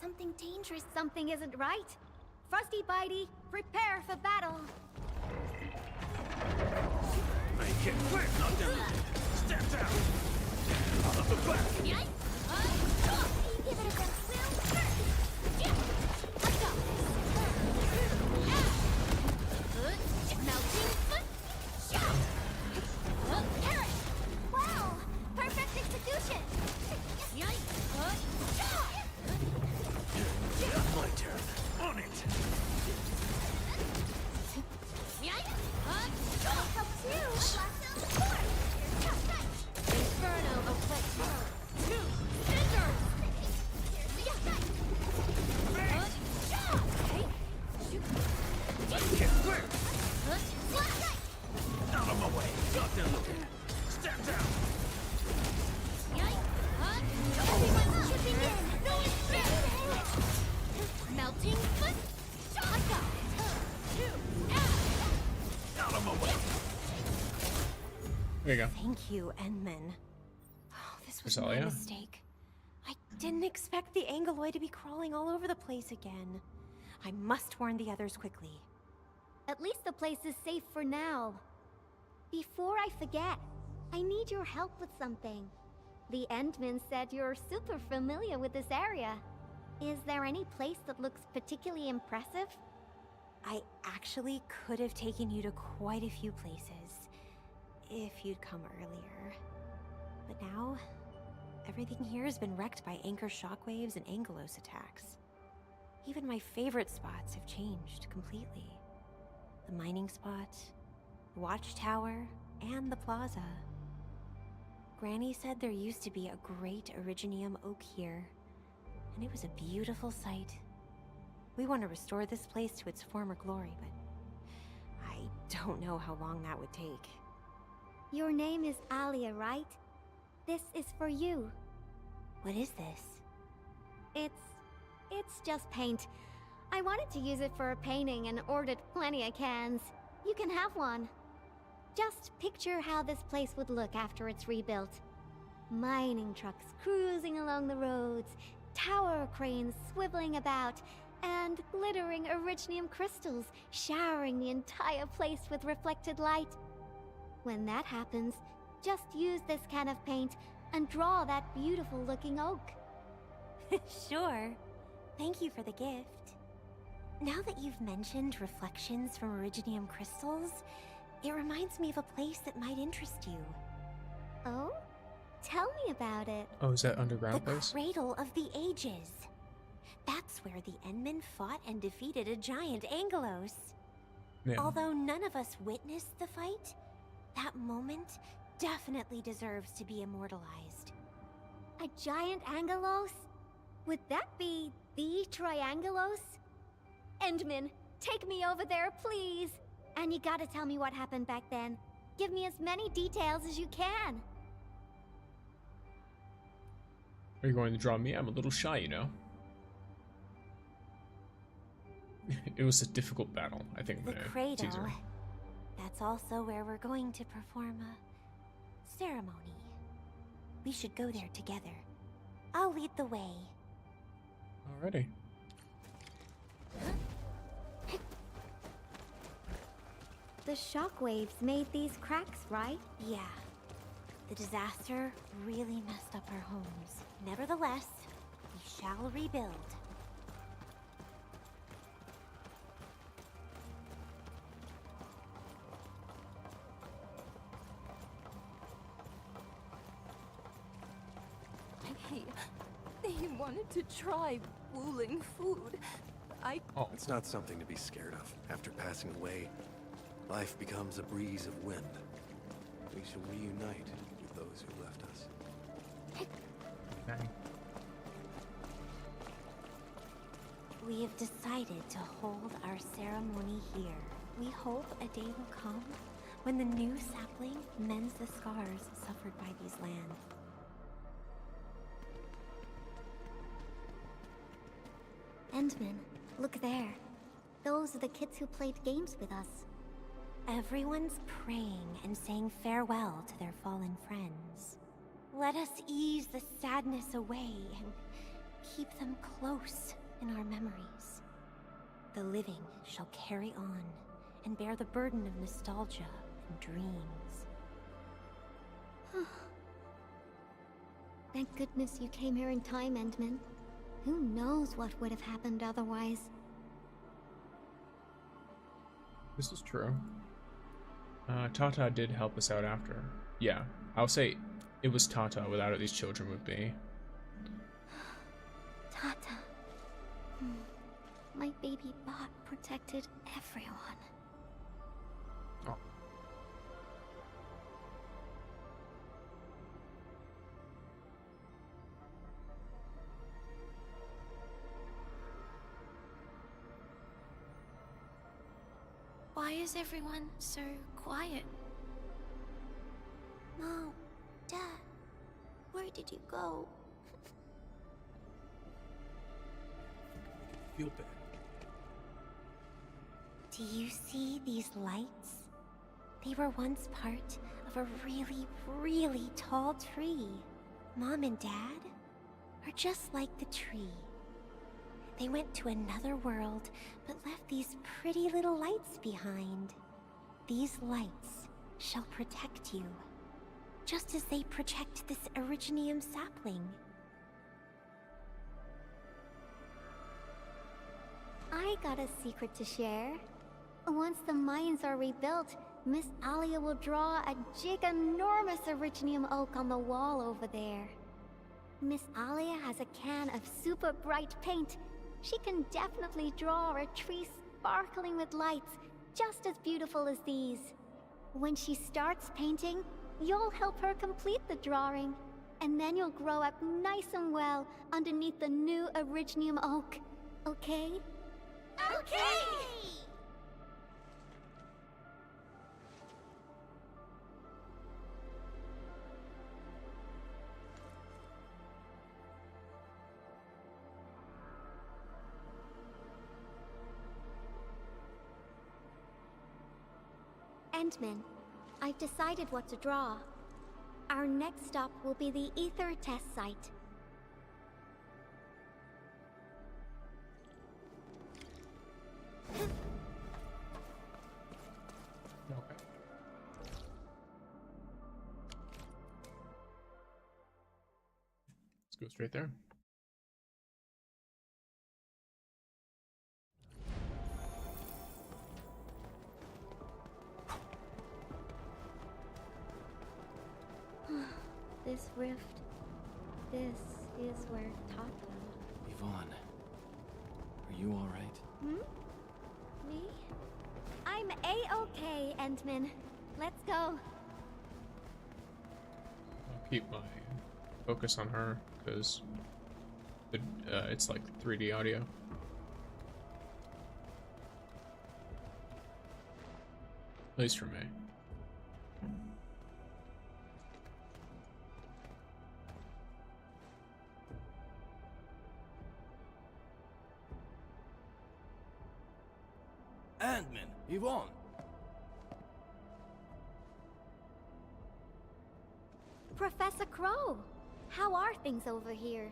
Something dangerous, something isn't right. Frosty Bitey, prepare for battle. Make it quick! Not down. Step down! Off the back! Give it a good swim. Let's go. Melting foot. Carrot. Wow, perfect execution. My turn. On it! Helps you. Inferno afflicts two scissors. Let's get quick! Out of my way! Got them looking! Step down! Everyone's chipping in. No escape. Melting foot. Let's go. Out of my way! There you go. Thank you, Endman. Oh, this was Rosalia? my mistake. I didn't expect the Angloid to be crawling all over the place again. I must warn the others quickly. At least the place is safe for now. Before I forget, I need your help with something. The Endman said you're super familiar with this area. Is there any place that looks particularly impressive? I actually could have taken you to quite a few places, if you'd come earlier. But now, everything here has been wrecked by Anchor shockwaves and Angelos attacks. Even my favorite spots have changed completely. The mining spot, the watchtower, and the plaza. Granny said there used to be a great Originium oak here, and it was a beautiful sight. We want to restore this place to its former glory, but I don't know how long that would take. Your name is Alia, right? This is for you. What is this? It's just paint. I wanted to use it for a painting and ordered plenty of cans. You can have one. Just picture how this place would look after it's rebuilt. Mining trucks cruising along the roads, tower cranes swiveling about, and glittering Originium crystals showering the entire place with reflected light. When that happens, just use this can of paint and draw that beautiful looking oak. Sure. Thank you for the gift. Now that you've mentioned reflections from Originium crystals, it reminds me of a place that might interest you. Oh? Tell me about it. Oh, is that underground place? The Cradle of the Ages. That's where the Endmen fought and defeated a giant Angelos. Yeah. Although none of us witnessed the fight, that moment definitely deserves to be immortalized. A giant Angelos? Would that be the Triangelos? Endman, take me over there, please! And you gotta tell me what happened back then. Give me as many details as you can. Are you going to draw me? I'm a little shy, you know. It was a difficult battle. I think The I'm gonna Cradle. tease her. That's also where we're going to perform a ceremony. We should go there together. I'll lead the way. Alrighty. The shockwaves made these cracks, right? Yeah. The disaster really messed up our homes. Nevertheless, we shall rebuild. They wanted to try fooling food. It's not something to be scared of. After passing away, life becomes a breeze of wind. We shall reunite with those who left us. Bang. We have decided to hold our ceremony here. We hope a day will come when the new sapling mends the scars suffered by these lands. Endman, look there. Those are the kids who played games with us. Everyone's praying and saying farewell to their fallen friends. Let us ease the sadness away and keep them close in our memories. The living shall carry on and bear the burden of nostalgia and dreams. Thank goodness you came here in time, Endman. Who knows what would have happened otherwise? This is true. Tata did help us out after. Yeah, I'll say it was Tata. Without it, these children would be. Tata. My baby bot protected everyone. Oh. Why is everyone so quiet? Mom, Dad, where did you go? Feel bad. Do you see these lights? They were once part of a really, really tall tree. Mom and Dad are just like the tree. They went to another world, but left these pretty little lights behind. These lights shall protect you, just as they protect this Originium sapling. I got a secret to share. Once the mines are rebuilt, Miss Alia will draw a giganormous Originium oak on the wall over there. Miss Alia has a can of super bright paint. She can definitely draw a tree sparkling with lights, just as beautiful as these. When she starts painting, you'll help her complete the drawing. And then you'll grow up nice and well underneath the new Originium oak. Okay? Okay! Endman, I've decided what to draw. Our next stop will be the Ether test site. Okay. Let's go straight there. This rift, this is where Tata... Yvonne, are you alright? Me? I'm A-okay, Endman. Let's go. I'll keep my focus on her, because it's like 3D audio. At least for me. Endman, Yvonne. Professor Crow, how are things over here?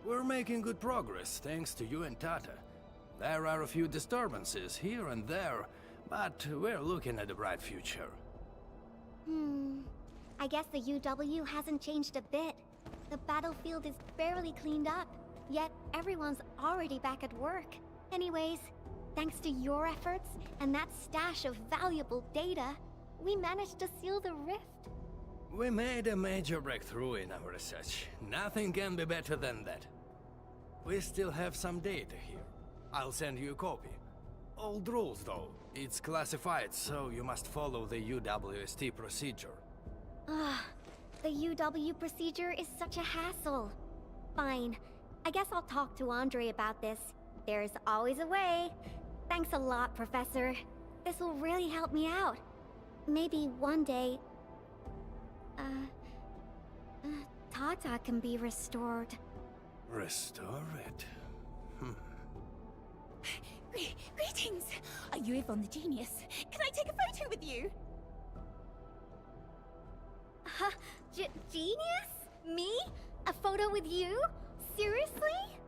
We're making good progress, thanks to you and Tata. There are a few disturbances here and there, but we're looking at a bright future. I guess the UW hasn't changed a bit. The battlefield is barely cleaned up, yet everyone's already back at work. Anyways, thanks to your efforts and that stash of valuable data, we managed to seal the rift. We made a major breakthrough in our research. Nothing can be better than that. We still have some data here. I'll send you a copy. Old rules, though. It's classified, so you must follow the UWST procedure. The UW procedure is such a hassle. Fine. I guess I'll talk to Andre about this. There's always a way. Thanks a lot, Professor. This will really help me out. Maybe one day... Tata can be restored. Restore it? Greetings! Are you Yvonne the Genius? Can I take a photo with you? Genius? Me? A photo with you? Seriously?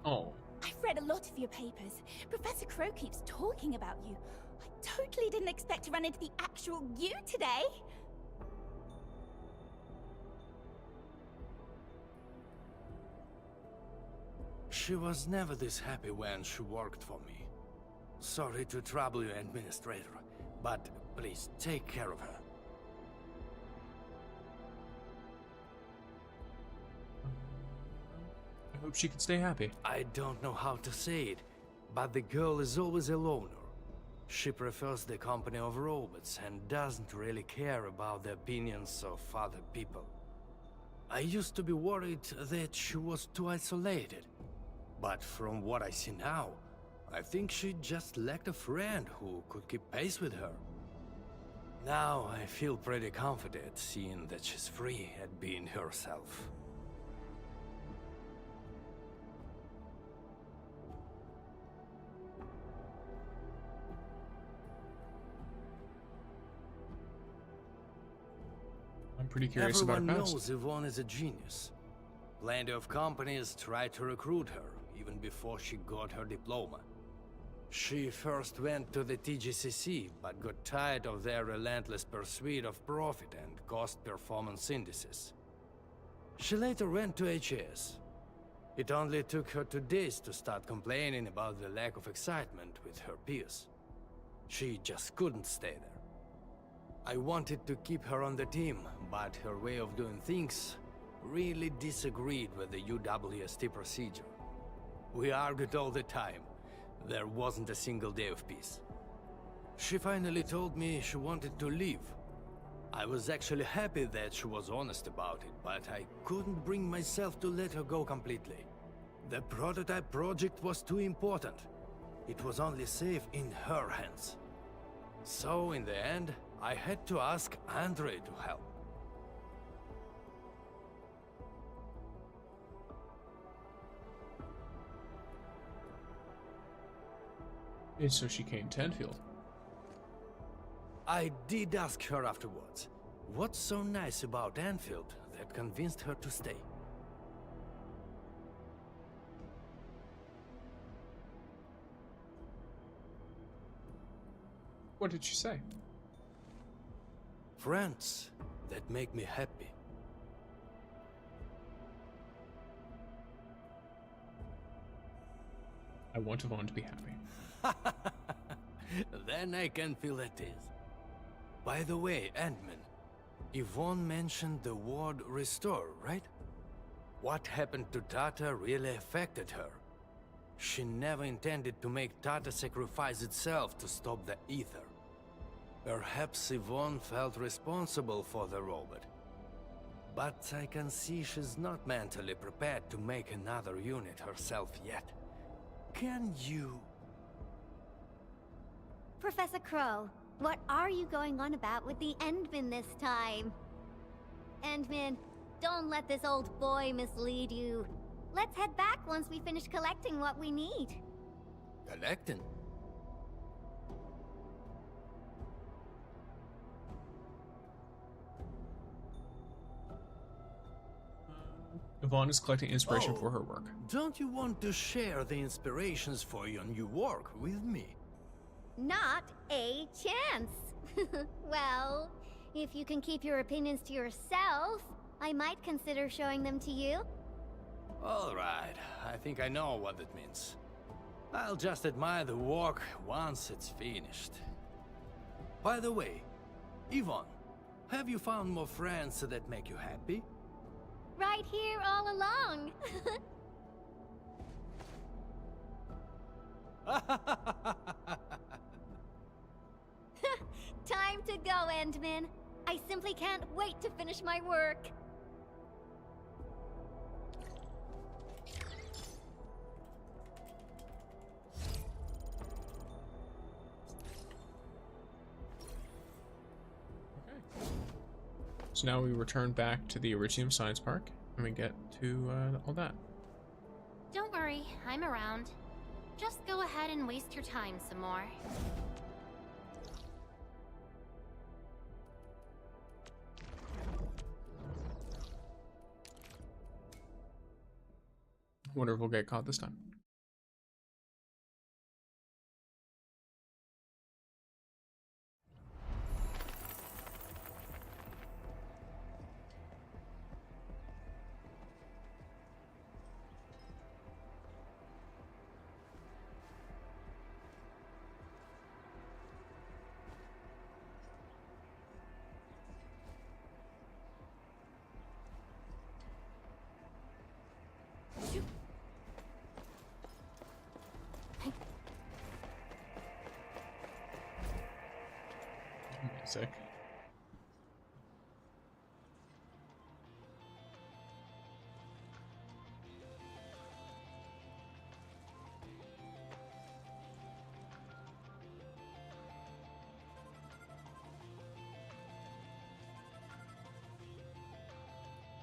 Oh. I've read a lot of your papers. Professor Crow keeps talking about you. I totally didn't expect to run into the actual you today. She was never this happy when she worked for me. Sorry to trouble you, Administrator, but please take care of her. I hope she can stay happy. I don't know how to say it, but the girl is always a loner. She prefers the company of robots and doesn't really care about the opinions of other people. I used to be worried that she was too isolated. But from what I see now, I think she just lacked a friend who could keep pace with her. Now I feel pretty confident seeing that she's free at being herself. I'm pretty curious about her past. Everyone knows Yvonne is a genius. Plenty of companies tried to recruit her, even before she got her diploma. She first went to the TGCC, but got tired of their relentless pursuit of profit and cost performance indices. She later went to HAS. It only took her 2 days to start complaining about the lack of excitement with her peers. She just couldn't stay there. I wanted to keep her on the team, but her way of doing things really disagreed with the UWST procedure. We argued all the time. There wasn't a single day of peace. She finally told me she wanted to leave. I was actually happy that she was honest about it, but I couldn't bring myself to let her go completely. The prototype project was too important. It was only safe in her hands. So in the end, I had to ask Andre to help. And so she came to Endfield. I did ask her afterwards, what's so nice about Endfield that convinced her to stay? What did she say? Friends that make me happy. I want Yvonne to be happy. Then I can feel at ease. By the way, Ant-Man, Yvonne mentioned the word restore, right? What happened to Tata really affected her. She never intended to make Tata sacrifice itself to stop the ether. Perhaps Yvonne felt responsible for the robot. But I can see she's not mentally prepared to make another unit herself yet. Can you... Professor Crow, what are you going on about with the Endman this time? Endman, don't let this old boy mislead you. Let's head back once we finish collecting what we need. Collecting? Yvonne is collecting inspiration for her work. Don't you want to share the inspirations for your new work with me? Not a chance. Well, If you can keep your opinions to yourself, I might consider showing them to you. Alright, I think I know what it means. I'll just admire the work once it's finished. By the way, Yvonne, have you found more friends that make you happy? Right here all along. Time to go, Endman. I simply can't wait to finish my work. So now we return back to the Elysium Science Park, and we get to all that. Don't worry, I'm around. Just go ahead and waste your time some more. Wonder if we'll get caught this time. Sick.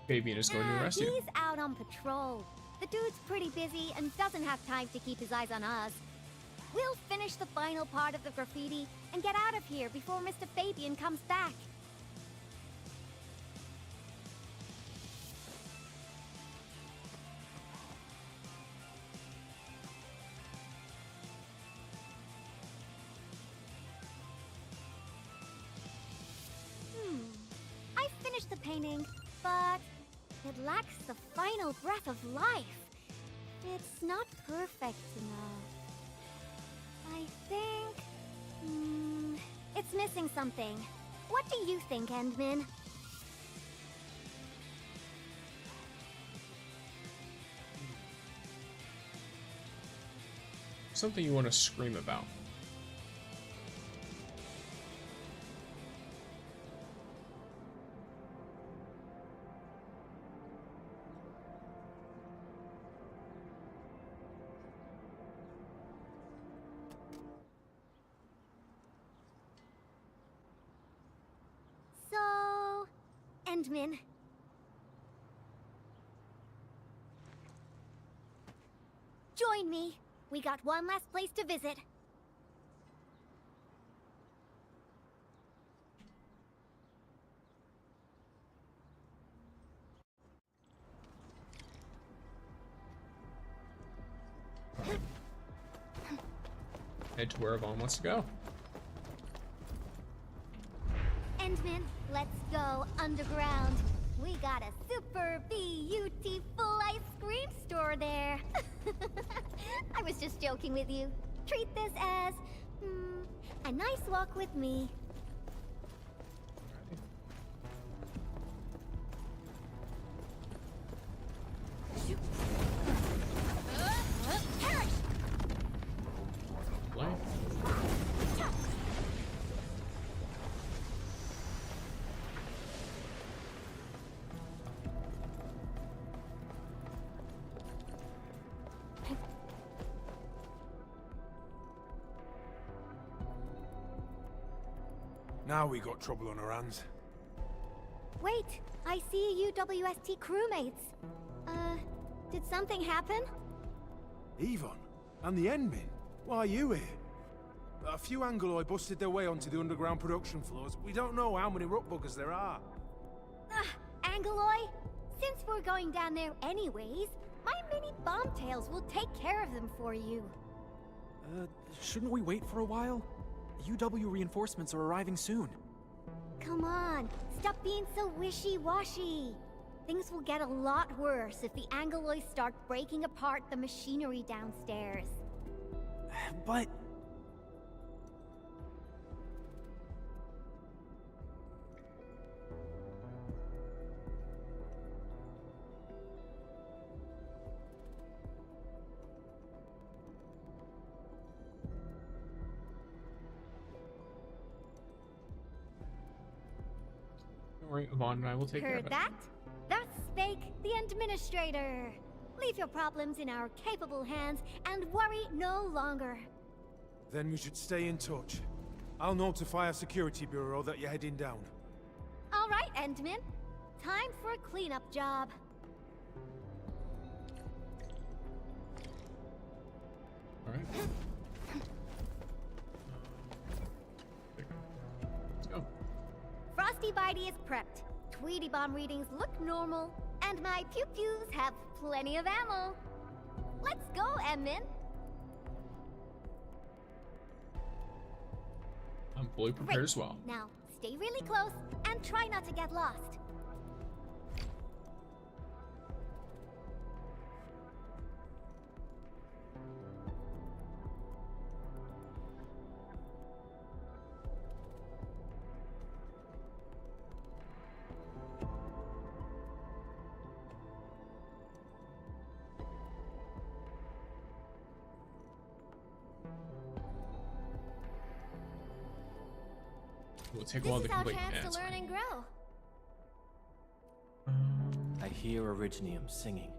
Fabian is going to arrest you. He's out on patrol. The dude's pretty busy and doesn't have time to keep his eyes on us. We'll finish the final part of the graffiti and get out of here before Mr. Fabian comes back. I finished the painting, but it lacks the final breath of life. It's not perfect enough. I think... it's missing something. What do you think, Endman? Something you want to scream about. So... Endman. Join me. We got one last place to visit. Head to where Yvonne wants to go. Endman, let's go underground. We got a super beautiful ice cream store there. I was just joking with you. Treat this as, a nice walk with me. Now we got trouble on our hands. Wait, I see UWST crewmates. Did something happen? Yvonne? And the Endmin? Why are you here? A few Angoloi busted their way onto the underground production floors. We don't know how many ruckbuggers there are. Angoloi? Since we're going down there anyways, my mini bombtails will take care of them for you. Shouldn't we wait for a while? UW reinforcements are arriving soon. come on. Stop being so wishy-washy. Things will get a lot worse if the Angeloids start breaking apart the machinery downstairs. But... Don't worry, Yvonne and I will take care of Heard it. that? That's Spake, the Administrator. Leave your problems in our capable hands and worry no longer. Then we should stay in touch. I'll notify our security bureau that you're heading down. All right, Endman. Time for a cleanup job. All right. Let's go. Frosty Bitey is prepped. Tweety Bomb readings look normal, and my pew-pews have plenty of ammo. Let's go, Emmin. I'm fully prepared Great. as well. Now, stay really close and try not to get lost. We'll take This all is the our complete chance answer. to learn and grow. I hear Originium singing.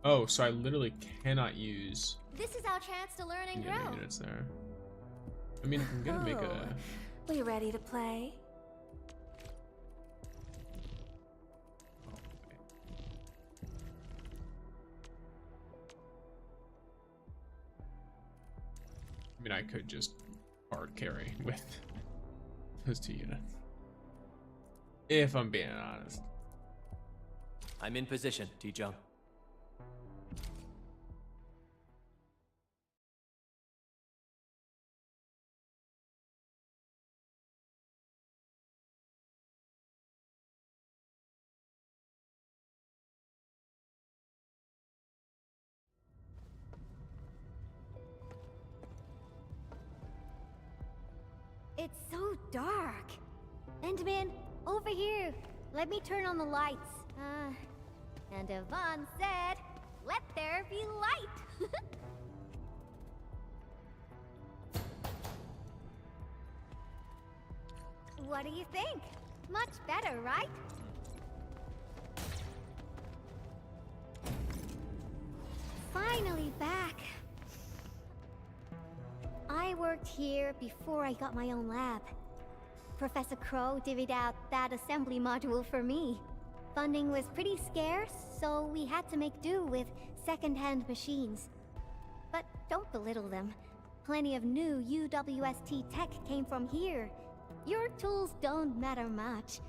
Oh, so I literally cannot use This is our chance to learn and any grow. units there. I mean, I'm gonna make a. We ready to play? I mean, I could just hard carry with those 2 units. If I'm being honest. I'm in position, T-Jung. It's so dark. Endman, over here. Let me turn on the lights. And Yvonne said, let there be light. What do you think? Much better, right? Finally back. I worked here before I got my own lab. Professor Crow divvied out that assembly module for me. Funding was pretty scarce, so we had to make do with second-hand machines. But don't belittle them. Plenty of new UWST tech came from here. Your tools don't matter much.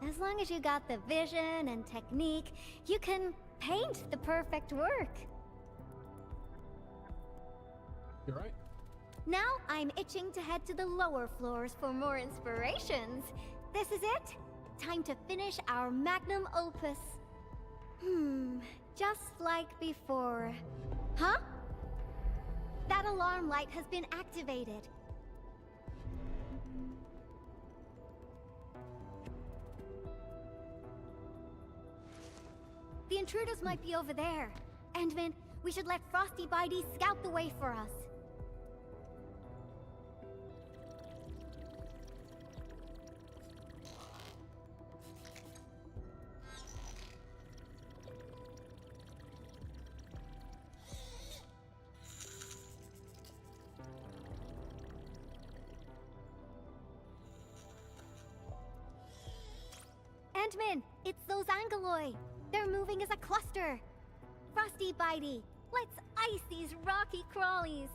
As long as you got the vision and technique, you can paint the perfect work. You're right. Now I'm itching to head to the lower floors for more inspirations. This is it. Time to finish our magnum opus. Just like before. Huh? That alarm light has been activated. The intruders might be over there. Endman, we should let Frosty Bitey scout the way for us. Endman, it's those Angeloi. They're moving as a cluster. Frosty Bitey, let's ice these rocky crawlies.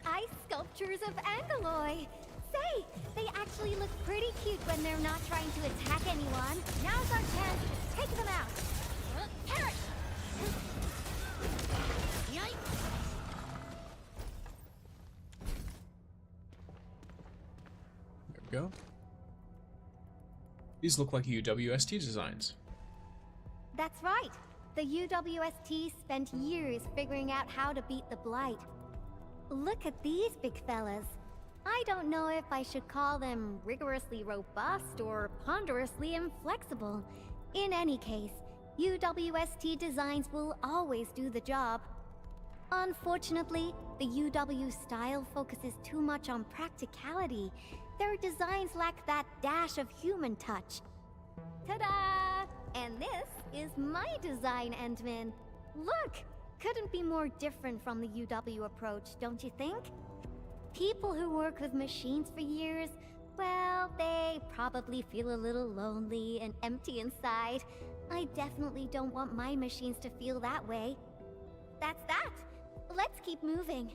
Ice sculptures of Angeloi. Say, they actually look pretty cute when they're not trying to attack anyone. Now's our chance to take them out. Carrot! go. These look like UWST designs. That's right. The UWST spent years figuring out how to beat the Blight. Look at these big fellas. I don't know if I should call them rigorously robust or ponderously inflexible. In any case, UWST designs will always do the job. Unfortunately, the UW style focuses too much on practicality. Their designs lack that dash of human touch. Ta-da! And this is my design, Endman. Look! Couldn't be more different from the UW approach, don't you think? People who work with machines for years, well, they probably feel a little lonely and empty inside. I definitely don't want my machines to feel that way. That's that! Let's keep moving.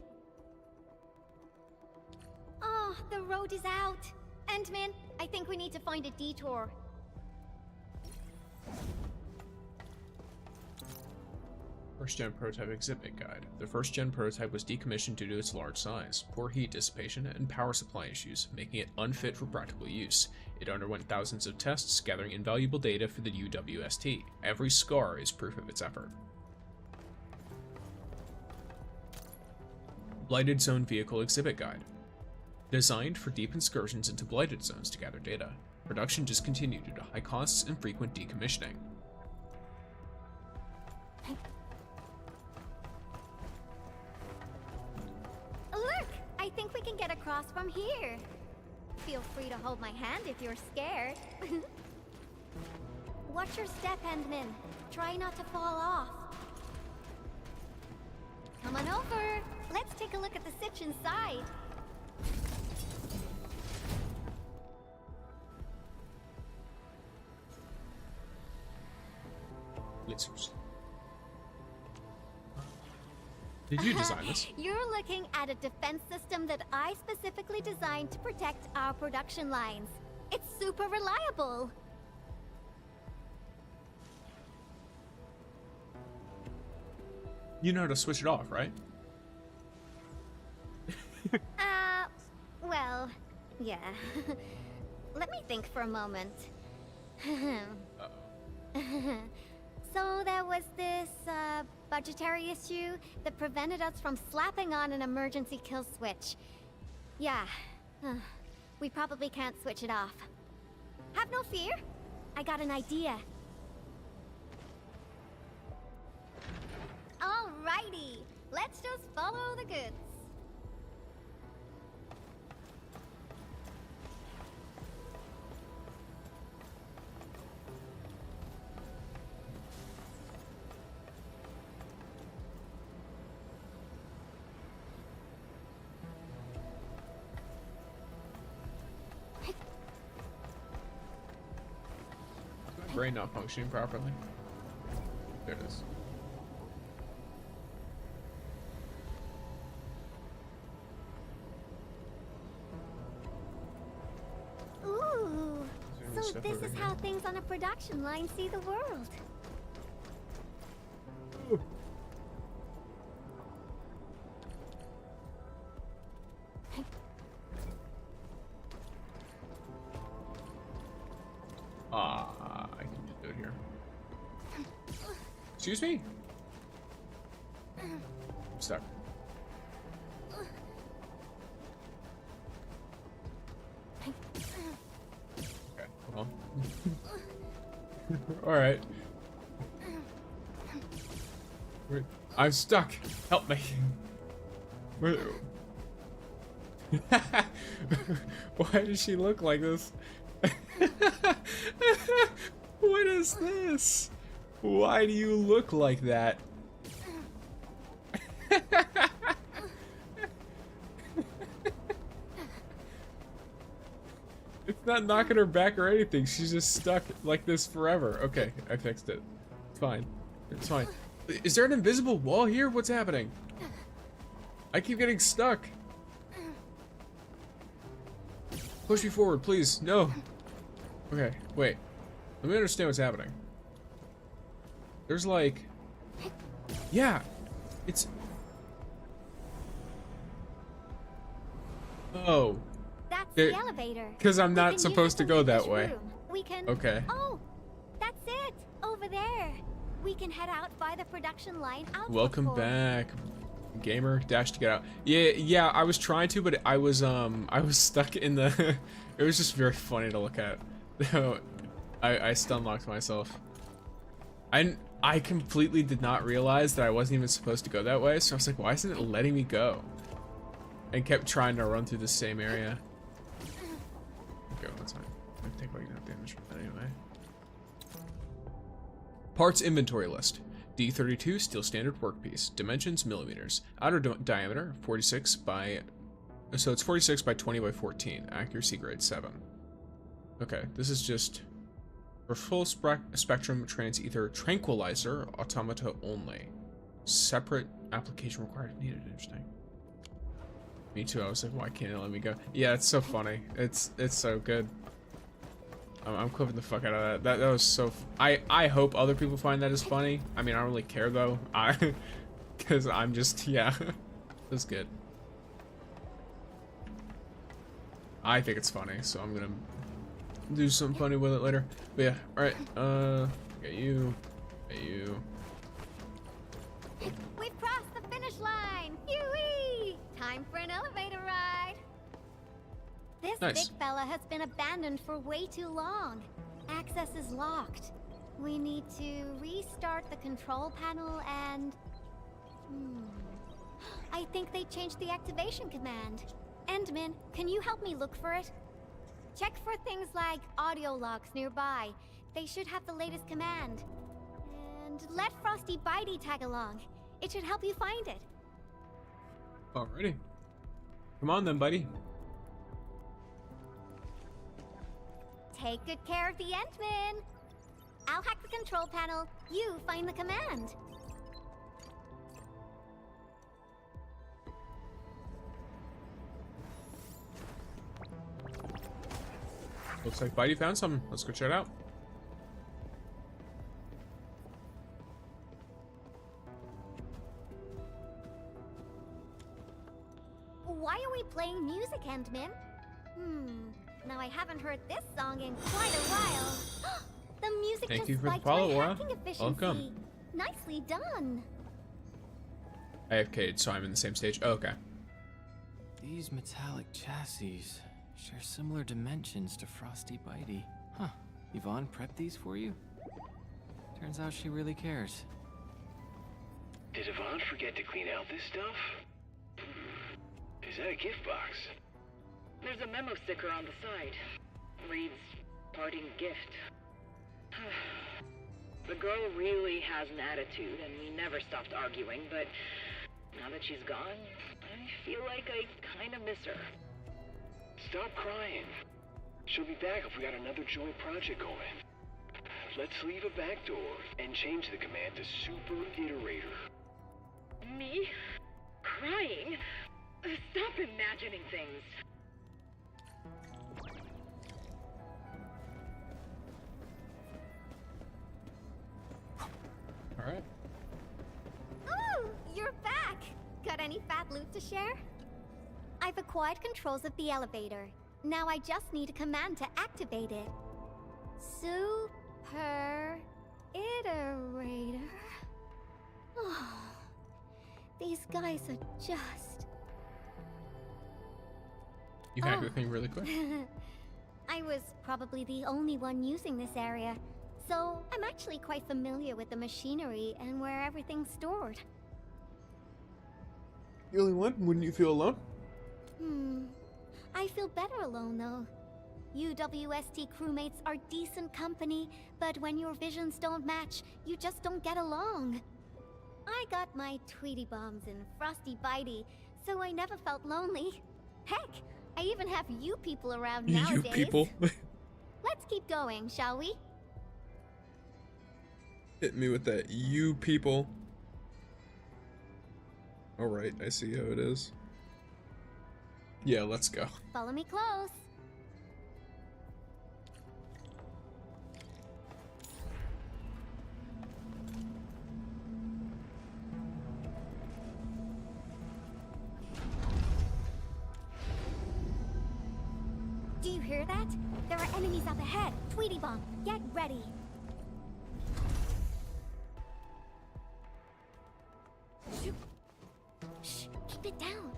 Oh, the road is out. Endman, I think we need to find a detour. First gen prototype exhibit guide. The first gen prototype was decommissioned due to its large size, poor heat dissipation, and power supply issues, making it unfit for practical use. It underwent thousands of tests, gathering invaluable data for the UWST. Every scar is proof of its effort. Blighted Zone Vehicle Exhibit Guide. Designed for deep excursions into blighted zones to gather data. Production discontinued due to high costs and frequent decommissioning. Look! I think we can get across from here. Feel free to hold my hand if you're scared. Watch your step, Endman. Try not to fall off. Come on over. Let's take a look at the sitch inside. Lasers. Did you design this? You're looking at a defense system that I specifically designed to protect our production lines. It's super reliable. You know how to switch it off, right? Well, yeah. Let me think for a moment. So there was this, budgetary issue that prevented us from slapping on an emergency kill switch. Yeah. We probably can't switch it off. Have no fear. I got an idea. Alrighty. Let's just follow the goods. Brain not functioning properly. There it is. Ooh, so this is how things on a production line see the world. I can just do it here. Excuse me? I'm stuck. Okay, hold on. Alright. I'm stuck. Help me. Why does she look like this? What is this? Why do you look like that? It's not knocking her back or anything. She's just stuck like this forever. Okay, I fixed it. It's fine. It's fine. Is there an invisible wall here? What's happening? I keep getting stuck. Push me forward, please. No. Okay, wait. Let me understand what's happening. There's like... Yeah. It's... Oh. That That's the elevator. Because I'm We not can supposed to use it go leave that this way. room. We can. Okay. Oh, that's it. Over there. We can head out by the production line outlook Welcome port. back, gamer. Dash to get out. Yeah. I was trying to, but I was stuck in the. It was just very funny to look at. I stun locked myself. I completely did not realize that I wasn't even supposed to go that way. So I was like, why isn't it letting me go? And kept trying to run through the same area. Okay, that's fine. I take enough damage from that anyway. Parts inventory list. D32 steel standard workpiece. Dimensions millimeters. Outer diameter 46 by. So it's 46 by 20 by 14. Accuracy grade 7. Okay, this is just for full spectrum transether tranquilizer automata only. Separate application required if needed. Interesting. Me too. I was like, why can't it let me go? Yeah, it's so funny. It's so good. I'm clipping the fuck out of that. That was so. I hope other people find that as funny. I mean, I don't really care though. Because I'm just That's good. I think it's funny, so I'm gonna do something funny with it later. But yeah, all right. Get you. Get you. We've crossed the finish line. Yui! Time for an elevator ride. This Nice. big fella has been abandoned for way too long. Access is locked. We need to restart the control panel and... I think they changed the activation command. Endman, can you help me look for it? Check for things like audio logs nearby. They should have the latest command. And let Frosty Bitey tag along. It should help you find it. Alrighty. Come on then, buddy. Take good care of the Endman. I'll hack the control panel. You find the command. Looks like Bitey found something. Let's go check it out. Why are we playing music, Endman? Now I haven't heard this song in quite a while. The music Thank just you for the spiked follow, my Aura. hacking efficiency. Welcome. Nicely done. I have Cade, so I'm in the same stage. Oh, okay. These metallic chassis share similar dimensions to Frosty Bitey. Huh. Yvonne prepped these for you? Turns out she really cares. Did Yvonne forget to clean out this stuff? Is that a gift box? There's a memo sticker on the side. Reads, parting gift. The girl really has an attitude, and we never stopped arguing, but now that she's gone, I feel like I kind of miss her. Stop crying. She'll be back if we got another joint project going. Let's leave a back door and change the command to Super Iterator. Me? Crying? Stop imagining things. Alright. Ooh, you're back. Got any fat loot to share? I've acquired controls of the elevator. Now I just need a command to activate it. Super Iterator. Oh, these guys are just... You hacked the thing really quick. I was probably the only one using this area, so I'm actually quite familiar with the machinery and where everything's stored. You only one? Wouldn't you feel alone? I feel better alone, though. UWST crewmates are decent company, but when your visions don't match, you just don't get along. I got my Tweety Bombs and Frosty Bitey, so I never felt lonely. Heck, I even have you people around nowadays. You people. Let's keep going, shall we? Hit me with that, you people. Alright, I see how it is. Yeah, let's go. Follow me close. Do you hear that? There are enemies up ahead. Tweety bomb, get ready. Shh, keep it down.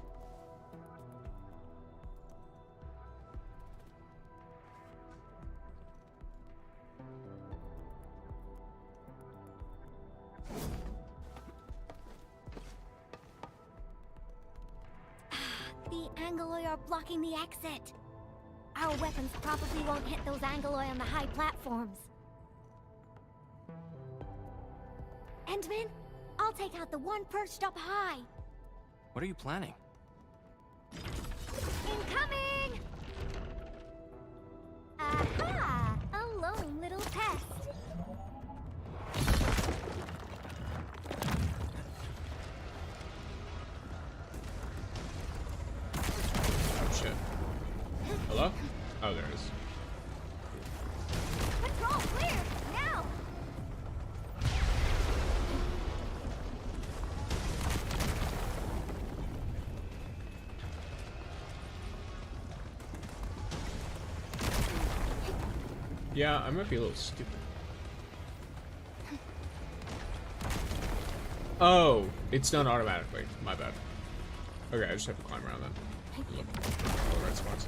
The Angoloi are blocking the exit. Our weapons probably won't hit those Angoloi on the high platforms. Endman, I'll take out the one perched up high. What are you planning? Incoming! Aha! A lone little test. Oh shit. Hello? Oh, there it is. Control clear! Now! Yeah, I might be a little stupid. Oh, it's done automatically. My bad. Okay, I just have to climb around then. Look for the right spots.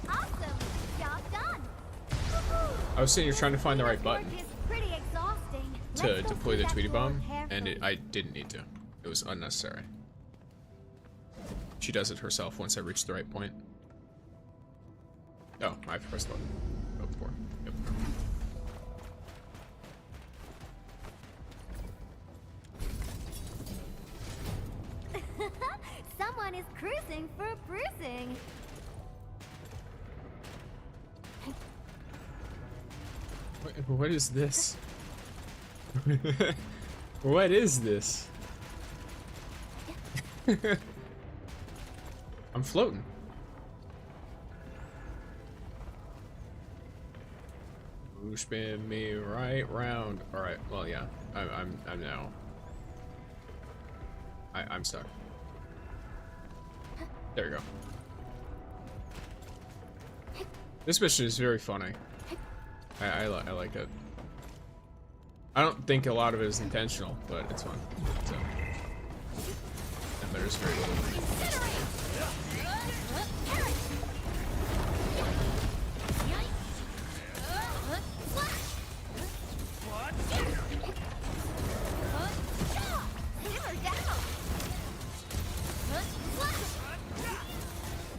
Awesome! Job done! I was saying you're trying to find the right button It's pretty exhausting. to Let's go deploy see the that Tweety door bomb, and carefully. I didn't need to. It was unnecessary. She does it herself once I reach the right point. Oh, I have to press the button. Oh, before. Yep. Someone is cruising for bruising. What is this? What is this? I'm floating. Ooh, spin me right round. All right. Well, yeah. I'm now. I'm stuck. There you go. This mission is very funny. I like it. I don't think a lot of it is intentional, but it's fun. So, and there's very little.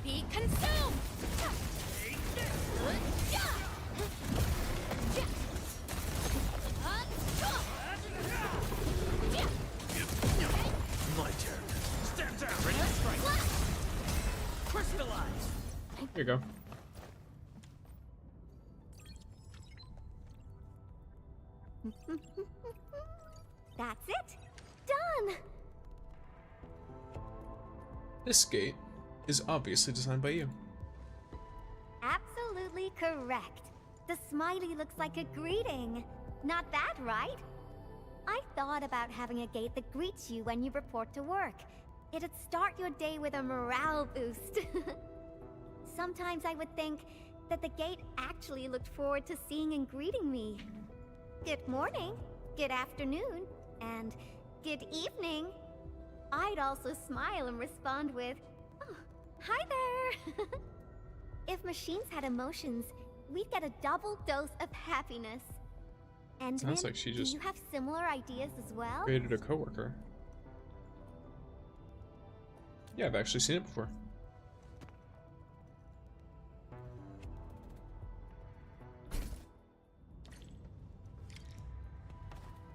Be consumed! My turn. Stand down. Ready to strike. Crystallize. Here you go. That's it. Done. This gate is obviously designed by you. Absolutely correct. The smiley looks like a greeting. Not that, right? I thought about having a gate that greets you when you report to work. It'd start your day with a morale boost. Sometimes I would think that the gate actually looked forward to seeing and greeting me. Good morning, good afternoon, and good evening. I'd also smile and respond with, "Oh, hi there." If machines had emotions, we'd get a double dose of happiness. And Sounds like she just do you have similar ideas as well? Created a coworker. Yeah, I've actually seen it before.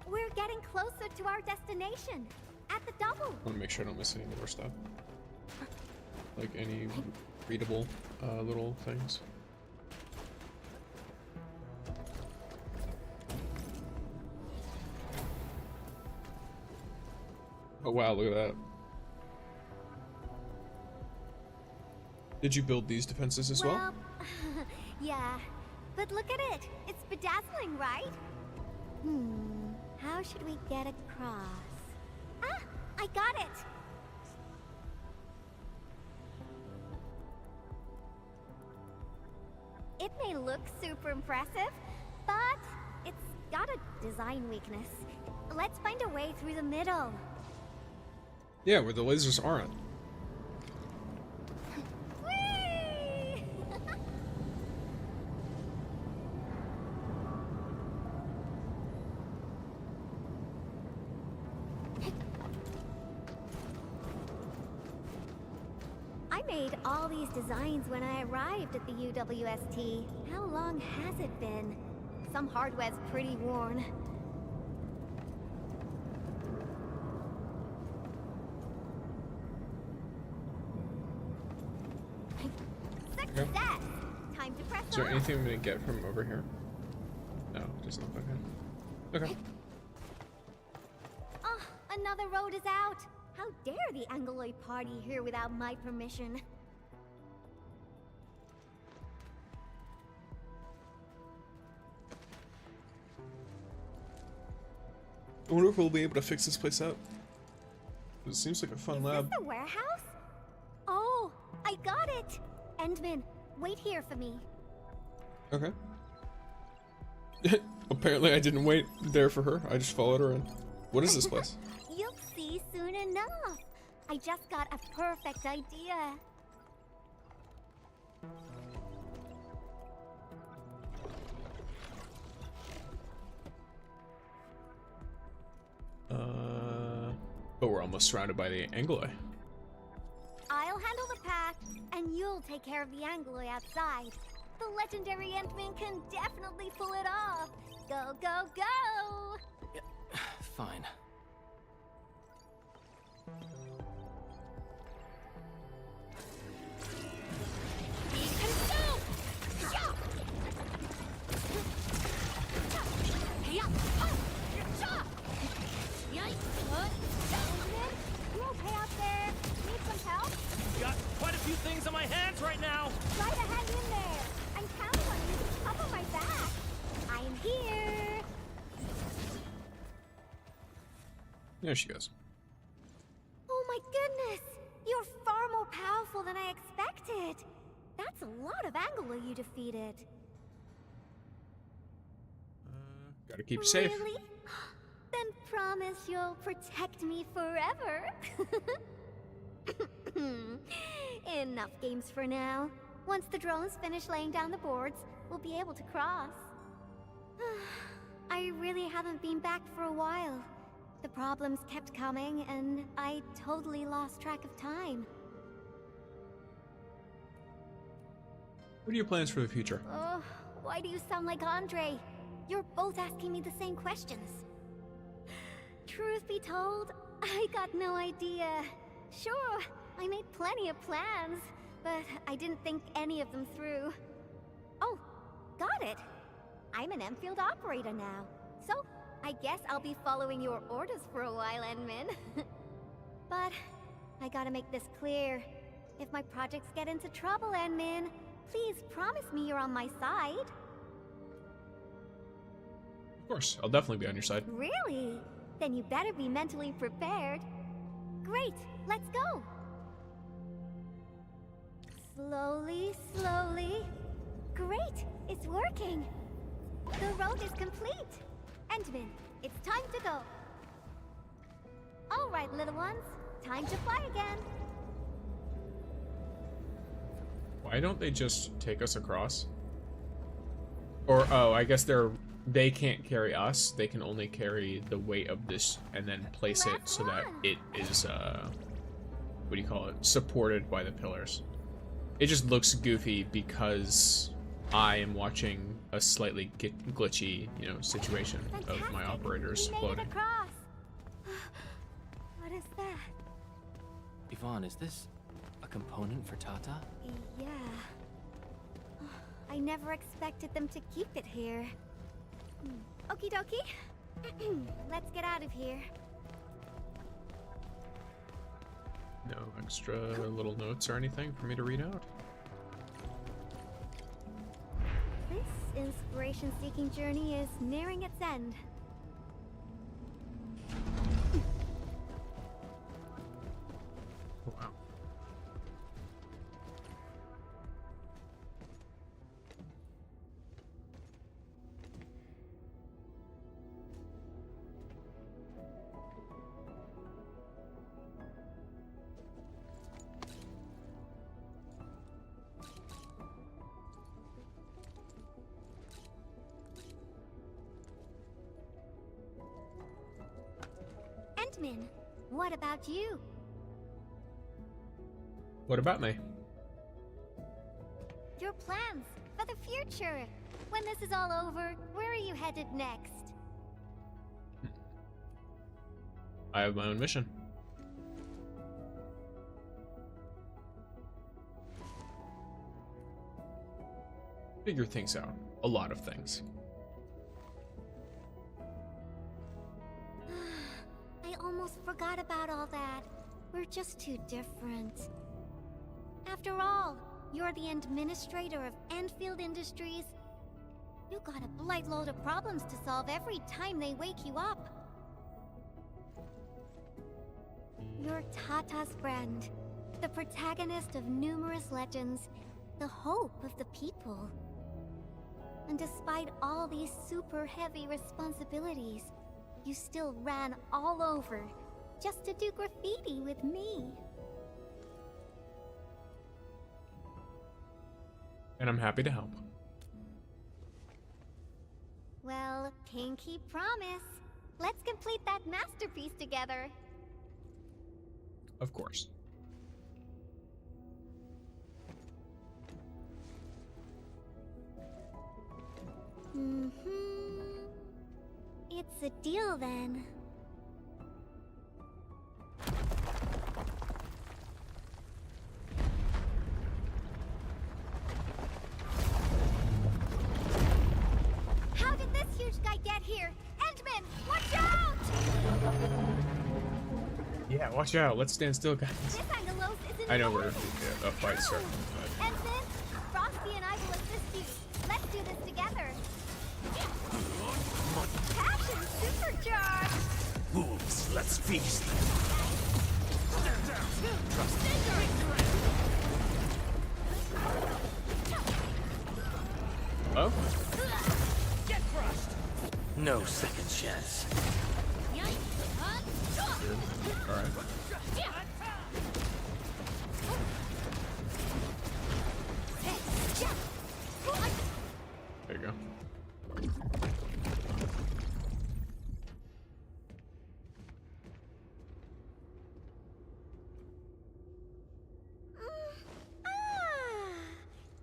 We're getting closer to our destination. At the double. I want to make sure I don't miss any more stuff. Like any readable little things. Oh wow, look at that. Did you build these defenses as well? Yeah, but look at it. It's bedazzling, right? How should we get across? Ah, I got it. It may look super impressive, but it's got a design weakness. Let's find a way through the middle. Yeah, where the lasers aren't. Whee! I made all these designs when I arrived at the UWST. How long has it been? Some hardware's pretty worn. Okay. Success! Time to press Is there on. anything I'm gonna get from over here? No, doesn't look like it. Okay. Oh, another road is out. How dare the Angloid party here without my permission? I wonder if we'll be able to fix this place up. It seems like a fun lab. Is this the warehouse? Oh, I got it! Endman, wait here for me. Okay. Apparently I didn't wait there for her. I just followed her in. What is this place? You'll see soon enough. I just got a perfect idea. But we're almost surrounded by the Angloi. I'll handle the path, and you'll take care of the Angloid outside. The legendary Endman can definitely pull it off. Go, go, go! Fine. You okay out there? Need some help? Got quite a few things on my hands right now. Try to hang in there. I'm counting on you to cover my back. I am here. There she goes. Oh my goodness! You're far more powerful than I expected. That's a lot of Anglo you defeated. Gotta keep you safe. Really? Then promise you'll protect me forever. Enough games for now. Once the drones finish laying down the boards, we'll be able to cross. I really haven't been back for a while. The problems kept coming, and I totally lost track of time. What are your plans for the future? Oh, why do you sound like Andre? You're both asking me the same questions. Truth be told, I got no idea. Sure, I made plenty of plans, but I didn't think any of them through. Oh, got it. I'm an Endfield operator now, so I guess I'll be following your orders for a while, Endman. But I gotta make this clear. If my projects get into trouble, Endman, please promise me you're on my side. Of course, I'll definitely be on your side. Really? Then you better be mentally prepared. Great, let's go. Slowly, slowly. Great, it's working. The road is complete. Endman, it's time to go. All right, little ones, time to fly again. Why don't they just take us across? Or, oh, I guess they can't carry us. They can only carry the weight of this and then place it so that it is, what do you call it? Supported by the pillars. It just looks goofy because I am watching a slightly glitchy, you know, situation of my operators floating. What is that? Yvonne, is this a component for Tata? Yeah. I never expected them to keep it here. Okie dokie. Let's get out of here. No extra little notes or anything for me to read out? This inspiration-seeking journey is nearing its end. Wow. Endman. What about you? What about me? Your plans for the future. When this is all over, where are you headed next? I have my own mission. Figure things out. A lot of things. I almost forgot about all that. We're just too different. After all, you're the administrator of Endfield Industries. You got a blight load of problems to solve every time they wake you up. You're Tata's friend, the protagonist of numerous legends, the hope of the people. And despite all these super heavy responsibilities, you still ran all over just to do graffiti with me. And I'm happy to help. Well, pinky promise. Let's complete that masterpiece together. Of course. It's a deal then. How did this huge guy get here? Endman, watch out! Yeah, watch out. Let's stand still, guys. This Angelos isn't I know we're a fight starting, but... Endman, Frosty and I will assist you. Let's do this together. Passion supercharged! Wolves, let's feast. Oh? Get crushed. No second chance. All right. There you go.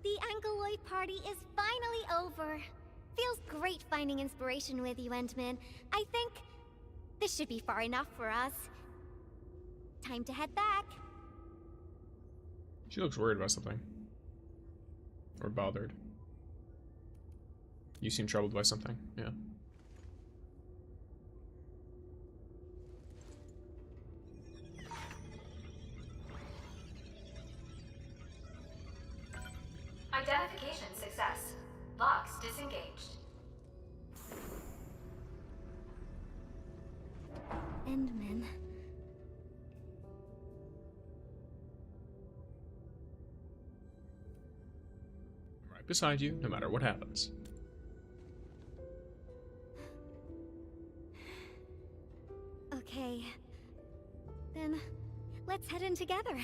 The Angeloid party is finally over. Feels great finding inspiration with you, Endman. I think this should be far enough for us. Time to head back. She looks worried about something. Or bothered. You seem troubled by something, yeah. Identification success. Locks disengaged. Endman. I'm right beside you, no matter what happens. Okay. Then, let's head in together.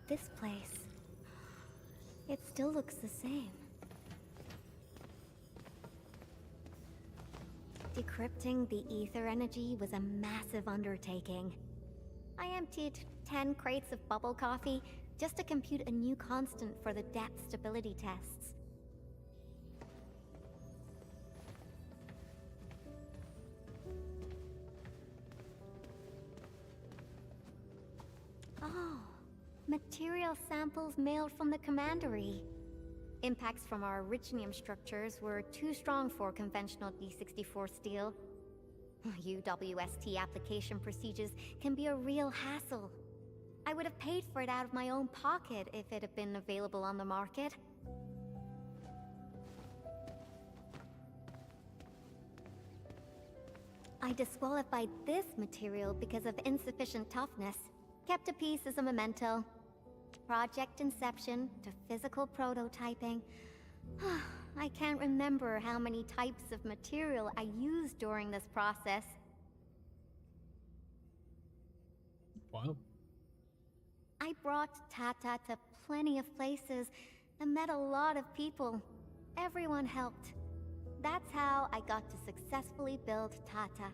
This place, it still looks the same. Decrypting the ether energy was a massive undertaking. I emptied 10 crates of bubble coffee just to compute a new constant for the depth stability tests. Oh. Material samples mailed from the commandery. Impacts from our originium structures were too strong for conventional D64 steel. UWST application procedures can be a real hassle. I would have paid for it out of my own pocket if it had been available on the market. I disqualified this material because of insufficient toughness. Kept a piece as a memento. Project inception to physical prototyping. I can't remember how many types of material I used during this process. Wow. I brought Tata to plenty of places and met a lot of people. Everyone helped. That's how I got to successfully build Tata.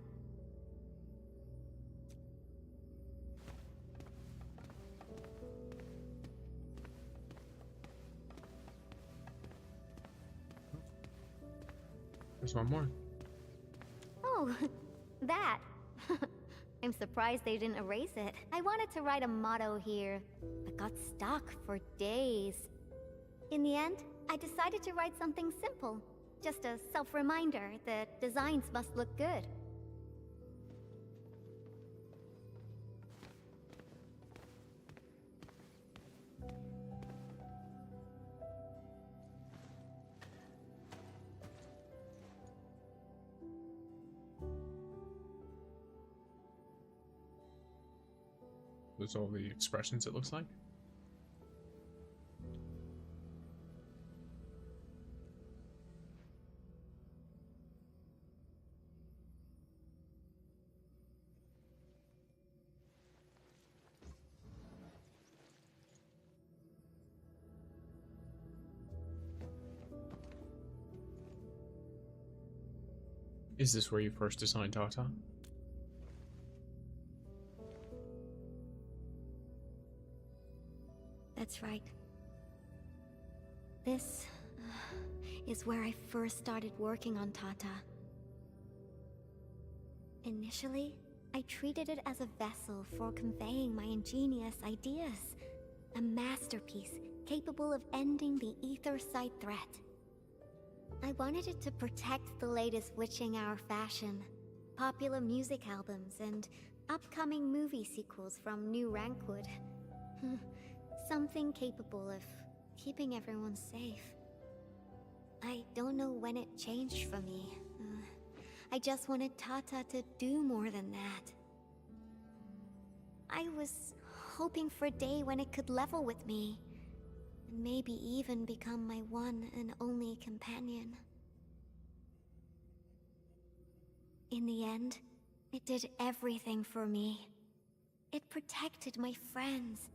There's one more. Oh, that. I'm surprised they didn't erase it. I wanted to write a motto here, but got stuck for days. In the end, I decided to write something simple. Just a self-reminder that designs must look good. Those all the expressions it looks like. Is this where you first designed Tata? That's right. This is where I first started working on Tata. Initially, I treated it as a vessel for conveying my ingenious ideas. A masterpiece capable of ending the Ether Site threat. I wanted it to protect the latest witching hour fashion, popular music albums, and upcoming movie sequels from New Rankwood. Something capable of keeping everyone safe. I don't know when it changed for me. I just wanted Tata to do more than that. I was hoping for a day when it could level with me, and maybe even become my one and only companion. In the end, it did everything for me. It protected my friends,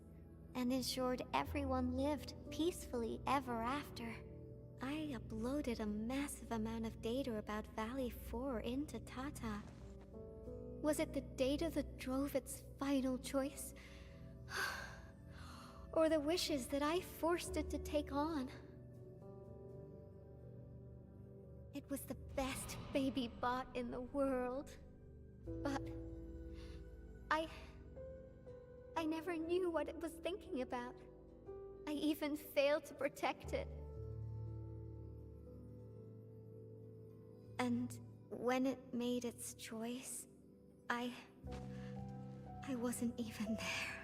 and ensured everyone lived peacefully ever after. I uploaded a massive amount of data about Valley 4 into Tata. Was it the data that drove its final choice? Or the wishes that I forced it to take on? It was the best baby bot in the world. But I never knew what it was thinking about. I even failed to protect it. And when it made its choice, I wasn't even there.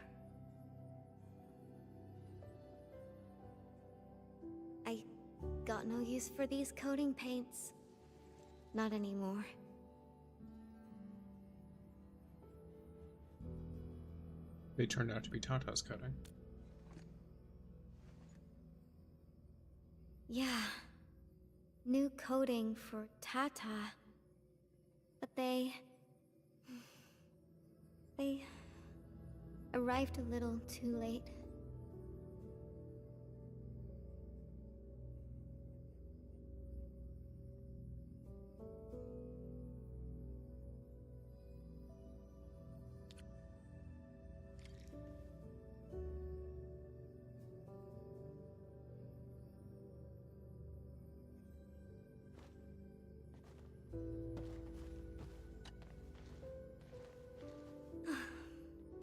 I got no use for these coating paints. Not anymore. They turned out to be Tata's cutting. Yeah. New coating for Tata. But they arrived a little too late.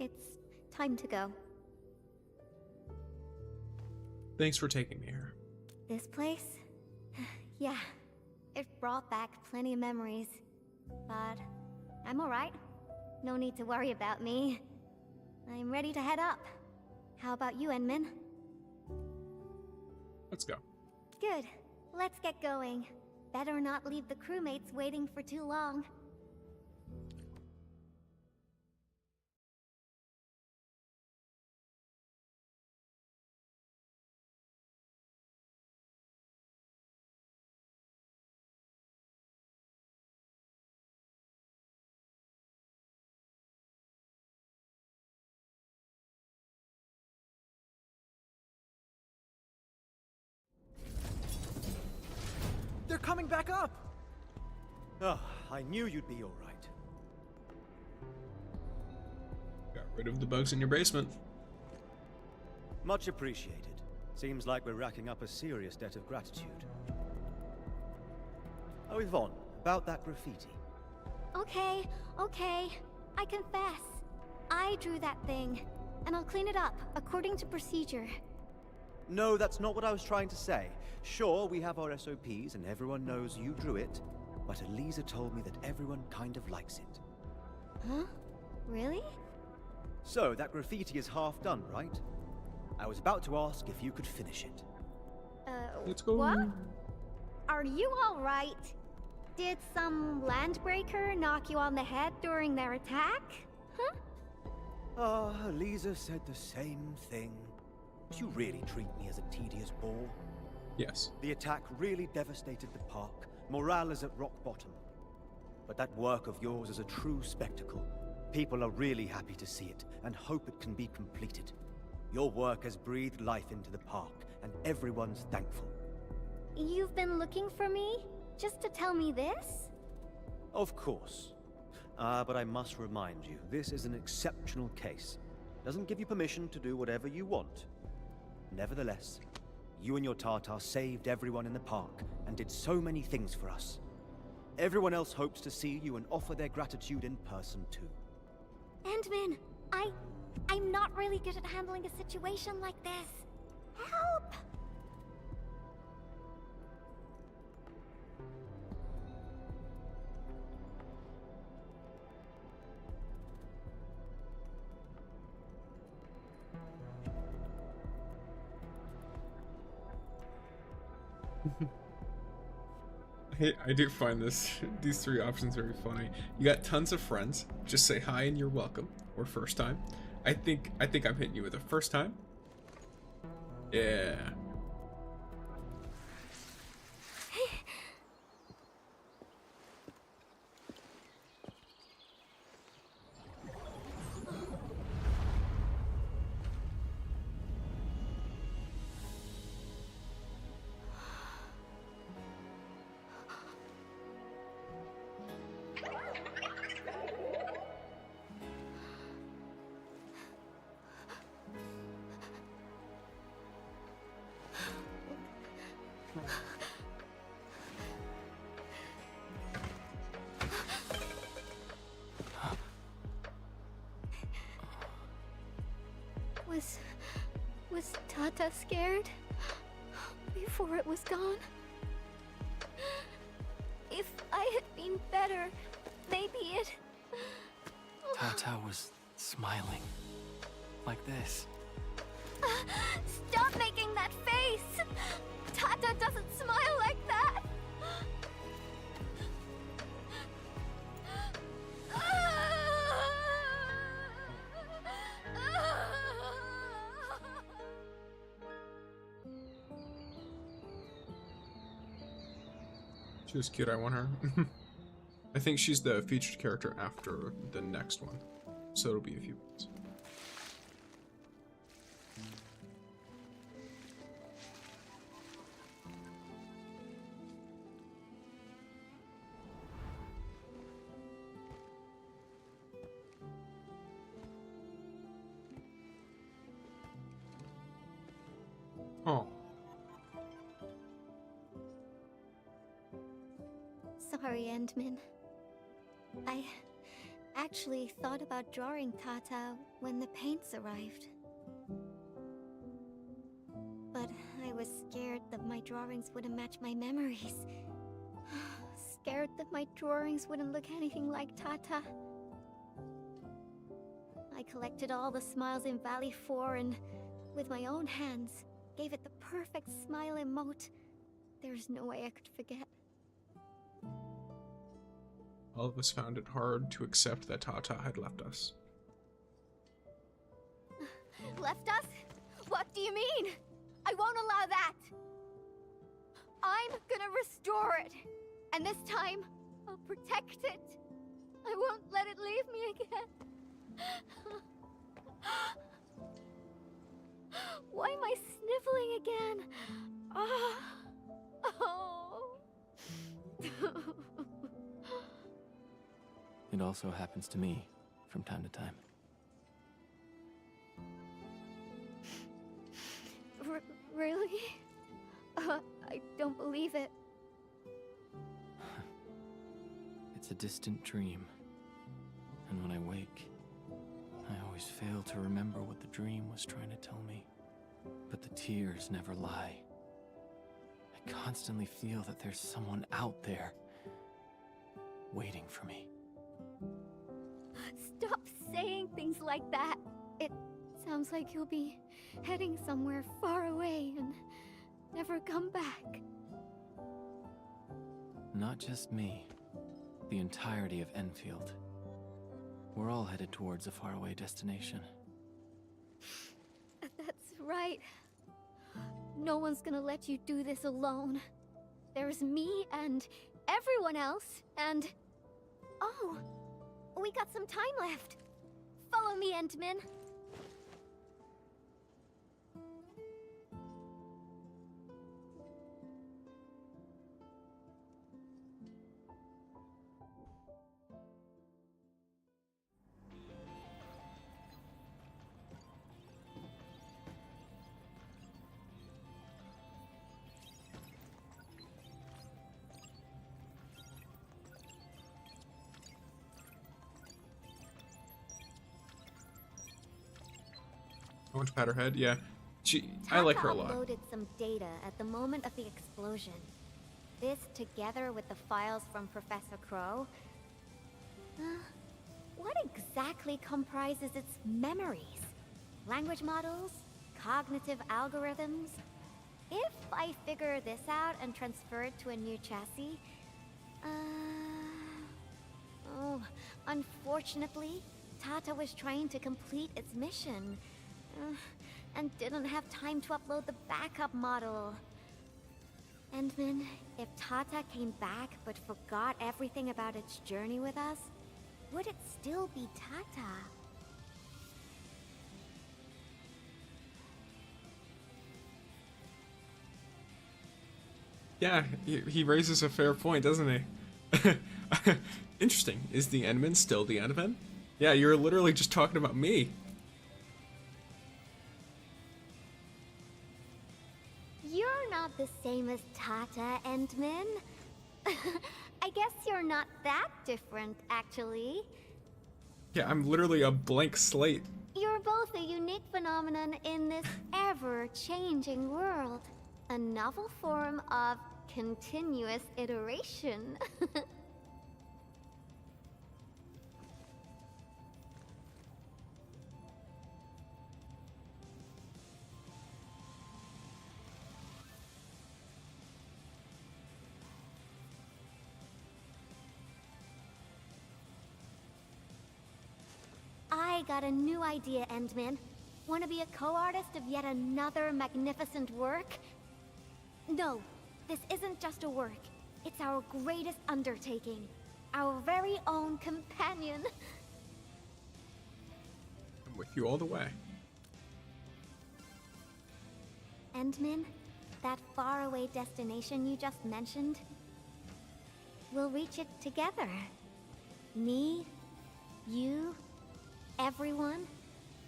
It's time to go. Thanks for taking me here. This place? Yeah, it brought back plenty of memories. But I'm alright. No need to worry about me. I'm ready to head up. How about you, Enman? Let's go. Good. Let's get going. Better not leave the crewmates waiting for too long. back up! Ah, I knew you'd be all right. Got rid of the bugs in your basement. Much appreciated. Seems like we're racking up a serious debt of gratitude. Oh, Yvonne, about that graffiti. Okay, okay. I confess. I drew that thing, and I'll clean it up according to procedure. No, that's not what I was trying to say. Sure, we have our SOPs and everyone knows you drew it, but Elisa told me that everyone kind of likes it. Huh? Really? So, that graffiti is half done, right? I was about to ask if you could finish it. Let's go. What? Are you alright? Did some landbreaker knock you on the head during their attack? Huh? Ah, Elisa said the same thing. Do you really treat me as a tedious bore? Yes. The attack really devastated the park. Morale is at rock bottom. But that work of yours is a true spectacle. People are really happy to see it, and hope it can be completed. Your work has breathed life into the park, and everyone's thankful. You've been looking for me? Just to tell me this? Of course. But I must remind you, this is an exceptional case. Doesn't give you permission to do whatever you want. Nevertheless, you and your Tartar saved everyone in the park, and did so many things for us. Everyone else hopes to see you and offer their gratitude in person too. Endman, I'm not really good at handling a situation like this. Help! I do find these three options very funny. You got tons of friends. Just say hi and you're welcome. Or first time. I think I'm hitting you with a first time. Yeah. Was Tata scared? Before it was gone? If I had been better, maybe it... Tata was smiling. Like this. Stop making that face! Tata doesn't smile like that! She was cute, I want her. I think she's the featured character after the next one. So it'll be a few months. Oh. Sorry, Endman. I actually thought about drawing Tata when the paints arrived. But I was scared that my drawings wouldn't match my memories. Scared that my drawings wouldn't look anything like Tata. I collected all the smiles in Valley 4 and, with my own hands, gave it the perfect smile emote. There's no way I could forget. All of us found it hard to accept that Tata had left us. Left us? What do you mean? I won't allow that! I'm gonna restore it! And this time, I'll protect it! I won't let it leave me again! Why am I sniffling again? Oh. It also happens to me from time to time. Really? I don't believe it. It's a distant dream. And when I wake, I always fail to remember what the dream was trying to tell me. But the tears never lie. I constantly feel that there's someone out there waiting for me. Stop saying things like that. It sounds like you'll be heading somewhere far away and never come back. Not just me. The entirety of Enfield. We're all headed towards a faraway destination. That's right. No one's gonna let you do this alone. There's me and everyone else, and... Oh, we got some time left. Follow me, Endman. I want to pat her head. Yeah, I like her a lot. Uploaded some data at the moment of the explosion. This, together with the files from Professor Crow, what exactly comprises its memories? Language models? Cognitive algorithms? If I figure this out and transfer it to a new chassis, oh, unfortunately, Tata was trying to complete its mission. And didn't have time to upload the backup model. And then, if Tata came back but forgot everything about its journey with us, would it still be Tata? Yeah, he raises a fair point, doesn't he? Interesting. Is the Endman still the Endman? Yeah, you're literally just talking about me. You're not the same as Tata, Endman. I guess you're not that different, actually. Yeah, I'm literally a blank slate. You're both a unique phenomenon in this ever-changing world. A novel form of continuous iteration. I got a new idea, Endman. Want to be a co-artist of yet another magnificent work? No, this isn't just a work. It's our greatest undertaking. Our very own companion. I'm with you all the way. Endman, that faraway destination you just mentioned, we'll reach it together. Me, you, everyone,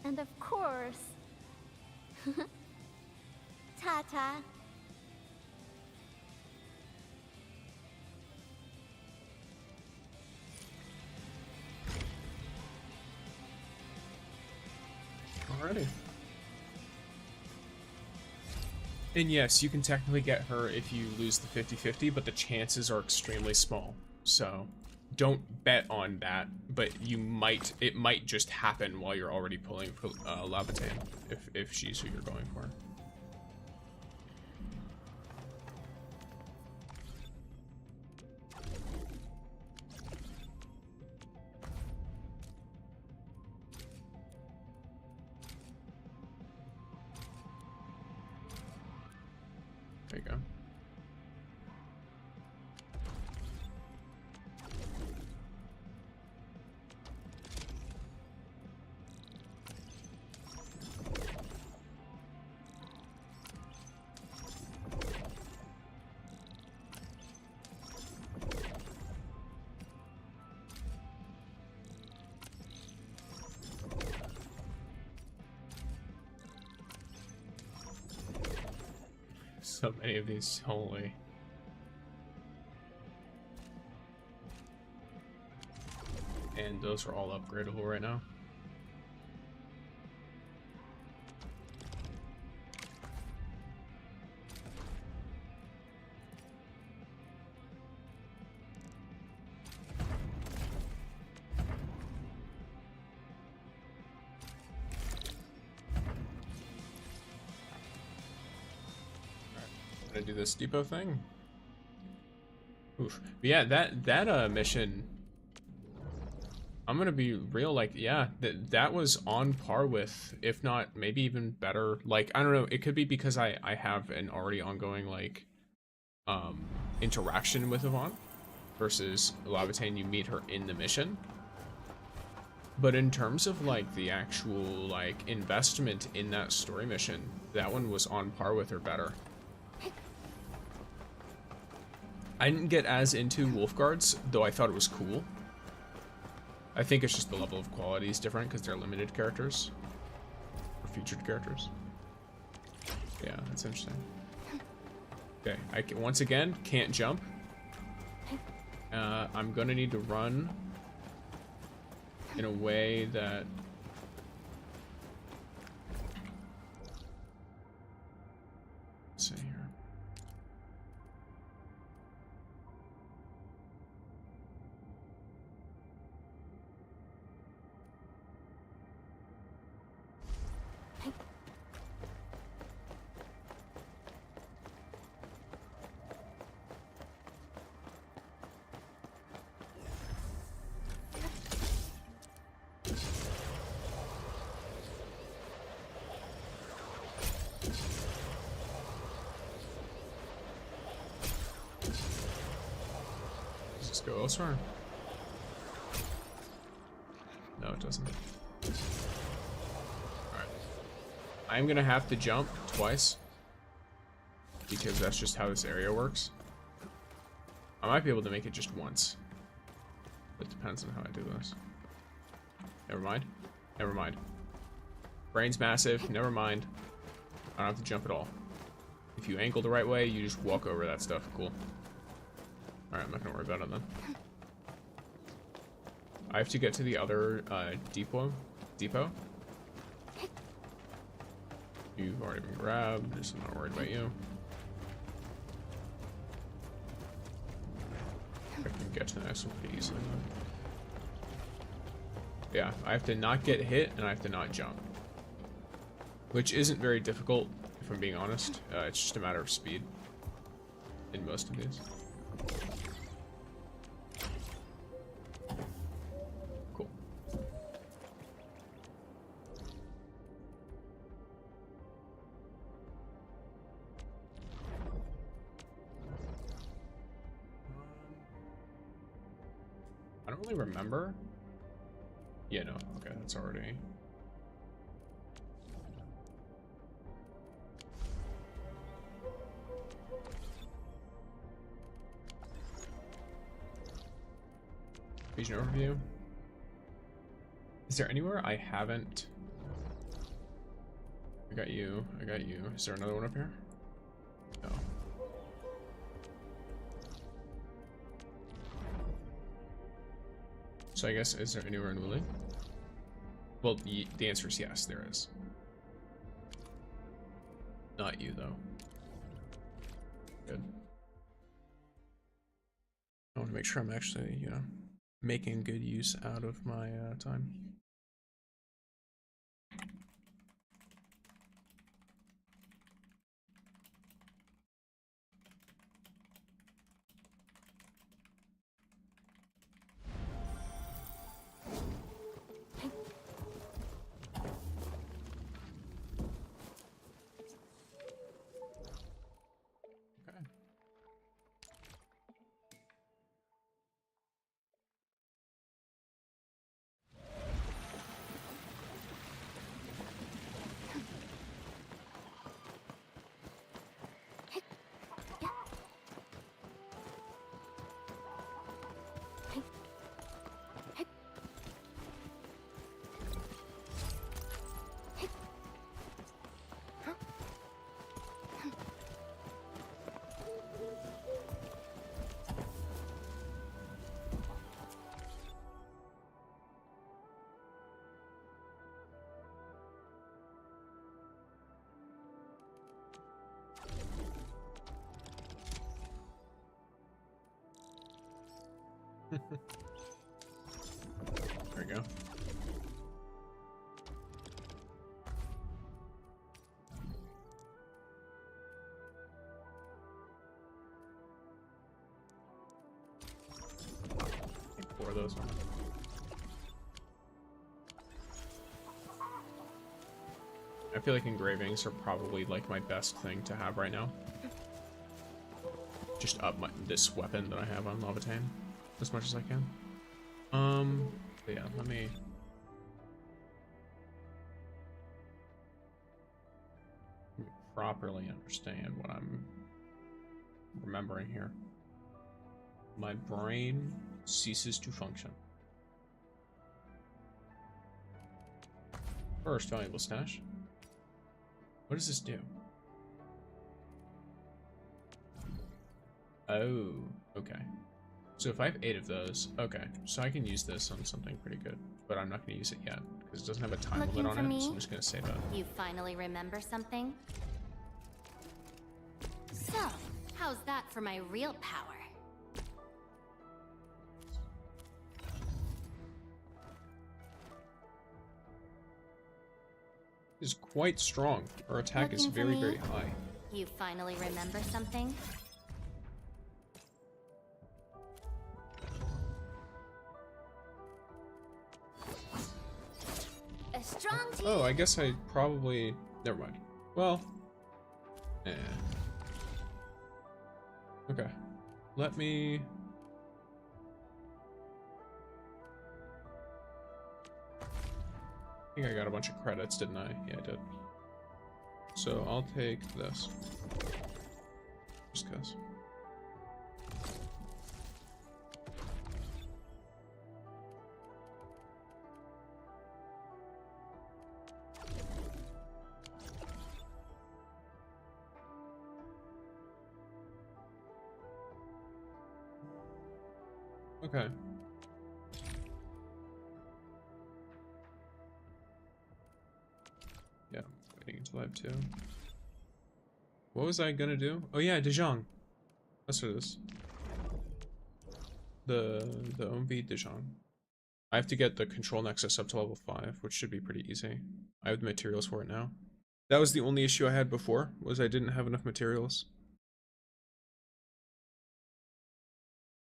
and of course, Tata. Alrighty. And yes, you can technically get her if you lose the 50-50, but the chances are extremely small. So don't bet on that, but it might just happen while you're already pulling Laevatain, if she's who you're going for. There you go. So many of these, holy. And those are all upgradable right now. Gonna do this depot thing. Oof. But yeah, that mission, I'm gonna be real, like, yeah, that was on par with, if not maybe even better. Like, I don't know, it could be because I have an already ongoing like interaction with Yvonne versus Laevatain, you meet her in the mission. But in terms of like the actual like investment in that story mission, that one was on par with or better. I didn't get as into Wolfguards, though I thought it was cool. I think it's just the level of quality is different because they're limited characters. Or featured characters. Yeah, that's interesting. Okay, I can, once again, can't jump. I'm gonna need to run in a way that... Let's see here. Go elsewhere? No, it doesn't. Alright. I'm gonna have to jump twice. Because that's just how this area works. I might be able to make it just once. It depends on how I do this. Never mind. Never mind. Brain's massive. Never mind. I don't have to jump at all. If you angle the right way, you just walk over that stuff. Cool. Alright, I'm not gonna worry about it then. I have to get to the other depot. You've already been grabbed, just I'm not worried about you. I can get to the next one pretty easily. Yeah, I have to not get hit and I have to not jump. Which isn't very difficult, if I'm being honest. It's just a matter of speed in most of these. Cool. I don't really remember. Yeah, no. Okay, that's already... Region overview. Is there anywhere I haven't? I got you. I got you. Is there another one up here? No. So I guess, is there anywhere in Wooly? Well, the answer is yes, there is. Not you, though. Good. I want to make sure I'm actually, you know, making good use out of my time. There we go. Four of those. I feel like engravings are probably like my best thing to have right now. Just up this weapon that I have on Laevatain as much as I can. But yeah, let me properly understand what I'm remembering here. My brain ceases to function. First, valuable stash. What does this do? Oh, okay. So if I have 8 of those, okay, so I can use this on something pretty good, but I'm not going to use it yet because it doesn't have a time limit on it, so I'm just going to save it. You finally remember something? So, how's that for my real power? Is quite strong. Our attack is very, very high. You finally remember something? A strong team. Oh, I guess I probably... Never mind. Well... Okay. Let me... I think I got a bunch of credits, didn't I? Yeah, I did. So I'll take this. Just cause. Okay. Yeah, waiting until I have 2. What was I gonna do? Oh yeah, Dejong. That's what it is. The OMV Dejong. I have to get the control nexus up to level 5, which should be pretty easy. I have the materials for it now. That was the only issue I had before, was I didn't have enough materials.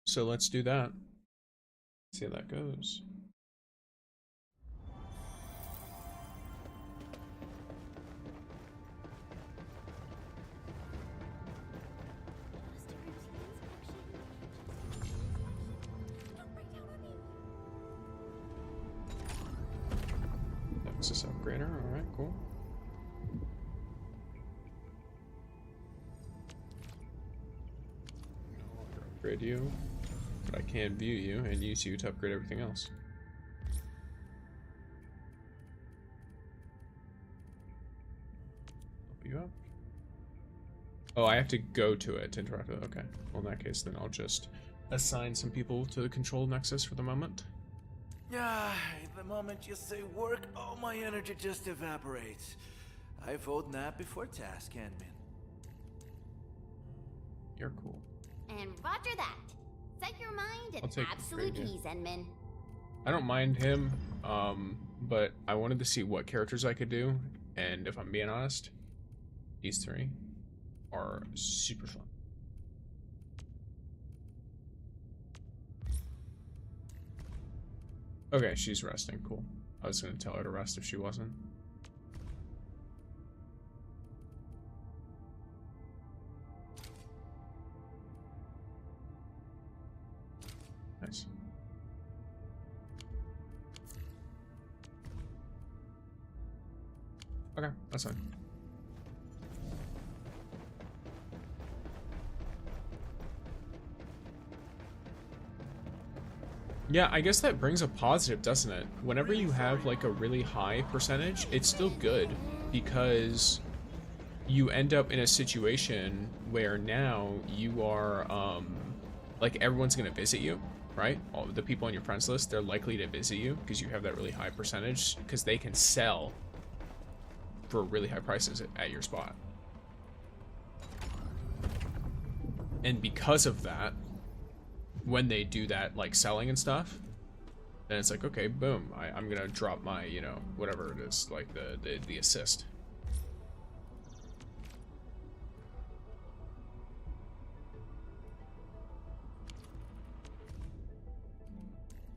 So let's do that. See how that goes. Nexus upgrader, alright, cool. No longer upgrade you, but I can view you and use you to upgrade everything else. Help you up. Oh, I have to go to it to interact with it. Okay. Well, in that case, then I'll just assign some people to the control nexus for the moment. Yeah, the moment you say work, all my energy just evaporates. I vote nap before task, Handman. You're cool. And roger that. Set your mind I'll at take absolute Gravy. ease, Enman. I don't mind him, but I wanted to see what characters I could do, and if I'm being honest, these 3 are super fun. Okay, she's resting. Cool. I was gonna tell her to rest if she wasn't. Nice. Okay, that's fine. Yeah, I guess that brings a positive, doesn't it? Whenever you have like a really high percentage, it's still good because you end up in a situation where now you are, like everyone's gonna visit you, right? All the people on your friends list, they're likely to visit you because you have that really high percentage because they can sell for really high prices at your spot. And because of that, when they do that, like selling and stuff, then it's like, okay, boom, I'm gonna drop my, you know, whatever it is, like the assist.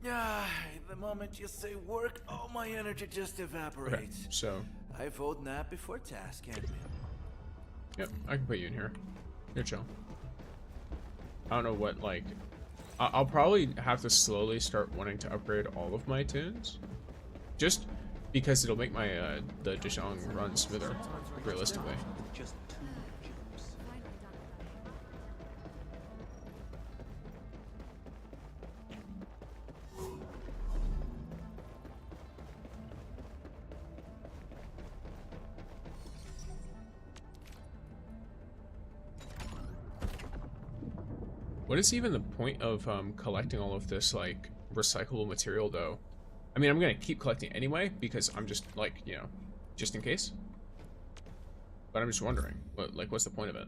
Yeah, the moment you say work, all my energy just evaporates. Okay, so I vote nap before task, admin. yep, I can put you in here. You're chill. I don't know what, like, I'll probably have to slowly start wanting to upgrade all of my tunes, just because it'll make my the Dishong run smoother, realistically. What is even the point of collecting all of this, like, recyclable material, though? I mean, I'm gonna keep collecting anyway, because I'm just, like, you know, just in case. But I'm just wondering, what's the point of it?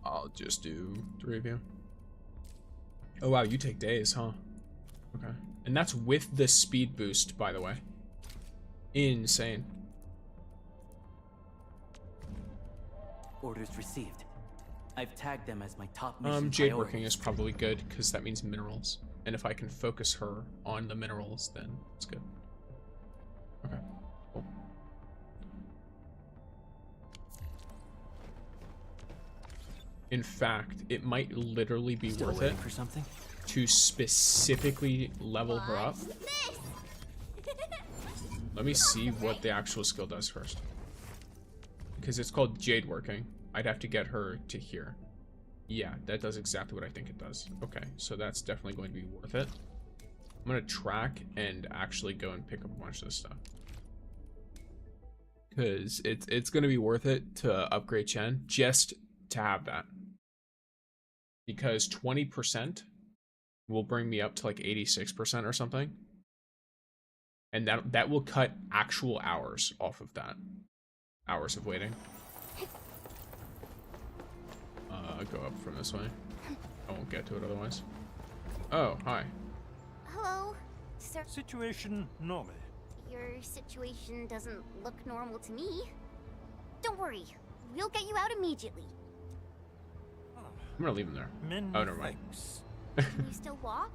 I'll just do 3 of you. Oh wow, you take days, huh? Okay. And that's with the speed boost, by the way. Insane. Orders received. I've tagged them as my top mission Jade priority. working is probably good, because that means minerals. And if I can focus her on the minerals, then it's good. Okay, cool. In fact, it might literally be Still worth waiting it for something? to specifically level her up. Let me see what the actual skill does first. Because it's called Jade working. I'd have to get her to here. Yeah, that does exactly what I think it does. Okay, so that's definitely going to be worth it. I'm going to track and actually go and pick up a bunch of this stuff. Because it's going to be worth it to upgrade Chen just to have that. Because 20% will bring me up to like 86% or something. And that will cut actual hours off of that. Hours of waiting. Go up from this way. I won't get to it otherwise. Oh, hi. Hello, sir. Situation normal. Your situation doesn't look normal to me. Don't worry, we'll get you out immediately. I'm gonna leave him there. Oh, never mind. Can you still walk?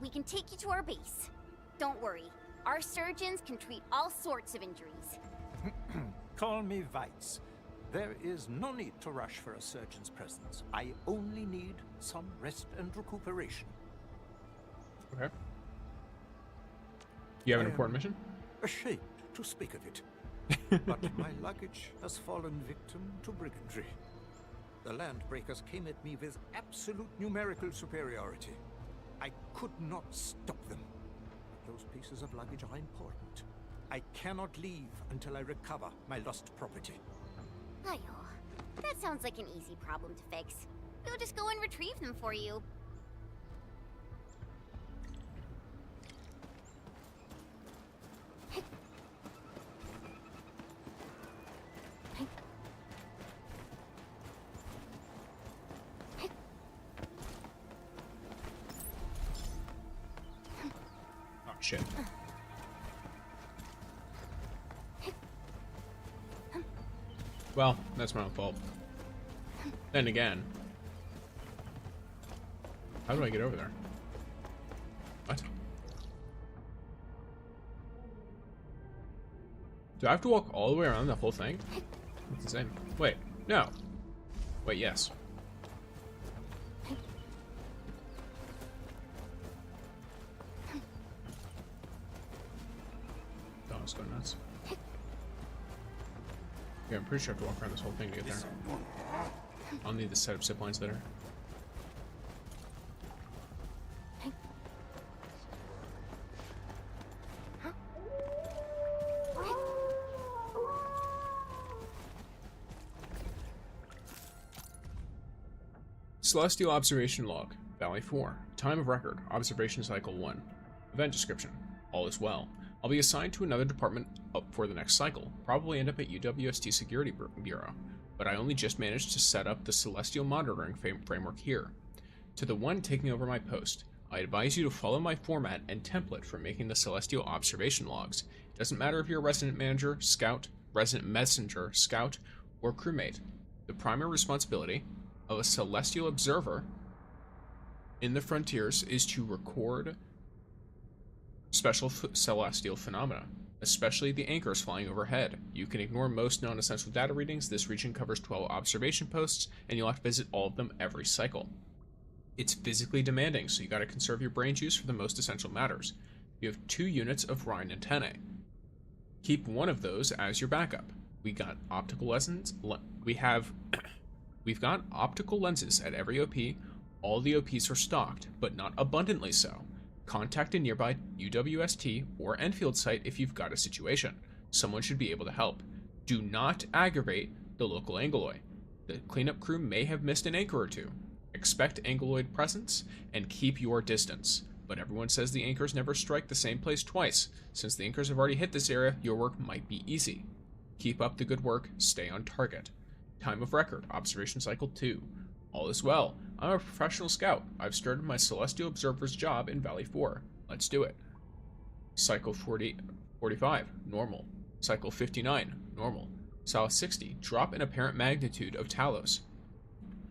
We can take you to our base. Don't worry, our surgeons can treat all sorts of injuries. Call me Weitz. There is no need to rush for a surgeon's presence. I only need some rest and recuperation. Okay. You have an important mission? Ashamed to speak of it. But my luggage has fallen victim to brigandry. The Landbreakers came at me with absolute numerical superiority. I could not stop them. But those pieces of luggage are important. I cannot leave until I recover my lost property. Ayo, that sounds like an easy problem to fix. We'll just go and retrieve them for you. Oh, shit. Well, that's my own fault. Then again, how do I get over there? What? Do I have to walk all the way around the whole thing? That's insane. Wait, no. Wait, yes. Oh, let's go nuts. Yeah, I'm pretty sure I have to walk around this whole thing to get there. I'll need to set up zip lines there. Celestial Observation Log, Valley 4. Time of record, Observation Cycle 1. Event description. All is well. I'll be assigned to another department up for the next cycle. Probably end up at UWST Security Bureau. But I only just managed to set up the Celestial Monitoring framework here. To the one taking over my post, I advise you to follow my format and template for making the Celestial observation logs. It doesn't matter if you're a resident manager, scout, resident messenger, scout, or crewmate. The primary responsibility of a Celestial observer in the frontiers is to record special celestial phenomena, especially the anchors flying overhead. You can ignore most non-essential data readings. This region covers 12 observation posts, and you'll have to visit all of them every cycle. It's physically demanding, so you gotta conserve your brain juice for the most essential matters. You have 2 units of Rhine antennae. Keep one of those as your backup. We got optical lenses. We've got optical lenses at every OP. All the OPs are stocked, but not abundantly so. Contact a nearby UWST or Endfield site if you've got a situation. Someone should be able to help. Do not aggravate the local Angloid. The cleanup crew may have missed an anchor or two. Expect Angloid presence and keep your distance. But everyone says the anchors never strike the same place twice. Since the anchors have already hit this area, your work might be easy. Keep up the good work, stay on target. Time of record, observation cycle 2. All is well. I'm a professional scout. I've started my Celestial Observer's job in Valley 4. Let's do it. Cycle 45, normal. Cycle 59, normal. Cycle 60, drop in apparent magnitude of Talos.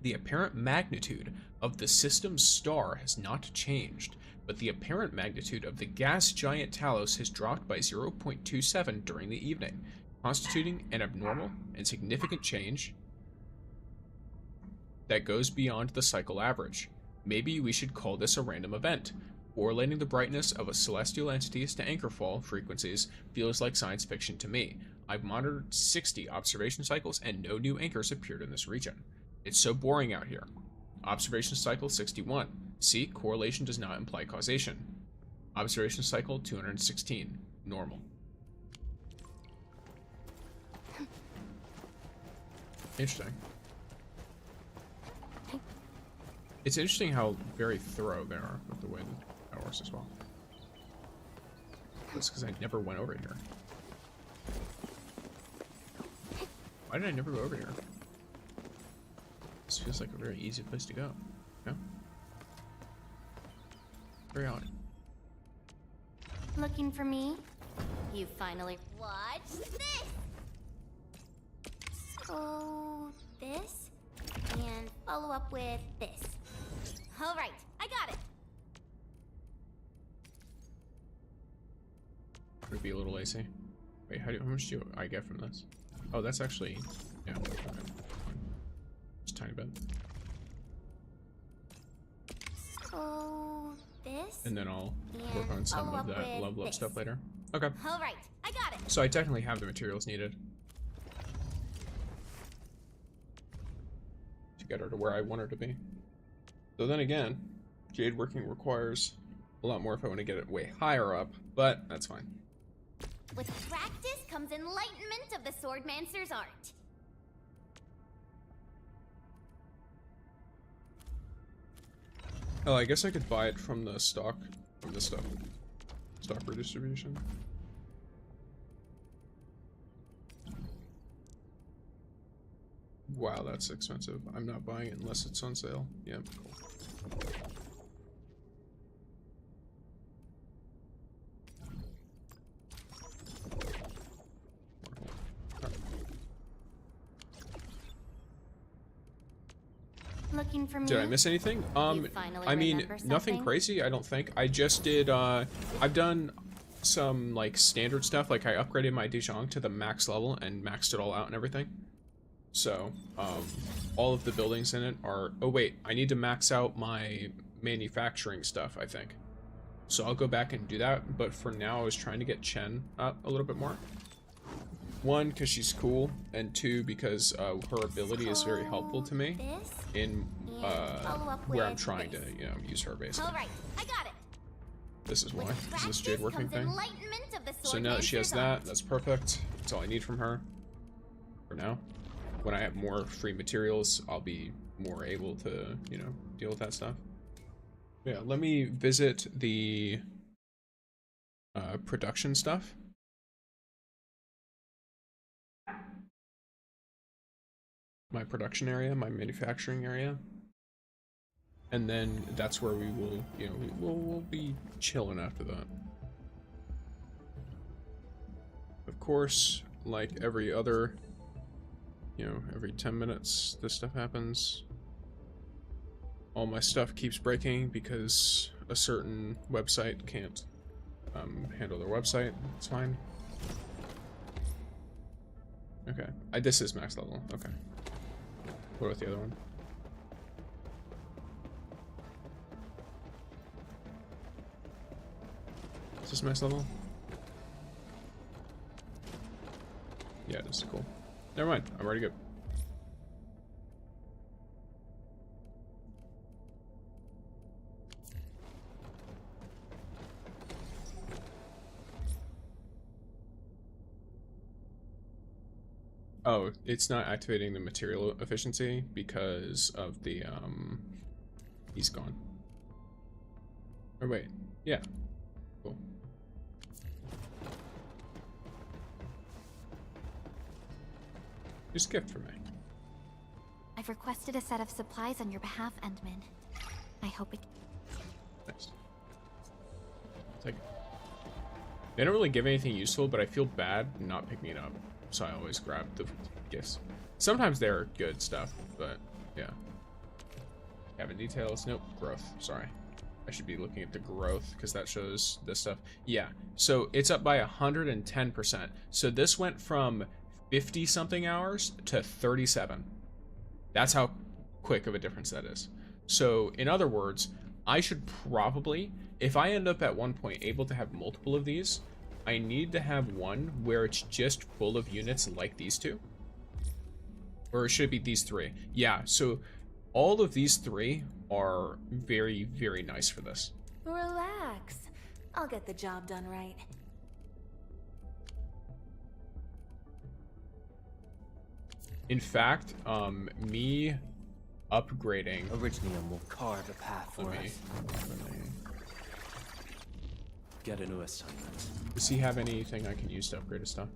The apparent magnitude of the system's star has not changed, but the apparent magnitude of the gas giant Talos has dropped by 0.27 during the evening, constituting an abnormal and significant change that goes beyond the cycle average. Maybe we should call this a random event. Correlating the brightness of a celestial entities to anchorfall frequencies feels like science fiction to me. I've monitored 60 observation cycles and no new anchors appeared in this region. It's so boring out here. Observation cycle 61. See, correlation does not imply causation. Observation cycle 216. Normal. Interesting. It's interesting how very thorough they are with the way that works as well. That's because I never went over here. Why did I never go over here? This feels like a very easy place to go. No? Very odd. Looking for me? You finally... Watch this! Oh, this? And follow up with this. All right, I got it. Would be a little lazy. Wait, how much do I get from this? Oh, that's actually, yeah, okay. Just a tiny bit. Oh, this? And then I'll work on some of that level up stuff later. Okay. All right, I got it. So I technically have the materials needed to get her to where I want her to be. So then again, jade working requires a lot more if I want to get it way higher up, but that's fine. With practice comes enlightenment of the Swordmancer's art. Oh, I guess I could buy it from the stock redistribution. Wow, that's expensive. I'm not buying it unless it's on sale. Yeah, cool. Looking for me? Did I miss anything? I mean, nothing crazy, I don't think. I just did, I've done some, like, standard stuff. Like, I upgraded my Dijon to the max level and maxed it all out and everything. So, all of the buildings in it are... Oh, wait, I need to max out my manufacturing stuff, I think. So I'll go back and do that, but for now I was trying to get Chen up a little bit more. 1, because she's cool, and 2, because her ability is very helpful to me in where I'm trying to, you know, use her basically. All right, I got it. This is why. This is this jade working thing. So now that she has that, that's perfect. That's all I need from her for now. When I have more free materials, I'll be more able to, you know, deal with that stuff. Yeah, let me visit the production stuff. My production area, my manufacturing area. And then that's where we will, you know, we'll be chilling after that. Of course, like every other, you know, every 10 minutes this stuff happens. All my stuff keeps breaking because a certain website can't handle their website. It's fine. Okay, this is max level. Okay. What about the other one? Is this max level? Yeah, this is cool. Never mind, I'm already good. Oh, it's not activating the material efficiency because of the, he's gone. Or wait, yeah, cool. Here's a gift for me. I've requested a set of supplies on your behalf, Endman. I hope it... Nice. Take it. They don't really give anything useful, but I feel bad not picking it up. So I always grab the gifts. Sometimes they're good stuff, but yeah. Cabin details, nope, growth, sorry. I should be looking at the growth because that shows this stuff. Yeah, so it's up by 110%. So this went from 50 something hours to 37. That's how quick of a difference that is. So in other words, I should probably, if I end up at one point able to have multiple of these, I need to have one where it's just full of units like these two. Or should it be these three? Yeah, so all of these three are very, very nice for this. Relax. I'll get the job done right. In fact, me upgrading... Originium will carve a path for us. Get a new assignment. Does he have anything I can use to upgrade his stuff?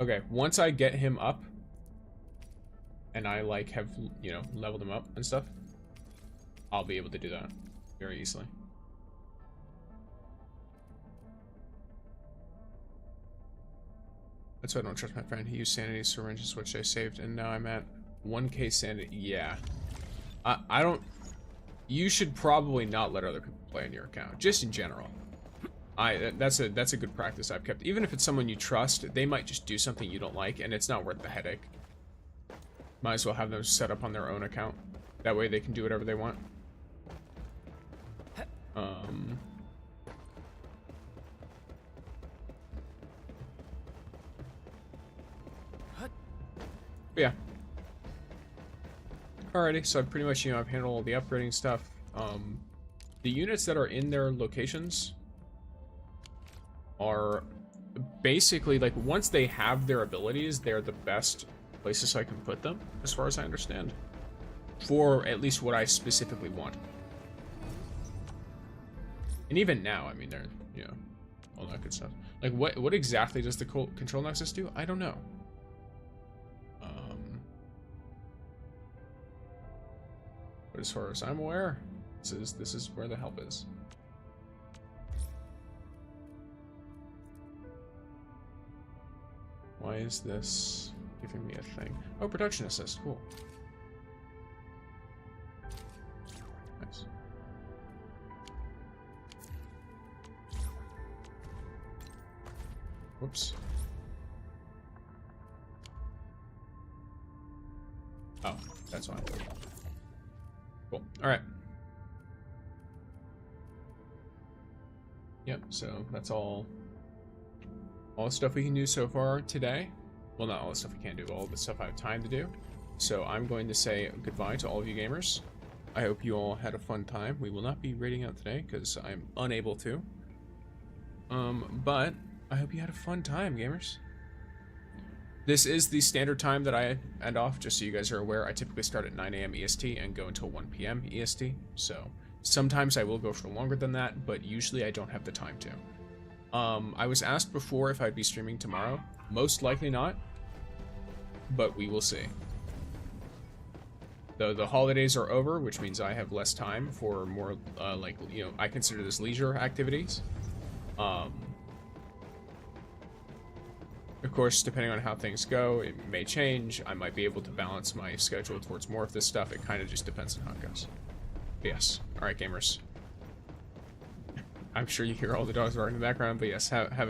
Okay, once I get him up, and I like have, you know, leveled him up and stuff, I'll be able to do that very easily. That's why I don't trust my friend. He used sanity syringes, which I saved, and now I'm at 1k sanity. Yeah. I don't... You should probably not let other people play on your account, just in general. That's a good practice I've kept. Even if it's someone you trust, they might just do something you don't like, and it's not worth the headache. Might as well have them set up on their own account. That way they can do whatever they want. Yeah. Alrighty, so pretty much, you know, I've handled all the upgrading stuff. The units that are in their locations are basically, like, once they have their abilities, they're the best places I can put them, as far as I understand. For at least what I specifically want. And even now, I mean, they're, you know, all that good stuff. Like, what exactly does the control nexus do? I don't know. But as far as I'm aware, this is where the help is. Why is this giving me a thing? Oh, production assist, cool. Nice. Whoops. Oh, that's fine. Cool. Alright. Yep, so that's all the stuff we can do so far today. Well, not all the stuff we can do, but all the stuff I have time to do. So I'm going to say goodbye to all of you gamers. I hope you all had a fun time. We will not be raiding out today because I'm unable to. But I hope you had a fun time, gamers. This is the standard time that I end off, just so you guys are aware. I typically start at 9 AM EST and go until 1 PM EST. So sometimes I will go for longer than that, but usually I don't have the time to. I was asked before if I'd be streaming tomorrow. Most likely not, but we will see. The holidays are over, which means I have less time for more, like, you know, I consider this leisure activities. Of course, depending on how things go, it may change. I might be able to balance my schedule towards more of this stuff. It kind of just depends on how it goes. But yes. All right, gamers. I'm sure you hear all the dogs barking in the background, but yes, have